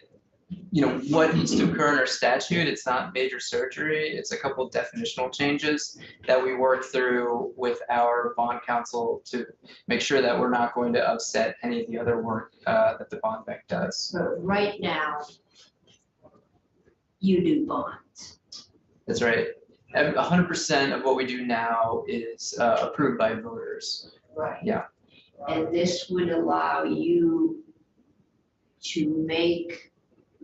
what needs to occur in our statute, it's not major surgery. It's a couple of definitional changes that we work through with our bond counsel to make sure that we're not going to upset any of the other work that the bond bank does. But right now, you do bonds. That's right. 100% of what we do now is approved by voters. Right. Yeah. And this would allow you to make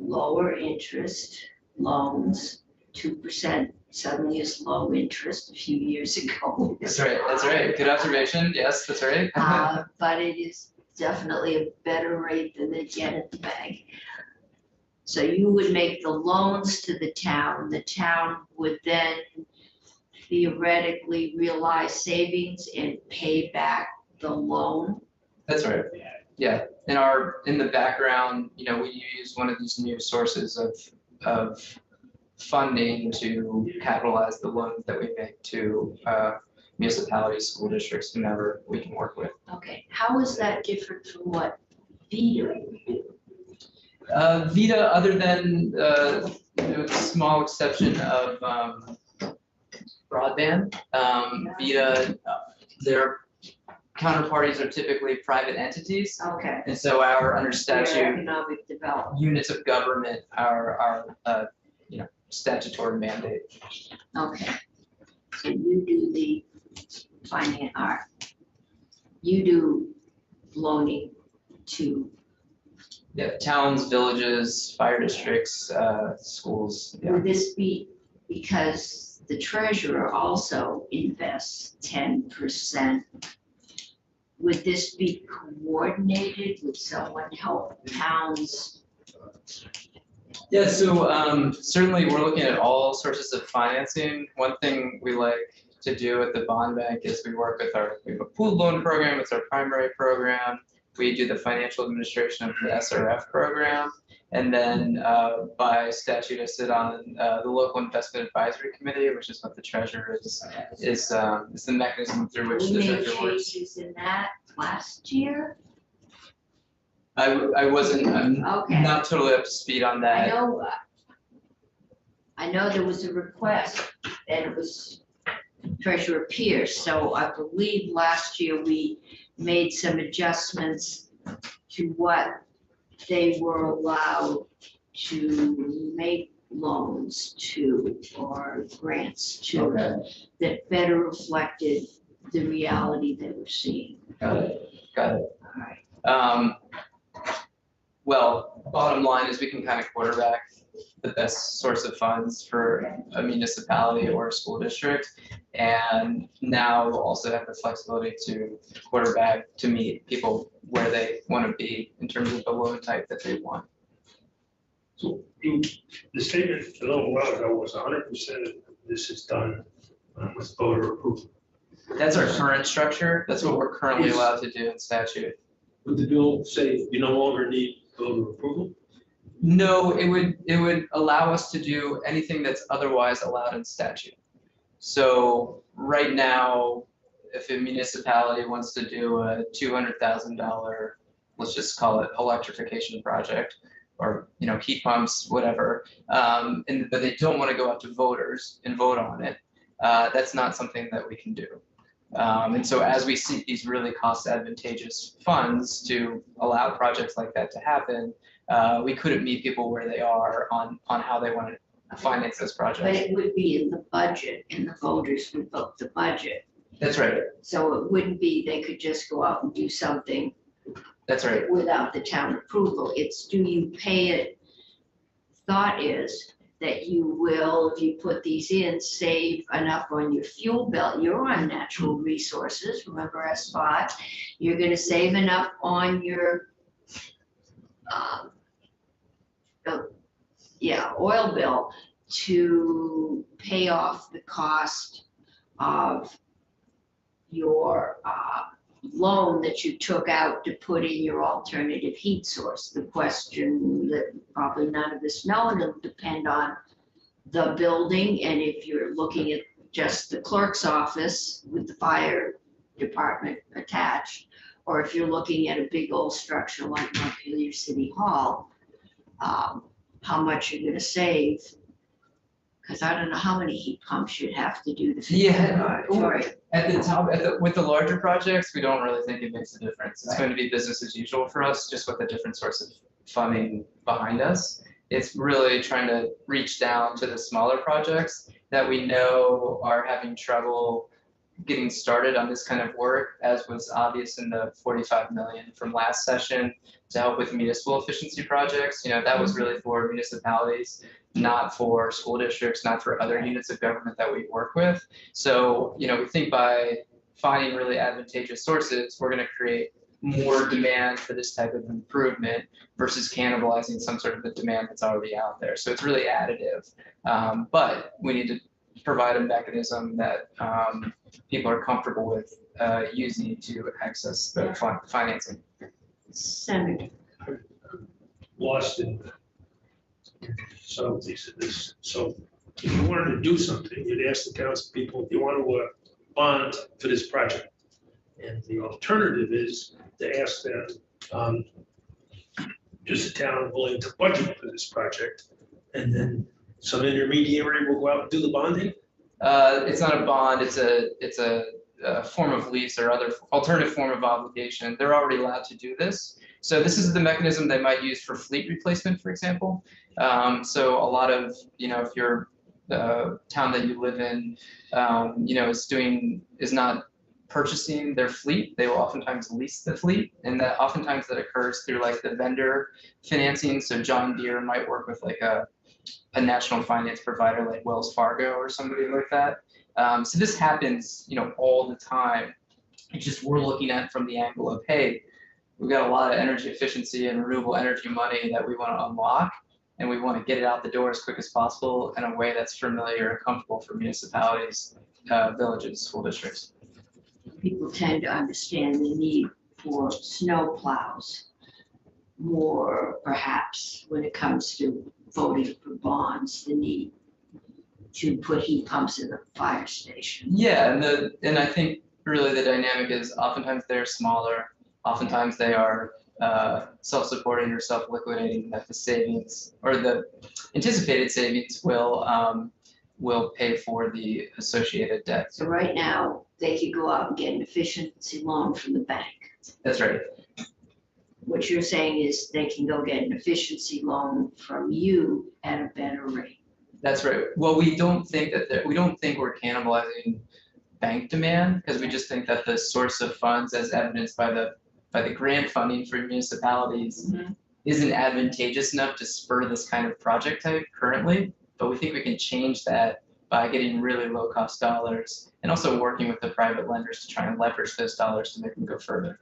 lower interest loans. 2% suddenly is low interest a few years ago. That's right. That's right. Good observation. Yes, that's right. But it is definitely a better rate than they get at the bank. So you would make the loans to the town would then theoretically realize savings and pay back the loan. That's right. Yeah. In the background, we use one of these new sources of funding to capitalize the loans that we make to municipalities, school districts, whomever we can work with. Okay, how is that different from what VITA would do? VITA, other than with the small exception of broadband, Vita, their counterparties are typically private entities. Okay. And so our under Their statute economic development, units of government are statutory mandate. okay. So you do the finance, you do loaning to, Yeah, towns, villages, fire districts, schools. Yeah. would this be because the treasurer also invests 10%? Would this be coordinated? Would someone help towns? Yeah, so certainly we're looking at all sources of financing. One thing we like to do at the bond bank is we work with we have a pooled loan program, it's our primary program. We do the financial administration of the SRF program. And then by statute, I sit on the local investment advisory committee, which is what the treasurer is the mechanism through which We the made treasurer works. changes in that last year. I'm Okay. not totally up to speed on that. I know there was a request and it was Treasurer Pierce, so I believe last year we made some adjustments to what they were allowed to make loans to or grants to Okay. that better reflected the reality they were seeing. Got it, got it. All right. Well, bottom line is we can kind of quarterback the best source of funds for a municipality or a school district. And now we'll also have the flexibility to quarterback to meet people where they want to be in terms of the loan type that they want. So the statement a little while ago was 100% of this is done with voter approval. That's our current structure. That's what we're currently allowed to do in statute. Would the bill say you no longer need voter approval? No, it would allow us to do anything that's otherwise allowed in statute. So right now, if a municipality wants to do a $200,000, let's just call it electrification project, or heat pumps, whatever, but they don't want to go out to voters and vote on it, that's not something that we can do. And so as we see these really cost advantageous funds to allow projects like that to happen, we couldn't meet people where they are on how they want to finance those But projects. it would be in the budget and the voters would vote the budget. That's right, So it wouldn't be, they could just go out and do something that's right. without the town approval. It's do you pay it? Thought is that you will, if you put these in, save enough on your fuel bill. You're on natural resources, remember SPOT? You're gonna save enough on your oil bill to pay off the cost of your loan that you took out to put in your alternative heat source. The question that probably none of us know, and it'll depend on the building, and if you're looking at just the clerk's office with the fire department attached, or if you're looking at a big old structure like Montpelier City Hall, how much you're gonna save. Because I don't know how many heat pumps you'd have to do to fit Yeah. that auditorium. At the top, with the larger projects, we don't really think it makes a difference. It's Right. going to be business as usual for us, just with a different source of funding behind us. It's really trying to reach down to the smaller projects that we know are having trouble getting started on this kind of work, as was obvious in the 45 million from last session to help with municipal efficiency projects. That was really for municipalities, not for school districts, not for other units of government that we work with. So, we think by finding really advantageous sources, we're going to create more demand for this type of improvement versus cannibalizing some sort of the demand that's already out there. So it's really additive, but we need to provide a mechanism that people are comfortable with using to access the financing. Senator. Lost in subtleties of this. So if you wanted to do something, you'd ask the townspeople, do you want to bond for this project? And the alternative is to ask them, is the town willing to budget for this project? And then So the intermediary will go out and do the bonding? It's not a bond, it's a form of lease or other alternative form of obligation. They're already allowed to do this. So this is the mechanism they might use for fleet replacement, for example. So a lot of, if you're the town that you live in, is not purchasing their fleet, they will oftentimes lease the fleet, and that oftentimes that occurs through like the vendor financing. So John Deere might work with like a national finance provider like Wells Fargo or somebody like that. So this happens, all the time. It's just we're looking at it from the angle of, hey, we've got a lot of energy efficiency and renewable energy money that we want to unlock, and we want to get it out the door as quick as possible in a way that's familiar and comfortable for municipalities, villages, school districts. People tend to understand the need for snow plows more perhaps when it comes to voting for bonds, the need to put heat pumps in the fire station. Yeah, and I think really the dynamic is oftentimes they're smaller, oftentimes they are self-supporting or self-liquidating, that the savings or the anticipated savings will pay for the associated debt. So right now, they could go out and get an efficiency loan from the bank. That's right. What you're saying is they can go get an efficiency loan from you at a better rate. That's right. Well, we don't think we're cannibalizing bank demand, because we just think that the source of funds, as evidenced by the grant funding for municipalities, isn't advantageous enough to spur this kind of project type currently. But we think we can change that by getting really low cost dollars and also working with the private lenders to try and leverage those dollars to make them go further.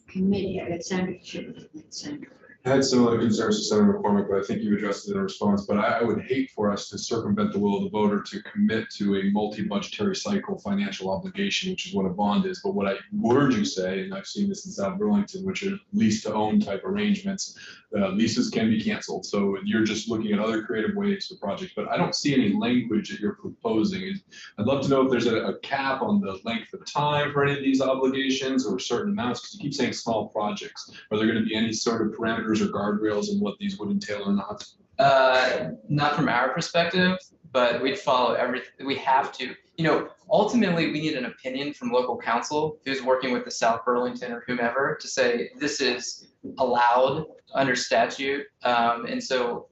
Committee, I got Senator Chip, Senator. I had similar concerns to Senator McCormick, but I think you addressed it in response. But I would hate for us to circumvent the will of the voter to commit to a multi-budgetary cycle financial obligation, which is what a bond is. But what I heard you say, and I've seen this in South Burlington, which are lease-to-own type arrangements, leases can be canceled. So you're just looking at other creative ways for projects. But I don't see any language that you're proposing. I'd love to know if there's a cap on the length of time for any of these obligations or certain amounts, because you keep saying small projects. Are there going to be any sort of parameters or guardrails in what these would entail or not? Not from our perspective, but we'd follow everything. We have to, ultimately we need an opinion from local council who's working with the South Burlington or whomever to say this is allowed under statute. And so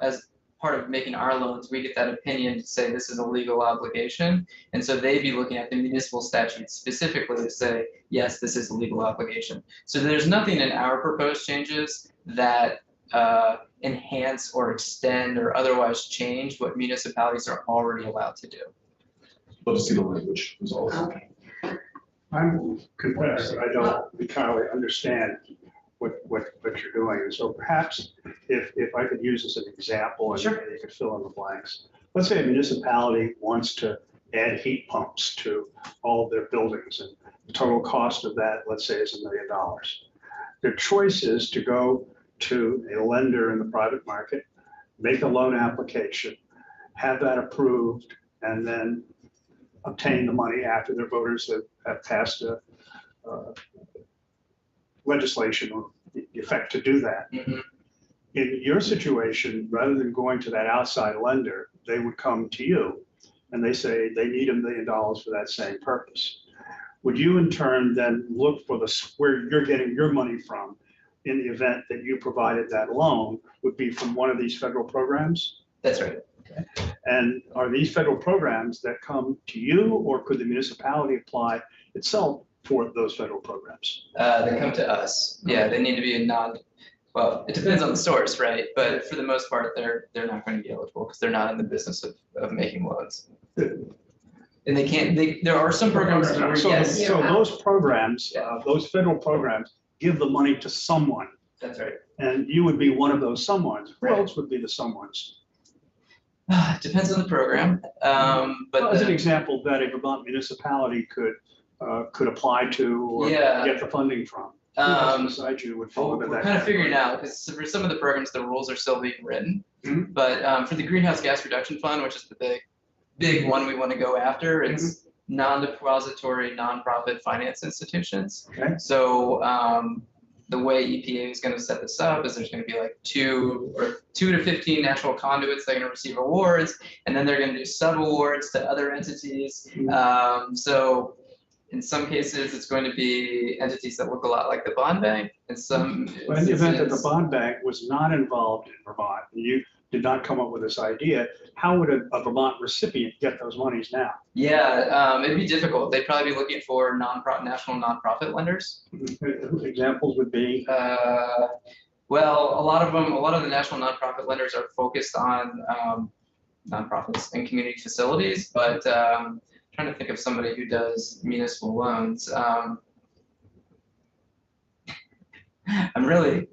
as part of making our loans, we get that opinion to say this is a legal obligation. And so they'd be looking at the municipal statute specifically to say, yes, this is a legal obligation. So there's nothing in our proposed changes that enhance or extend or otherwise change what municipalities are already allowed to do. Love to see the language, is all. Okay. I'm convinced that I don't entirely understand what you're doing. And so perhaps if I could use this as an example and you could fill in the blanks. Let's say a municipality wants to add heat pumps to all of their buildings, and the total cost of that, let's say, is $1 million. Their choice is to go to a lender in the private market, make a loan application, have that approved, and then obtain the money after their voters have passed a legislation or the effect to do that. In your situation, rather than going to that outside lender, they would come to you and they say they need $1 million for that same purpose. Would you in turn then look for where you're getting your money from in the event that you provided that loan would be from one of these federal programs? That's right. Okay. And are these federal programs that come to you, or could the municipality apply itself for those federal programs? They come to us. Yeah, they need to be well, it depends on the source, right? But for the most part, they're not going to be eligible because they're not in the business of making loans. And they can't, there are some programs where yes. So those programs, those federal programs give the money to someone. That's right. And you would be one of those someones. Who else would be the someones? Depends on the program. But as an example, that a Vermont municipality could apply to or get the funding from. Who else besides you would fall into that? We're kind of figuring it out because for some of the programs, the rules are still being written. But for the Greenhouse Gas Reduction Fund, which is the big one we want to go after, it's non-depository, nonprofit finance institutions. Okay. So the way EPA is going to set this up is there's going to be like 2 to 15 natural conduits that are going to receive awards, and then they're going to do sub-awards to other entities. So in some cases, it's going to be entities that look a lot like the bond bank, and some. But in the event that the bond bank was not involved in Vermont, and you did not come up with this idea, how would a Vermont recipient get those monies now? Yeah, it'd be difficult. They'd probably be looking for national nonprofit lenders. Examples would be? Well, a lot of the national nonprofit lenders are focused on nonprofits and community facilities, but trying to think of somebody who does municipal loans. I'm really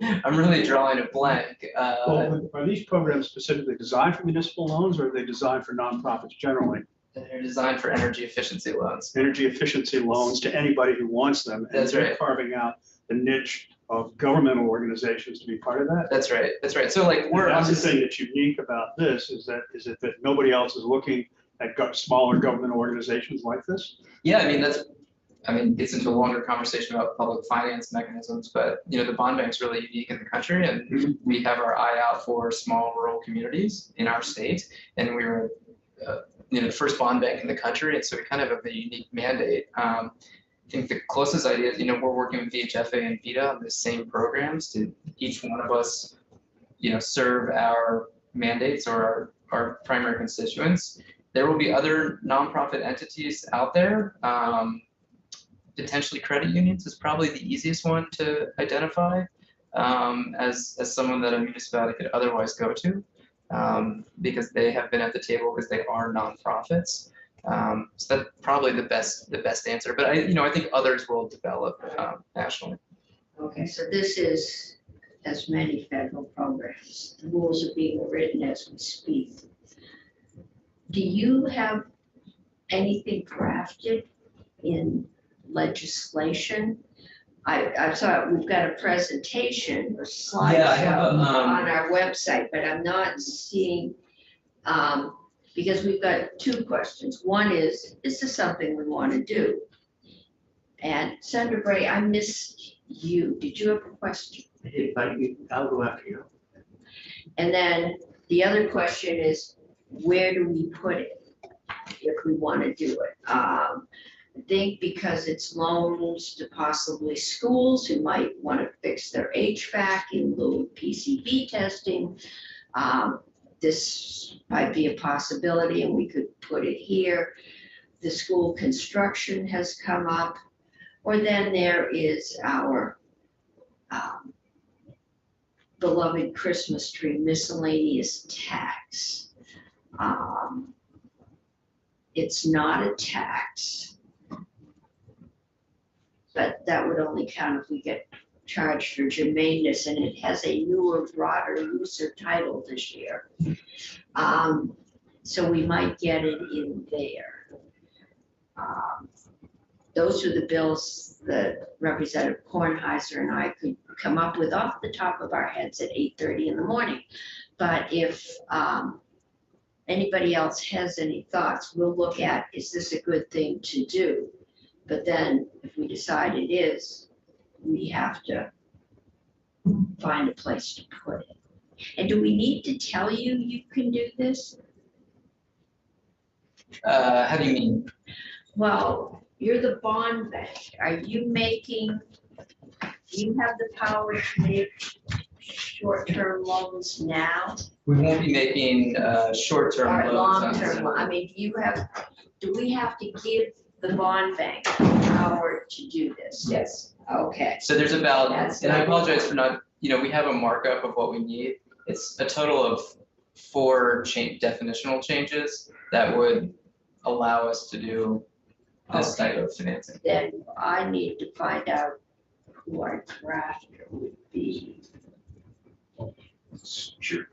drawing a blank. Well, are these programs specifically designed for municipal loans, or are they designed for nonprofits generally? They're designed for energy efficiency loans. Energy efficiency loans to anybody who wants them. And That's they're right. Carving out the niche of governmental organizations to be part of that. That's right. That's right. So like That's the thing that's unique about this is that nobody else is looking at smaller government organizations like this. Yeah, I mean, it gets into a longer conversation about public finance mechanisms, but the bond bank's really unique in the country, and we have our eye out for small rural communities in our state, and we were, the first bond bank in the country, and so we kind of have a unique mandate. I think the closest idea is, we're working with VHFA and VITA on the same programs to each one of us, serve our mandates or our primary constituents. There will be other nonprofit entities out there. Potentially credit unions is probably the easiest one to identify as someone that a municipality could otherwise go to because they have been at the table because they are nonprofits. So that's probably the best answer. But I think others will develop nationally. Okay, so this is as many federal programs. The rules are being written as we speak. Do you have anything drafted in legislation? I saw we've got a presentation or slideshow Yeah, I have a, on our website, but I'm not seeing, because we've got 2 questions. One is this something we want to do? And Senator Bray, I missed you. Did you have a question? I'll go after you. And then the other question is, where do we put it if we want to do it? I think because it's loans to possibly schools who might want to fix their HVAC in lieu of PCB testing. This might be a possibility, and we could put it here. The school construction has come up, or then there is our beloved Christmas tree miscellaneous tax. It's not a tax, but that would only count if we get charged for germaneness, and it has a newer, broader, looser title this year. So we might get it in there. Those are the bills that Representative Kornheiser and I could come up with off the top of our heads at 8:30 in the morning. But if anybody else has any thoughts, we'll look at, is this a good thing to do? But then if we decide it is, we have to find a place to put it. And do we need to tell you you can do this? How do you mean? Well, you're the bond bank. Are you making, do you have the power to make short-term loans now? We won't be making short-term Or loans. long-term, I mean, do we have to give the bond bank the power to do this? Yes. Okay. So there's about, That's and I not- apologize for not, we have a markup of what we need. It's a total of 4 definitional changes that would allow us to do this type of financing. Then I need to find out who our drafter would be. Sure.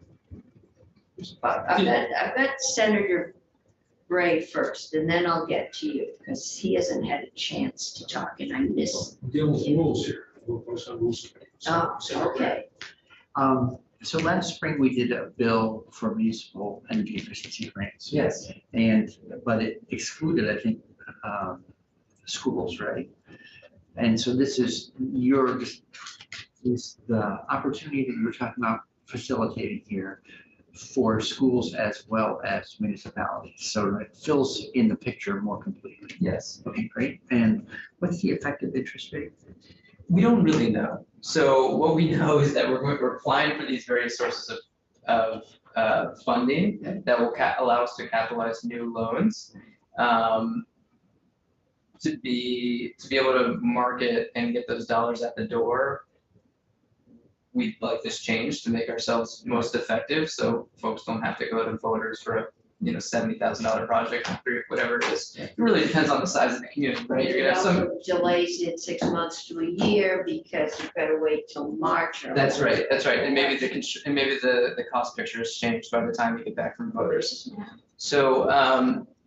But I bet Senator Bray first, and then I'll get to you, because he hasn't had a chance to talk, and I miss. Deal with rules here. We'll go some rules. Oh, okay. So last spring, we did a bill for municipal energy efficiency grants. Yes. But it excluded, I think, schools, right? And so this is, you're just is the opportunity that you were talking about facilitating here for schools as well as municipalities. So it fills in the picture more completely. Yes. Okay, great. And what's the effective interest rate? We don't really know. So what we know is that we're applying for these various sources of funding that will allow us to capitalize new loans. To be able to market and get those dollars at the door, we'd like this change to make ourselves most effective, so folks don't have to go to voters for a $70,000 project or whatever it is. It really depends on the size of the community, right? You're gonna have some. Delays it 6 months to a year because you've got to wait till March. Or That's right. And maybe the cost picture has changed by the time you get back from voters. So,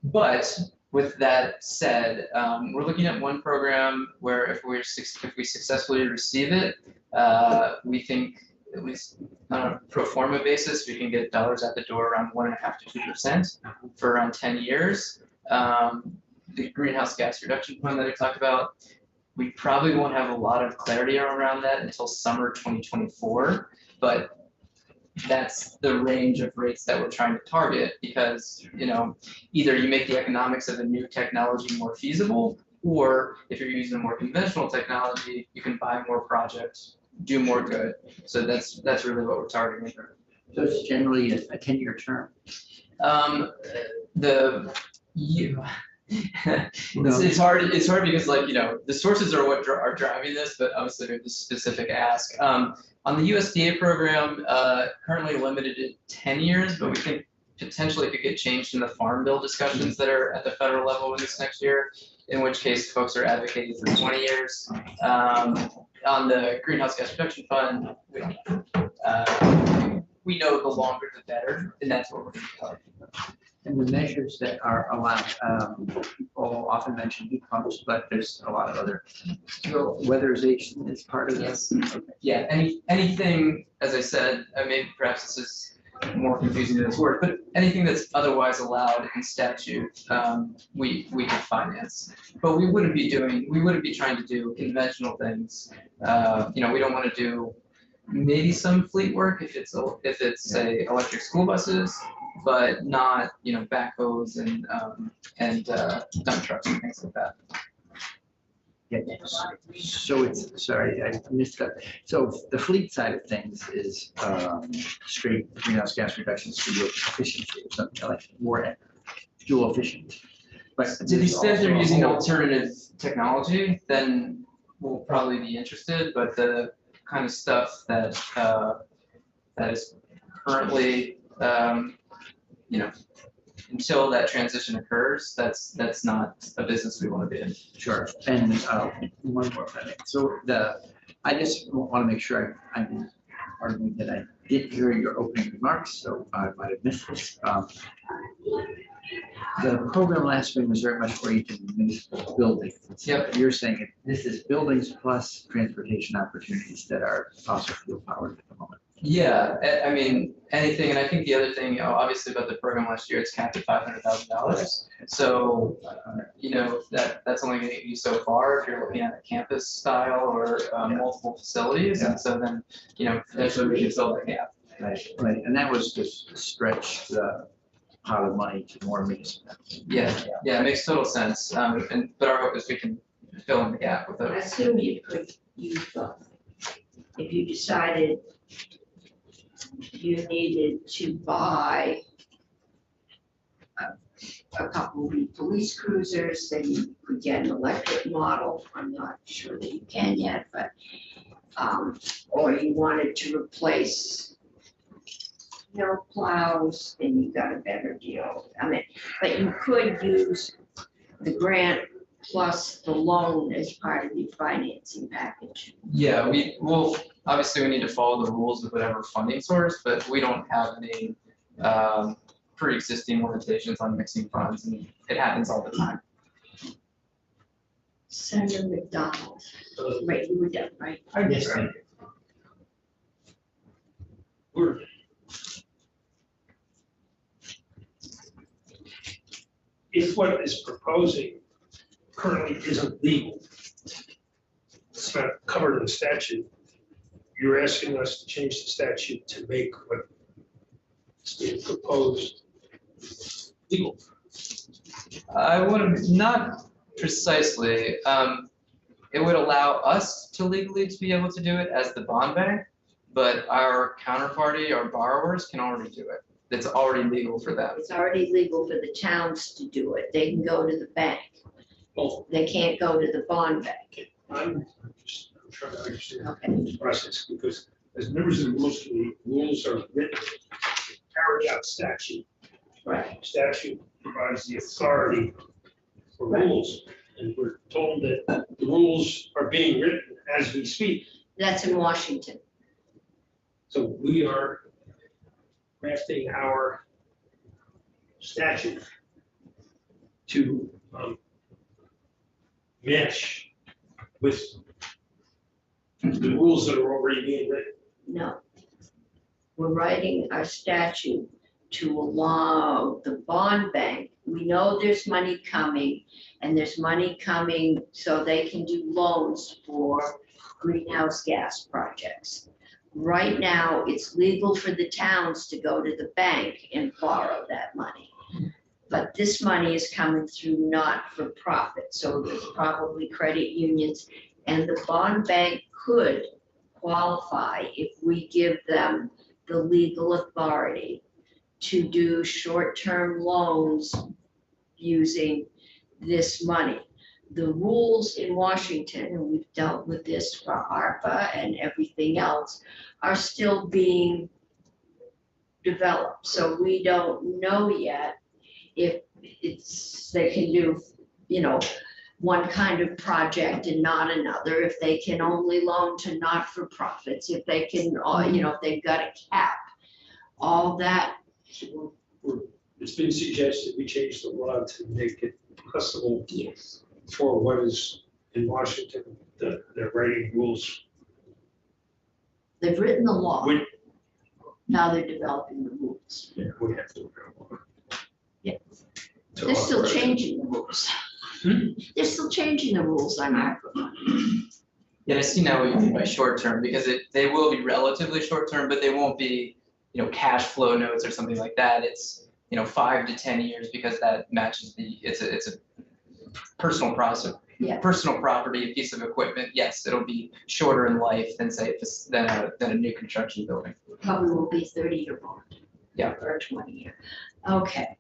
but with that said, we're looking at one program where if we successfully receive it, we think at least on a pro forma basis, we can get dollars at the door around 1.5% to 2% for around 10 years. The greenhouse gas reduction fund that I talked about, we probably won't have a lot of clarity around that until summer 2024, but that's the range of rates that we're trying to target because, either you make the economics of a new technology more feasible, or if you're using a more conventional technology, you can buy more projects, do more good. So that's really what we're targeting. So it's generally a 10-year term. It's hard because the sources are what are driving this, but obviously we have this specific ask. On the USDA program, currently limited to 10 years, but we think potentially it could get changed in the Farm Bill discussions that are at the federal level in this next year, in which case folks are advocating for 20 years. On the Greenhouse Gas Reduction Fund, we know the longer the better, and that's what we're going to target. And the measures that are allowed, people often mention heat pumps, but there's a lot of other. So weatherization is part of this. Okay. Yeah, anything, as I said, maybe perhaps this is more confusing than this word, but anything that's otherwise allowed in statute, we can finance. But we wouldn't be trying to do conventional things. We don't want to do maybe some fleet work if it's say electric school buses, but not backhoes and dump trucks and things like that. Yeah. So sorry, I missed that. So the fleet side of things is straight greenhouse gas reductions for fuel efficiency or something like more fuel efficient. But to the extent they're using alternative technology, then we'll probably be interested. But the kind of stuff that is currently until that transition occurs, that's not a business we want to be in. Sure. And one more thing. So I just want to make sure pardon me, that I did hear your opening remarks, so I might have missed this. The program last spring was very much oriented in municipal buildings. Yep. You're saying this is buildings plus transportation opportunities that are fossil fuel powered at the moment. Yeah, I mean, anything, and I think the other thing, obviously about the program last year, it's capped at $500,000. So, that's only going to get you so far if you're looking at a campus style or multiple facilities. Yeah. And so then, eventually we can fill the gap. Right, and that was just to stretch the pot of money to more municipalities. Yeah, it makes total sense. But our hope is we can fill in the gap with I those. assume you could use if you decided you needed to buy a couple of police cruisers, then you could get an electric model. I'm not sure that you can yet, but or you wanted to replace plows, then you got a better deal. But you could use the grant plus the loan as part of your financing package. Yeah, obviously we need to follow the rules of whatever funding source, but we don't have any pre-existing limitations on mixing funds, and it happens all the time. Senator McDonald, right, you were done, right? Yes, thank you. If what is proposing currently isn't legal, it's not covered in statute, you're asking us to change the statute to make what's being proposed legal. I would not precisely. It would allow us to legally to be able to do it as the bond bank, but our counterparty, our borrowers can already do it. It's already legal for them. It's already legal for the towns to do it. They can go to the bank. Well, They can't go to the bond bank. I'm trying to understand Okay. the process, because as members of the rules committee, rules are written to carry out statute. Right. Statute provides the authority for rules, and we're told that the rules are being written as we speak. That's in Washington. So we are crafting our statute to mesh with the rules that are already being written. No. We're writing our statute to allow the bond bank, we know there's money coming, and there's money coming so they can do loans for greenhouse gas projects. Right now, it's legal for the towns to go to the bank and borrow that money. But this money is coming through not-for-profit, so there's probably credit unions, and the bond bank could qualify if we give them the legal authority to do short-term loans using this money. The rules in Washington, and we've dealt with this for ARPA and everything else, are still being developed. So we don't know yet if they can do, one kind of project and not another, if they can only loan to not-for-profits, if they can, if they've got a cap, all that. So it's been suggested we change the law to make it possible Yes. for what is in Washington, they're writing rules. They've written the law. We Now they're developing the rules. we have to. Yeah. To They're still authorize it. changing the rules. They're still changing the rules on ARPA money. Yeah, I see now what you mean by short term, because they will be relatively short term, but they won't be, cash flow notes or something like that. It's, 5 to 10 years, because that matches it's a personal process. Yeah. Personal property, a piece of equipment, yes, it'll be shorter in life than than a new construction building. Probably will be 30-year bond. Yeah. Or 20-year. Okay.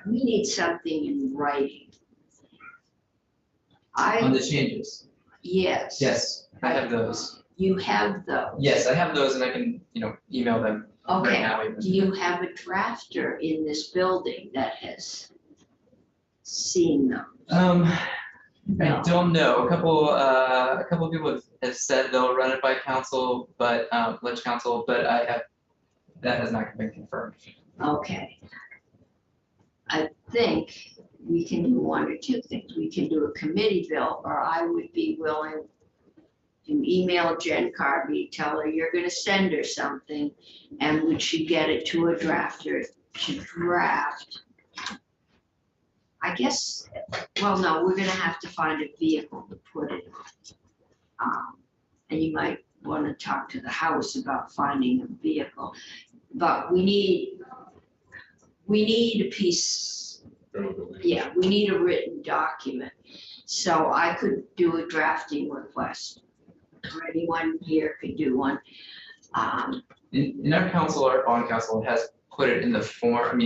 We need something in writing. On the changes, Yes. yes, I have those. You have those. Yes, I have those, and I can, email them right Okay. now even. Do you have a drafter in this building that has seen them? I No. don't know. A couple of people have said they'll run it by council, but ledge council, but that has not been confirmed. Okay. I think we can do one or two things. We can do a committee bill, or I would be willing to email Jen Carby, tell her you're gonna send her something, and would she get it to a drafter to draft? I guess, well, no, we're gonna have to find a vehicle to put it on. And you might wanna talk to the House about finding a vehicle, but we need a piece, yeah, we need a written document. So I could do a drafting request, or anyone here could do one. In our council, our bond council has put it in the form,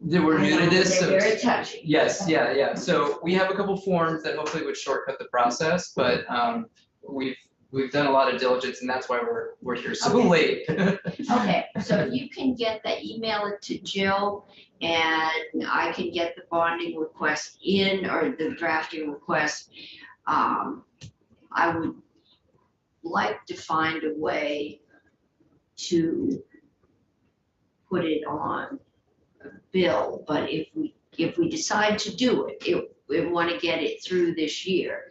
we're new to this. They're so- very touchy. Yes, yeah. So we have a couple forms that hopefully would shortcut the process, but we've done a lot of diligence, and that's why we're here so Okay. late. Okay, so if you can get that, email it to Jill, and I can get the bonding request in, or the drafting request. I would like to find a way to put it on a bill, but if we decide to do it, we want to get it through this year,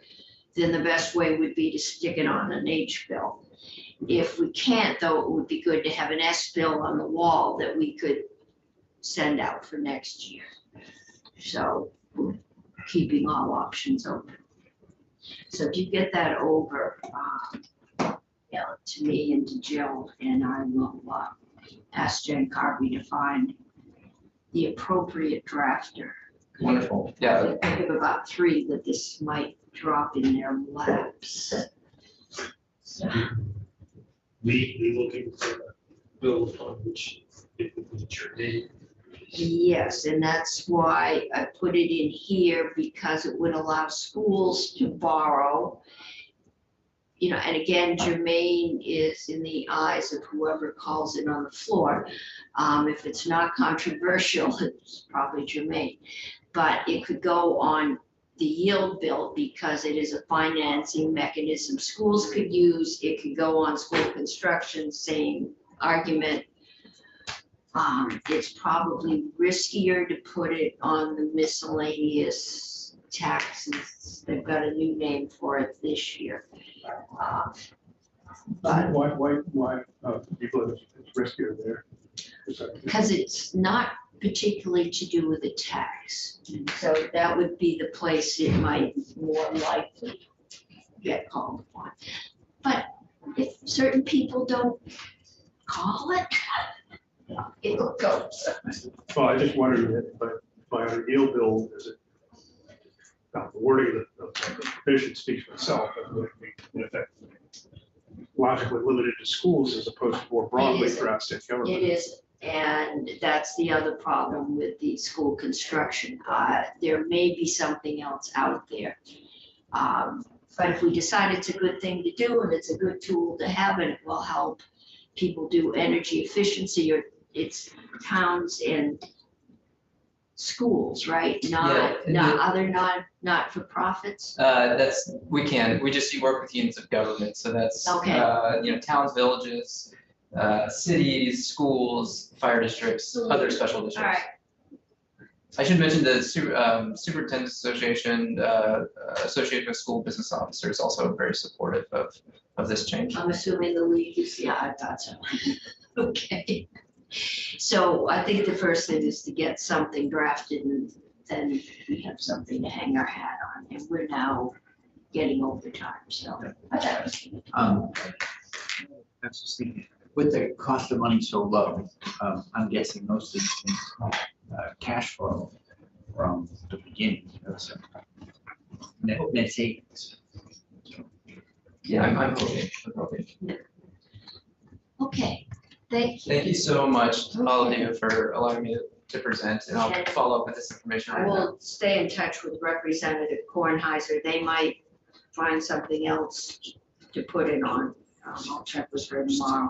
then the best way would be to stick it on an H bill. If we can't, though, it would be good to have an S bill on the wall that we could send out for next year. So we're keeping all options open. So if you get that over, to me and to Jill, and I will ask Jen Carvey to find the appropriate drafter. Wonderful, yeah. I think of about 3 that this might drop in their laps. So, We looking for a bill fund, which it would be your name. yes, and that's why I put it in here, because it would allow schools to borrow. You know, and again, germane is in the eyes of whoever calls it on the floor. If it's not controversial, it's probably germane. But it could go on the yield bill because it is a financing mechanism schools could use. It could go on school construction, same argument. It's probably riskier to put it on the miscellaneous taxes. They've got a new name for it this year. But Why, people, it's riskier there? because it's not particularly to do with the tax. So that would be the place it might more likely get called upon. But if certain people don't call it, it'll go. Well, I just wondered if by a yield bill, is it, the wording of the provision speaks for itself, but would it be, in effect, logically limited to schools as opposed to more broadly isn't. throughout state government? It is, and that's the other problem with the school construction. There may be something else out there. But if we decide it's a good thing to do and it's a good tool to have, and it will help people do energy efficiency, or it's towns and schools, right? Not other not-for-profits. We just work with units of government, so that's, Okay. Towns, villages, cities, schools, fire districts, other special All districts. right, I should mention the Superintendent's Association, Association of School Business Officers, also very supportive of this change. I'm assuming the league is, yeah, I thought so. Okay. So I think the first thing is to get something drafted, and then we have something to hang our hat on, and we're now getting over time, so. I thought it was good. That's just thinking, with the cost of money so low, I'm guessing most of these things, cash flow from the beginning, so net savings. Yeah, I'm hoping. Okay, thank you. Thank you so much to all of you for allowing me to present, and I'll follow up with this information I right now. will stay in touch with Representative Kornheiser. They might find something else to put it on. I'll check with her tomorrow,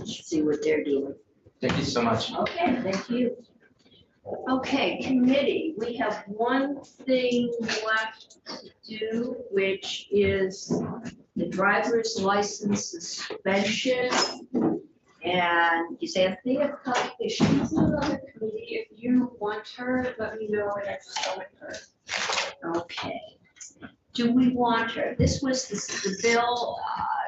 see what they're doing. Thank you so much. Okay, thank you. Okay, committee, we have one thing left to do, which is the driver's license suspension. And is Anthea coming? Is she on the committee? If you want her, let me know and I can go with her. Okay. Do we want her? This was the bill,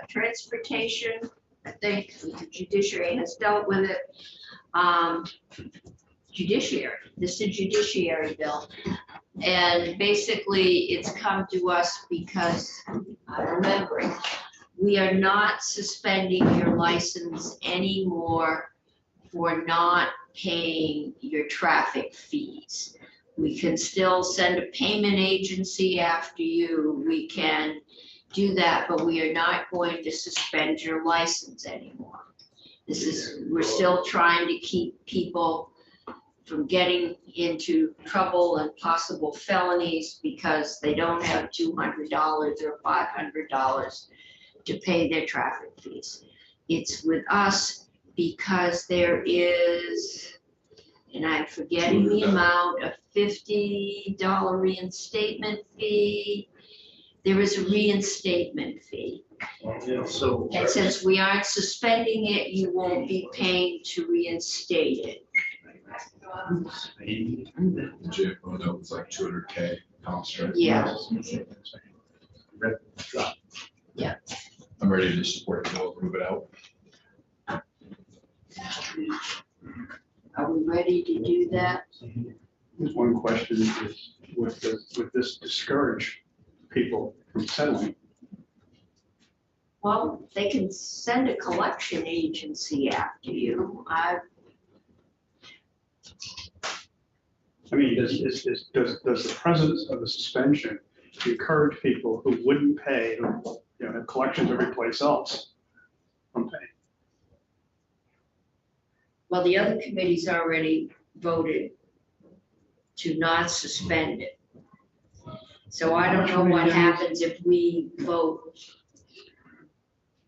transportation, I think the judiciary has dealt with it. Judiciary, this is a judiciary bill. And basically it's come to us because, I'm remembering, we are not suspending your license anymore for not paying your traffic fees. We can still send a payment agency after you. We can do that, but we are not going to suspend your license anymore. We're still trying to keep people from getting into trouble and possible felonies because they don't have $200 or $500 to pay their traffic fees. It's with us because there is, and I'm forgetting the amount, a $50 reinstatement fee. There is a reinstatement fee. So. And since we aren't suspending it, you won't be paying to reinstate it. Jim, oh no, it's like 200K pounds, right? Yeah. Yeah. I'm ready to support it, we'll move it out. Are we ready to do that? One question is, would this discourage people from settling. Well, they can send a collection agency after you. I mean, does the presence of the suspension encourage people who wouldn't pay, who, you know, have collections every place else from paying? Well, the other committee's already voted to not suspend it. So I don't know what happens if we vote.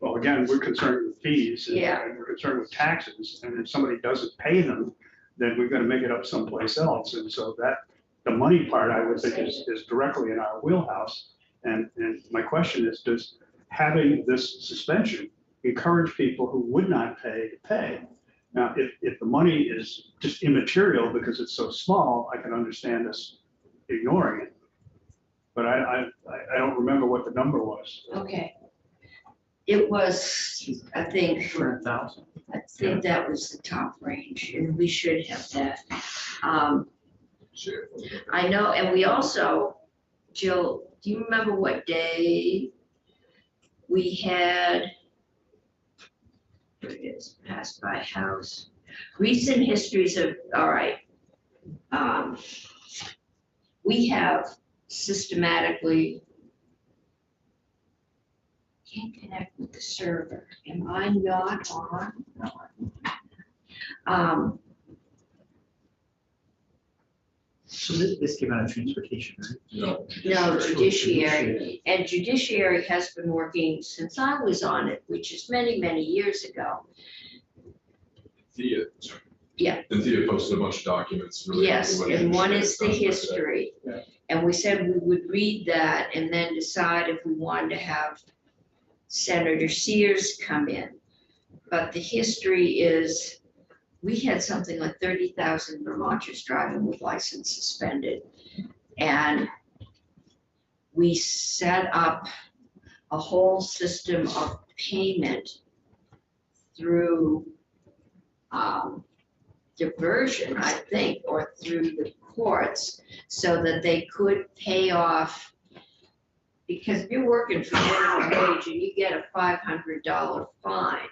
Well, again, we're concerned with fees. Yeah. And we're concerned with taxes, and if somebody doesn't pay them, then we've got to make it up someplace else. And so that, the money part, I would think is directly in our wheelhouse. And my question is, does having this suspension encourage people who would not pay to pay? Now, if the money is just immaterial because it's so small, I can understand us ignoring it. But I don't remember what the number was. Okay. It was, I think, 200,000. I think that was the top range, and we should have that. I know, and we also, Jill, do you remember what day we had? Here it is, passed by house. Recent histories of, all right. We have systematically, can't connect with the server. Am I not on? No. So this came out of transportation, right? No, judiciary. And judiciary has been working since I was on it, which is many, many years ago. Thea. Yeah. And Thea posted a bunch of documents. related to Yes, what and one is the judiciary does like that. history. Yeah. And we said we would read that and then decide if we wanted to have Senator Sears come in. But the history is, we had something like 30,000 Vermonters driving with license suspended. And we set up a whole system of payment through diversion, I think, or through the courts, so that they could pay off. Because if you're working for minimum wage and you get a $500 fine,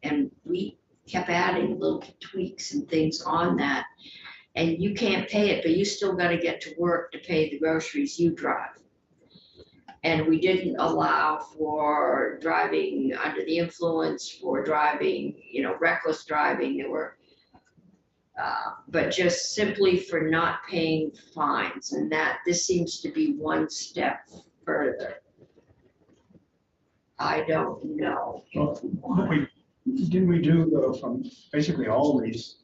and we kept adding little tweaks and things on that, and you can't pay it, but you still got to get to work to pay the groceries you drive. And we didn't allow for driving under the influence, for driving, you know, reckless driving. There were, but just simply for not paying fines, and that this seems to be one step further. I don't know. Didn't we do though, from basically all these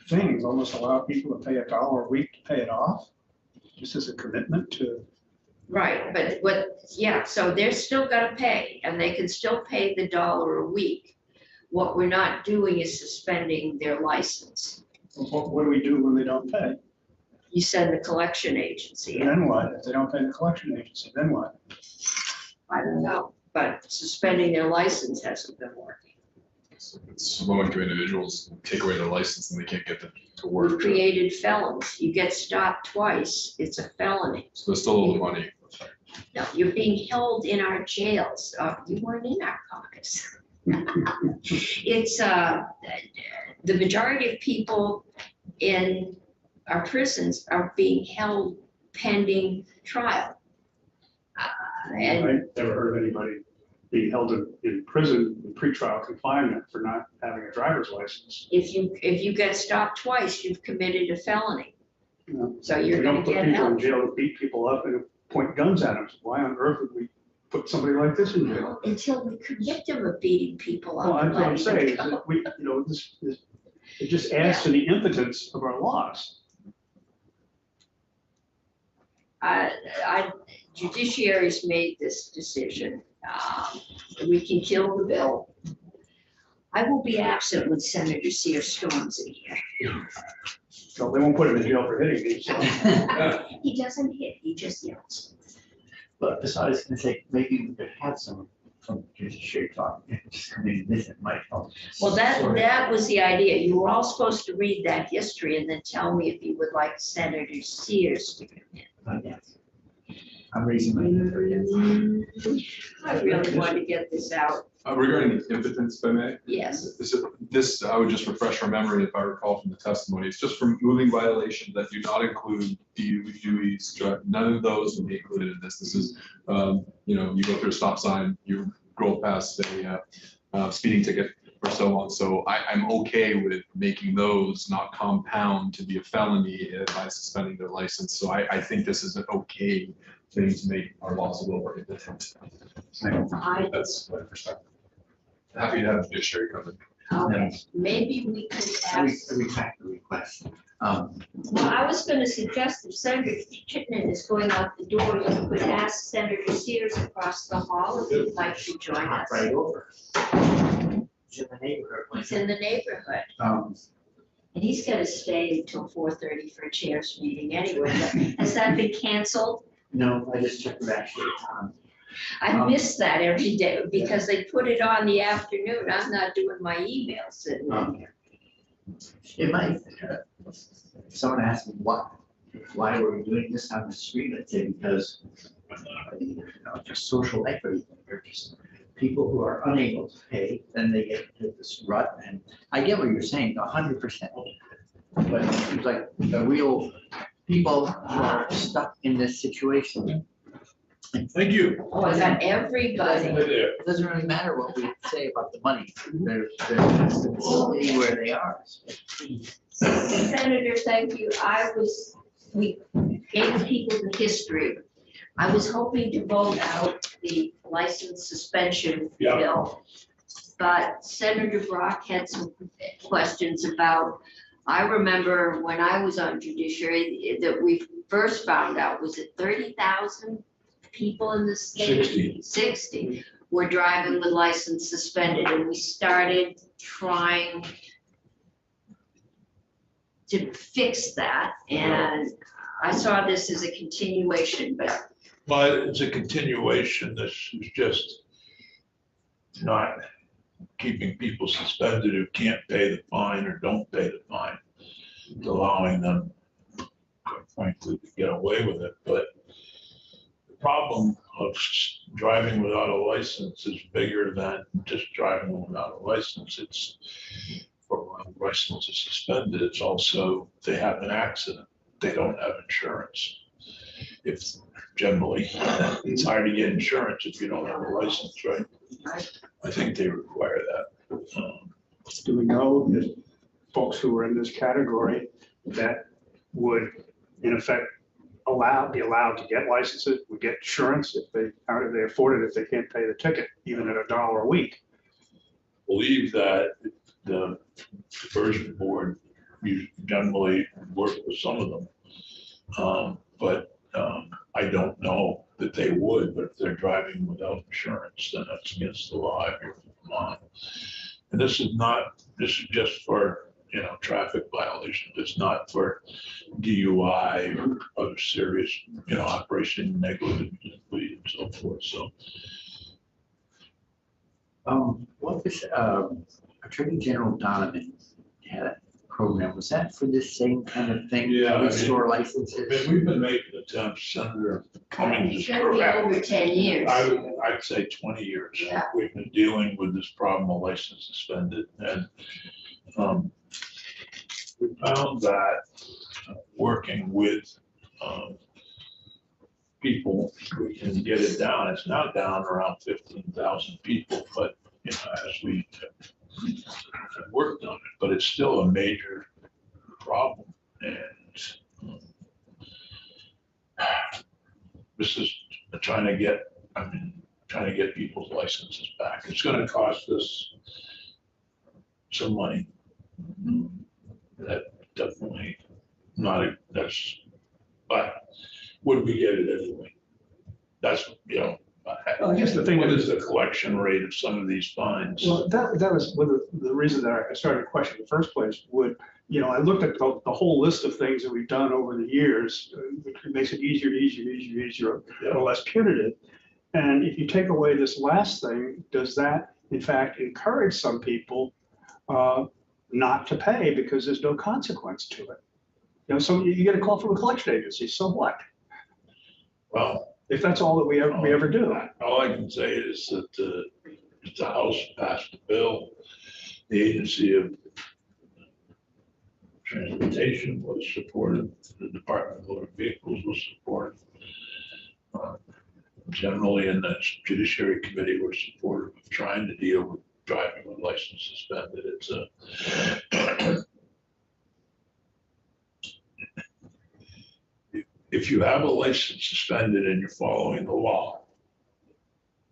things, almost allow people to pay $1 a week to pay it off? Just as a commitment to. Right, but what, yeah, so they're still gonna pay, and they can still pay the $1 a week. What we're not doing is suspending their license. What do we do when they don't pay? You send the collection agency in. Then what? If they don't pay the collection agency, then what? I don't know, but suspending their license hasn't been working. It's low income individuals take away their license and they can't get to We've work. created felons. You get stopped twice, it's a felony. So there's still a little money. No, you're being held in our jails. You weren't in our caucus. It's, the majority of people in our prisons are being held pending trial. And I never heard of anybody being held in prison in pretrial confinement for not having a driver's license. if you get stopped twice, you've committed a felony. You know, So you're we gonna don't put get people in help. jail to beat people up and point guns at them. Why on earth would we put somebody like this in jail? Until we convict them of beating people up. Well, and that's what I'm letting saying, them is go. that we, you know, this, it just adds to the impotence of our laws. Judiciary's made this decision. We can kill the bill. I will be absent when Senator Sears storms in here. So they won't put him in jail for hitting me, so. He doesn't hit, he just yells. But so I was gonna say, maybe we could have some from judiciary talk, just come in and visit, might help. Well, that was the idea. You were all supposed to read that history and then tell me if you would like Senator Sears to come in. I'm raising my hand for yes. I really want to get this out. Regarding impotence, if I may, Yes. this, I would just refresh our memory if I recall from the testimony. It's just for moving violations that do not include DUIs, none of those would be included in this. This is, you know, you go through a stop sign, you roll past a speeding ticket or so on. So I'm okay with making those not compound to be a felony by suspending their license. So I think this is an okay thing to make our laws a little more impotent. That's my perspective. Happy to have the judiciary come in. Maybe we could I ask, retract the request. well, I was gonna suggest if Senator Chittenden is going out the door, you could ask Senator Sears across the hall if he'd like to join us. Right over. It's in the neighborhood. He's in the neighborhood, Um, and he's gonna stay until 4:30 for a chairs meeting anyway. Has that been canceled? no, I just checked it actually. I miss that every day because they put it on the afternoon. I'm not doing my emails sitting in here. It might, someone asked me why were we doing this on the street? I'd say because, you know, just social equity. They're just people who are unable to pay, then they get into this rut. And I get what you're saying, 100%. But it seems like the real people who are stuck in this situation. Thank you. Oh, is that everybody? It doesn't really matter what we say about the money. They're staying where they are. Senator, thank you. We gave people the history. I was hoping to vote out the license suspension bill. But Senator Brock had some questions about, I remember when I was on judiciary that we first found out, was it 30,000 people in the state? 60 were driving with license suspended, and we started trying to fix that, and I saw this as a continuation, but. But it's a continuation. This is just not keeping people suspended who can't pay the fine or don't pay the fine. It's allowing them, quite frankly, to get away with it. But the problem of driving without a license is bigger than just driving without a license. It's, for when a license is suspended, it's also they have an accident. They don't have insurance. If generally, it's hard to get insurance if you don't have a license, right? I think they require that. Do we know that folks who are in this category that would, in effect, be allowed to get licenses, would get insurance if they, how do they afford it if they can't pay the ticket, even at $1 a week? Believe that the diversion board generally work with some of them. But I don't know that they would, but if they're driving without insurance, then that's against the law if you're from Vermont. And this is just for, you know, traffic violations. It's not for DUI or other serious, you know, operation negligently and so forth, so. What was, Attorney General Donovan had a program, was that for this same kind of thing? Yeah, Restore licenses? We've been making attempts, Senator Cummings is It's gonna be correct. over 10 years. I'd say 20 years. Yeah. We've been dealing with this problem of license suspended, and we found that working with people, we can get it down. It's now down around 15,000 people, but you know, as we have worked on it, but it's still a major problem, and this is trying to get people's licenses back. It's going to cost us some money. That definitely but would we get it anyway? That's, you know, I guess the thing what is- is the collection rate of some of these fines? Well, that was one of the reason that I started questioning in the first place. I looked at the whole list of things that we've done over the years, which makes it easier, or less punitive. And if you take away this last thing, does that in fact encourage some people not to pay because there's no consequence to it? You know, so you get a call from a collection agency, so what? Well, if that's all that we ever do. All I can say is that the House passed the bill. The Agency of Transportation was supportive. The Department of Motor Vehicles was supportive. Generally, in the Judiciary Committee, we're supportive of trying to deal with driving with license suspended. It's if you have a license suspended and you're following the law,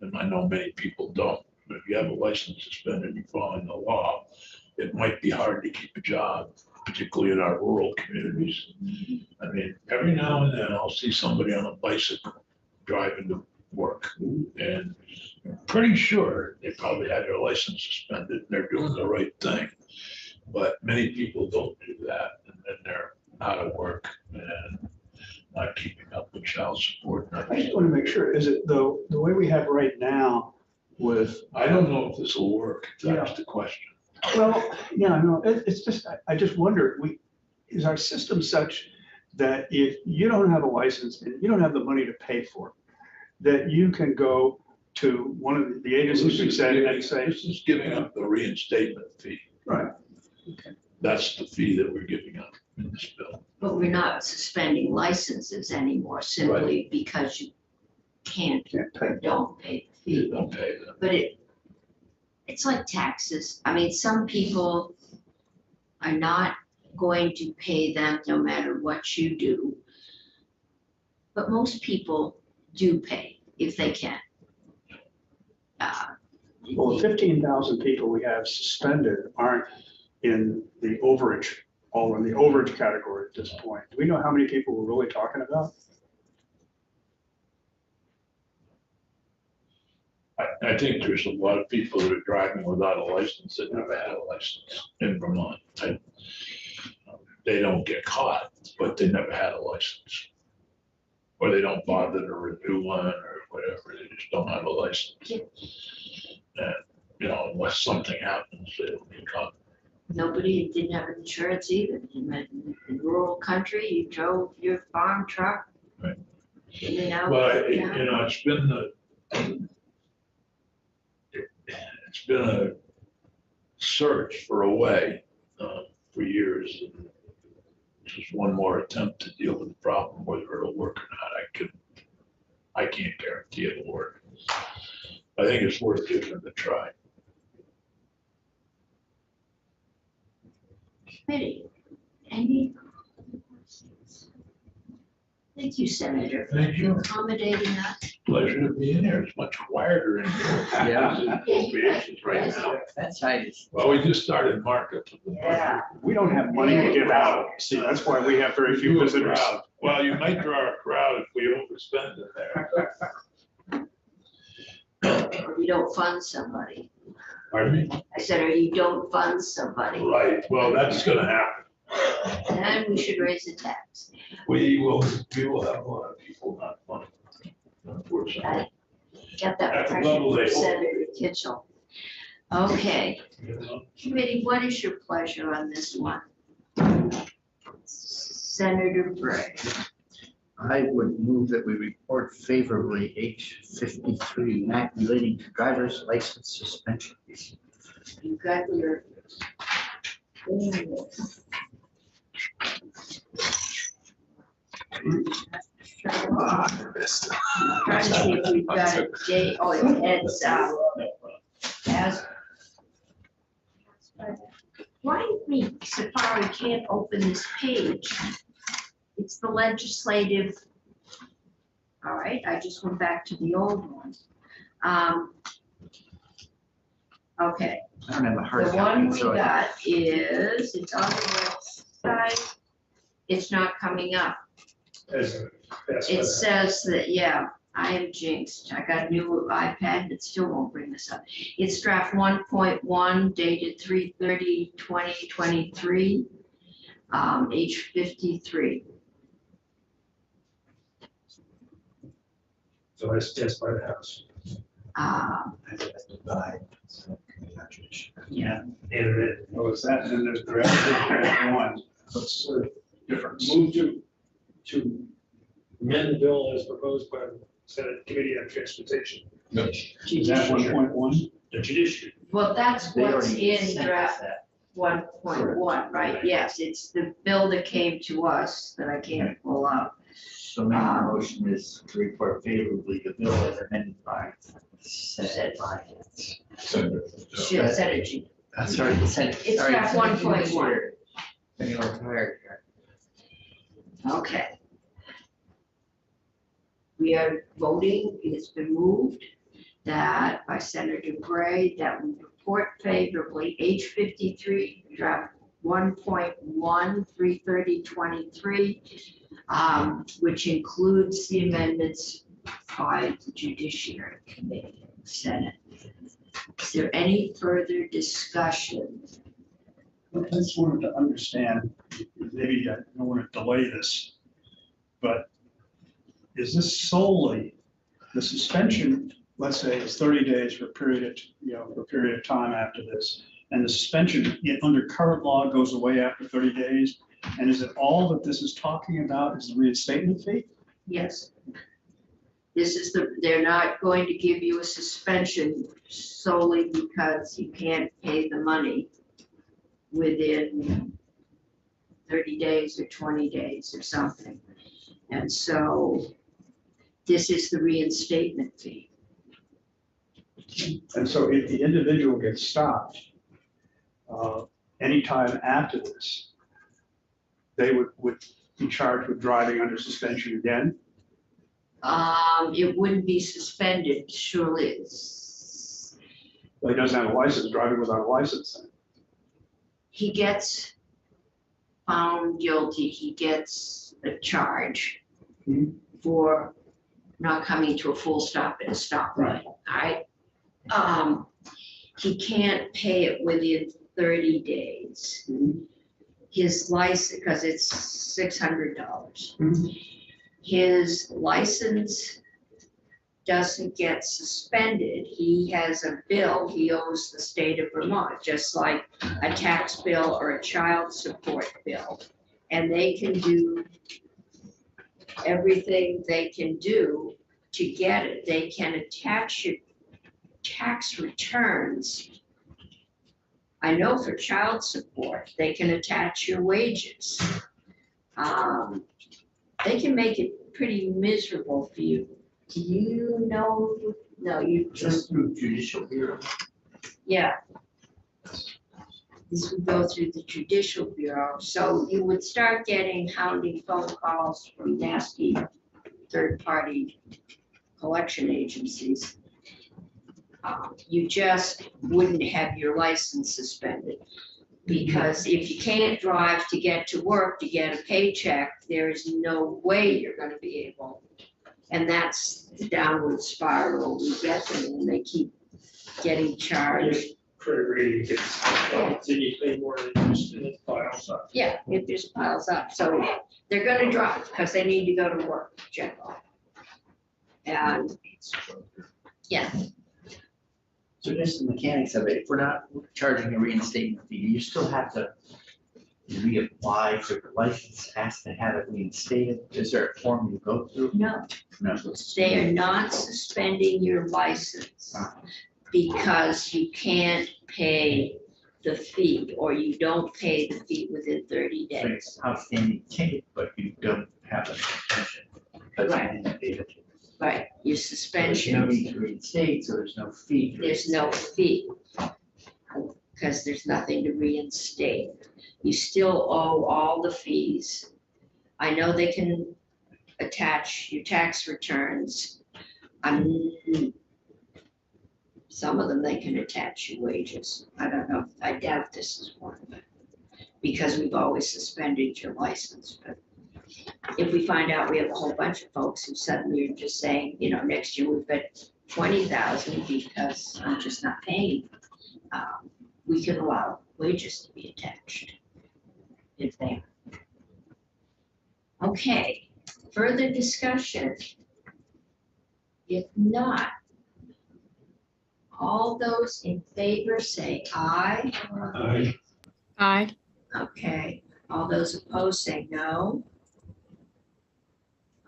and I know many people don't, but if you have a license suspended and you're following the law, it might be hard to keep a job, particularly in our rural communities. I mean, every now and then I'll see somebody on a bicycle driving to work, and I'm pretty sure they probably had their license suspended and they're doing the right thing. But many people don't do that, and then they're out of work and not keeping up with child support. I just want to make sure, is it the way we have right now with, I don't know if this will work, if that's the question. well, yeah, no, it's just, I just wonder, is our system such that if you don't have a license and you don't have the money to pay for it, that you can go to one of the agencies you said and say, This is giving up the reinstatement fee. right, That's the fee that we're giving up in this bill. But we're not suspending licenses anymore simply because you can't or don't pay the You fee. don't pay them. But it's like taxes. I mean, some people are not going to pay them no matter what you do. But most people do pay if they can. well, the 15,000 people we have suspended aren't in the overage, all in the overage category at this point. Do we know how many people we're really talking about? I think there's a lot of people that are driving without a license that never had a license in Vermont. They don't get caught, but they never had a license. Or they don't bother to renew one or whatever, they just don't have a license. And, you know, unless something happens, they'll be caught. Nobody didn't have insurance either. In rural country, you drove your farm truck. Right. In and out. But, yeah. you know, it's been a search for a way for years. And just one more attempt to deal with the problem, whether it'll work or not, I can't guarantee it'll work. I think it's worth giving it a try. Committee, any? Thank you, Senator. Thank you. For accommodating us. Pleasure to be in here. It's much quieter in here. Yeah. Appropriations right now. That's nice. Well, we just started market. Yeah. We don't have money to give out. See, that's why we have very few visitors. Well, you might draw a crowd if we overspend it there. Or you don't fund somebody. Pardon me? I said, or you don't fund somebody. Right, well, that's gonna happen. Then we should raise the tax. We will have a lot of people not funding, unfortunately. Get that At the impression level from they hope. Senator Kitchell. Okay, You know? committee, what is your pleasure on this one? Senator Bray. I would move that we report favorably H53, an act relating to driver's license suspensions. You got your. Trying to see if we've got a date, oh, it's, as. Why do you think Safari can't open this page? It's the legislative. All right, I just went back to the old one. Okay. I don't have a hard The copy, one we so I- got is, it's on the website, it's not coming up. It says that, yeah, I am jinxed. I got a new iPad and it still won't bring this up. It's draft 1.1 dated 3/30/2023, H53. So that's by the House. Yeah. And Oh, is that, and there's draft one. what's the Difference. move to amend the bill as proposed by Senate Committee on Transportation. Is that 1.1? The judiciary. Well, that's They what's already in sent us draft that. 1.1, right? Yes, it's the bill that came to us that I can't pull out. So my motion is to report favorably the bill as amended by Senate Finance. Senator. Shit, Senate. Sorry, the Senate. It's sorry, draft Senate 1.1. Judiciary. Then you're tired. Okay. We are voting, it's been moved that by Senator Gray, that we report favorably H53, draft 1.1, 33023, which includes the amendments by the Judiciary Committee, Senate. Is there any further discussion? I just wanted to understand, maybe I don't want to delay this, but is this solely the suspension, let's say is 30 days for a period of, for a period of time after this, and the suspension under current law goes away after 30 days? And is it all that this is talking about is the reinstatement fee? Yes. This is they're not going to give you a suspension solely because you can't pay the money within 30 days or 20 days or something. And so this is the reinstatement fee. And so if the individual gets stopped anytime after this, they would be charged with driving under suspension again? It wouldn't be suspended, surely. Well, he doesn't have a license, driving without a license. Then. He gets found guilty, he gets a charge for not coming to a full stop at a stoplight, all right? He can't pay it within 30 days. His license, because it's $600. His license doesn't get suspended. He has a bill he owes the state of Vermont, just like a tax bill or a child support bill. And they can do everything they can do to get it. They can attach your tax returns. I know for child support, they can attach your wages. They can make it pretty miserable for you. Do you know? No, you Just through Judicial Bureau. yeah. This would go through the Judicial Bureau, so you would start getting hounding phone calls from nasty third-party collection agencies. You just wouldn't have your license suspended. Because if you can't drive to get to work, to get a paycheck, there is no way you're gonna be able. And that's the downward spiral we get them, and they keep getting charged. Credit rating gets, then you pay more interest and it piles up. Yeah, it just piles up. So they're gonna drive because they need to go to work generally. And, yeah, So just the mechanics of it, if we're not charging a reinstatement fee, you still have to reapply for the license, ask to have it reinstated. Is there a form you go through? no, No. they are not suspending your license because you can't pay the fee or you don't pay the fee within 30 So days. it's outstanding ticket, but you don't have a suspension. Because you didn't pay the ticket. Right, your There's no suspension, need to reinstate, so there's no fee. to there's no reinstate. fee. Because there's nothing to reinstate. You still owe all the fees. I know they can attach your tax returns. Some of them, they can attach your wages. I don't know, I doubt this is one of them. Because we've always suspended your license, but if we find out we have a whole bunch of folks who suddenly are just saying, next year we've got 20,000 because I'm just not paying, we can allow wages to be attached if they are. Okay, further discussion? If not, all those in favor say aye. Aye. Okay, all those opposed say no.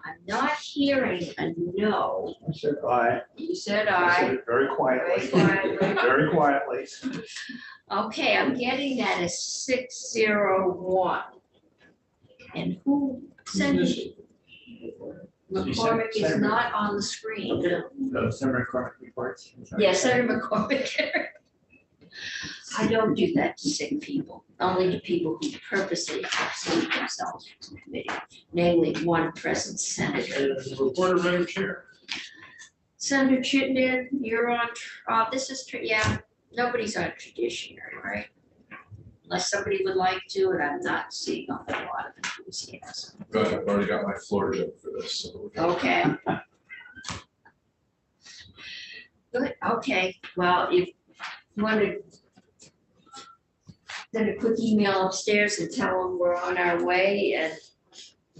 I'm not hearing a no. I said aye. You said I said aye. it very quietly. Very quietly. Very quietly. Okay, I'm getting that as 601. And who sent it? McCormick is not on the screen. Senator McCormick reports. Yes, Senator McCormick. I don't do that to sick people, only to people who purposely absent themselves from the committee, namely one present senator. Reporter, Madam Chair. Senator Chittenden, you're on, this is, yeah, nobody's on traditionary, right? Unless somebody would like to, and I'm not seeing a whole lot of enthusiasm. But I've already got my floor joke for this, so. Okay. Good, okay, well, if you want to send a quick email upstairs and tell them we're on our way, and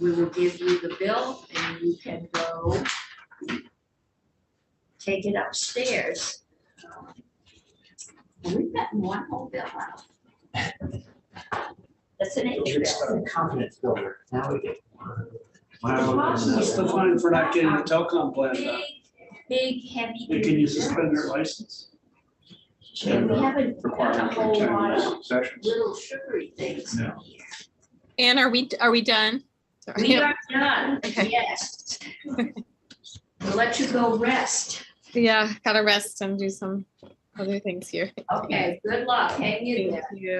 we will give you the bill, and you can go take it upstairs. We've gotten one whole bill out. That's an H bill. Confidence builder. Now we get. What's the fine for not getting the telecom plan done? Big, heavy. Can you suspend their license? And we haven't got a Requirement for whole 10 lot of sessions. little sugary things in No. here. Anne, are we done? Sorry. We are done, Okay. yes. We'll let you go rest. Yeah, gotta rest and do some other things here. Okay, good luck, hang in there. Thank you.